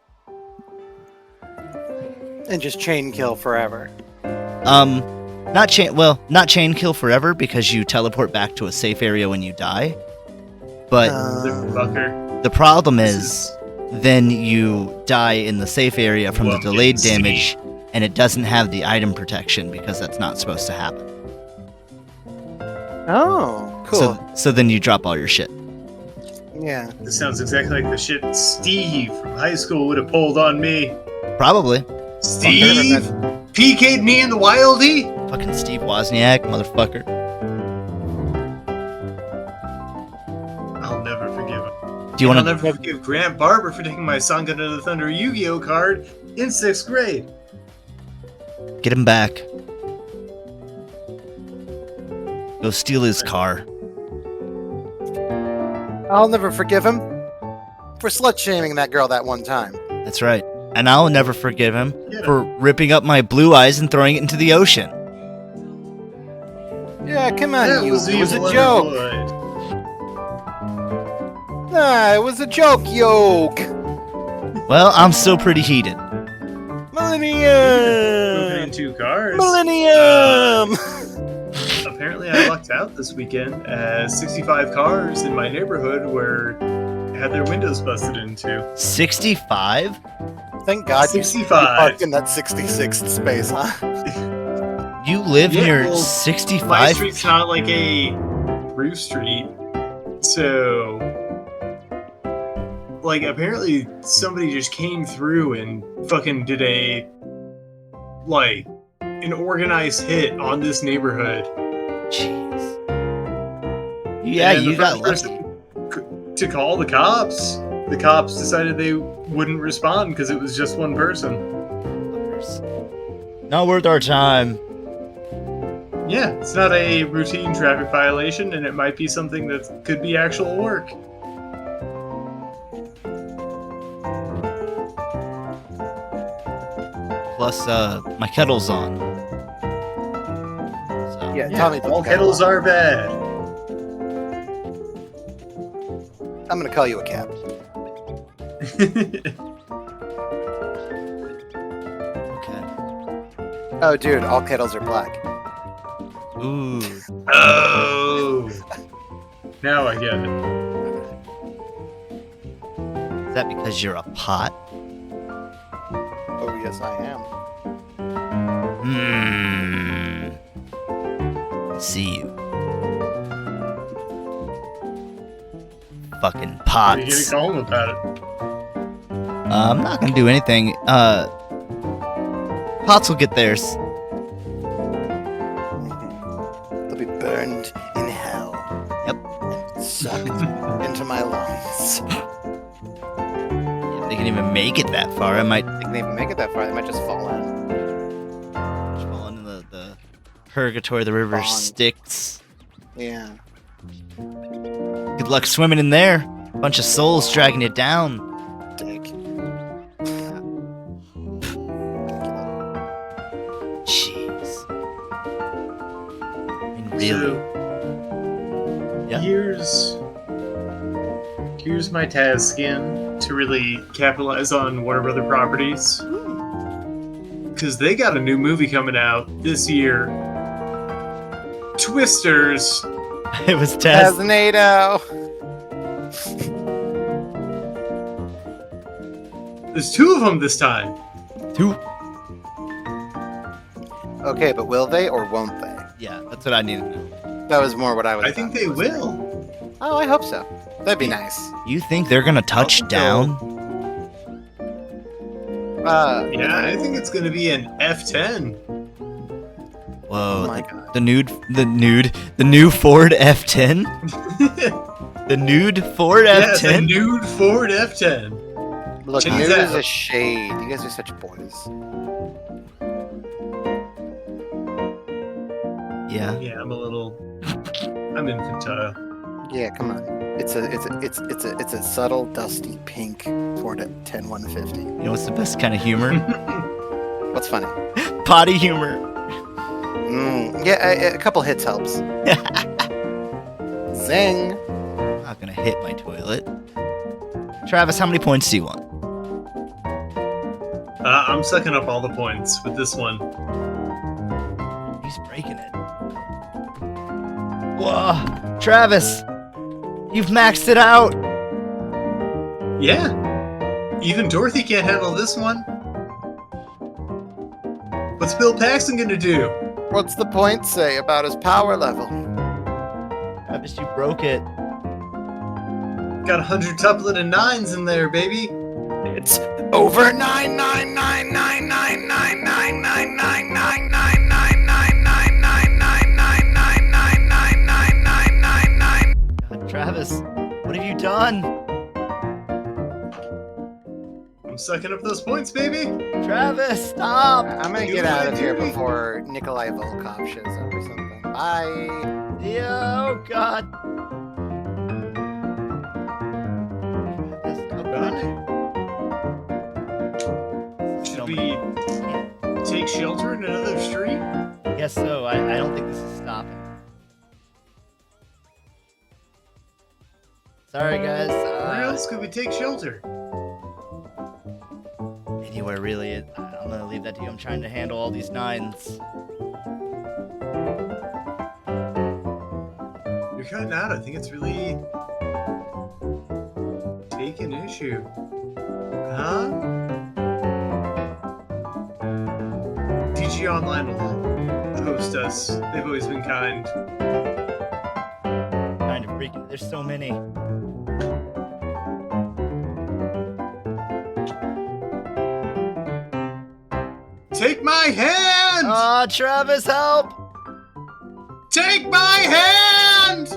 And just chain kill forever. Not chain kill forever because you teleport back to a safe area when you die. But Fucker. the problem is, then you die in the safe area from the Fucking delayed steep. damage, and it doesn't have the item protection because that's not supposed to happen. Oh, cool. So then you drop all your shit. Yeah. This sounds exactly like the shit Steve from high school would have pulled on me. Probably. Steve PK'd me in the Wild E? Fucking Steve Wozniak, motherfucker. I'll never forgive him. Do you I'll want to? never forgive Grant Barber for taking my Song Under the Thunder Yu-Gi-Oh card in 6th grade. Get him back. Go steal his car. I'll never forgive him for slut-shaming that girl that one time. That's right. And I'll never forgive him Get for ripping up my blue eyes and throwing it into the ocean. Yeah, come on, That you. was It was a evil joke. underwood. Nah, it was a joke, yoke. Well, I'm still pretty heated. Moving Millennium. in 2 cars. Millennium. Apparently, I lucked out this weekend as 65 cars in my neighborhood had their windows busted into. 65? Thank God you 65. parked in that 66th space, huh? You live Yeah, near well, My 65? street's not like a roof street, so apparently somebody just came through and fucking did an organized hit on this neighborhood. Jeez. Yeah, And you the got first lucky. person to call the cops. The cops decided they wouldn't respond because it was just one person. Not worth our time. Yeah, it's not a routine traffic violation, and it might be something that could be actual work. Plus, my kettle's on. So, Yeah, tell me. All kettles are bad. I'm gonna call you a cab. okay. Oh, dude, all kettles are black. Ooh. Oh, Now I get it. Is that because you're a pot? Oh, yes, I am. See you. Fucking What are you gonna pots. call him about it? I'm not gonna do anything. Pots will get theirs. They'll be burned in hell. Yep. And sucked into my lungs. If they can even make it that far, I might They can even make it that far. They might just fall out. fall into the purgatory, the river Bong. Styx. Yeah. Good luck swimming in there. Bunch of souls dragging you down. Dick. Jeez. I mean, really? So, Yeah. here's my Taz skin to really capitalize on Warner Brother properties. Because they got a new movie coming out this year. Twisters. It was Taz. Tasnado. There's 2 of them this time. Two. Okay, but will they or won't they? Yeah, that's what I need to know. That was more what I was. I think they will. Oh, I hope so. That'd be nice. You think they're gonna touch down? Yeah, I think it's gonna be an F10. Whoa, Oh my god. the new Ford F10? The nude Ford Yeah, it's a F10? nude Ford F10. Look, Check nude it is out. a shade. You guys are such boys. Yeah. Yeah, I'm infantile. Yeah, come on. It's a subtle, dusty pink Ford 10150. You know what's the best kind of humor? What's funny? Potty humor. Yeah, a couple hits helps. Zing. I'm not gonna hit my toilet. Travis, how many points do you want? I'm sucking up all the points with this one. He's breaking it. Whoa, Travis, you've maxed it out. Yeah. Even Dorothy can't handle this one. What's Bill Paxton gonna do? What's the point say about his power level? Travis, you broke it. Got 100 tuplet and 9s in there, baby. It's over 999999999999999999999999999999999999999999999999999999999999999999999999999999999999999999999999999999999999999999999999999999999999999999999999999999999999999999999999999999999999999999999999999999999999999999999999999999999999999999999999999999999999999999999999999999999999999999999999999999999999999999999999999999999999999999999999999999999999999999999999999999999999999999999999999999999999999999999999999999999999999999999999999999999999999999999999999999999999999999999999999999999999999999999999999999999999999999999999999999999999999999999999999999999999999999999999999999999999999999999999999. I'm sucking up those points, baby. Travis, stop. I'm gonna Do get out my of here duty. before Nikolai Volkov shows up or something. Bye. Yeah, oh God. Travis, oh, Should we take shelter in another street? I guess so. I don't think this is stopping. Sorry, guys. Where else could we take shelter? Anywhere, really. I'm gonna leave that to you. I'm trying to handle all these 9s. You're cutting out. I think it's really taking issue. Huh? TG Online will host us. They've always been kind. Kind of freaking. There's so many. Take my hand! Aw, Travis, help! Take my hand!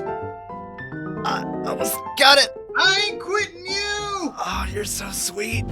I almost got it. I ain't quitting you! Oh, you're so sweet.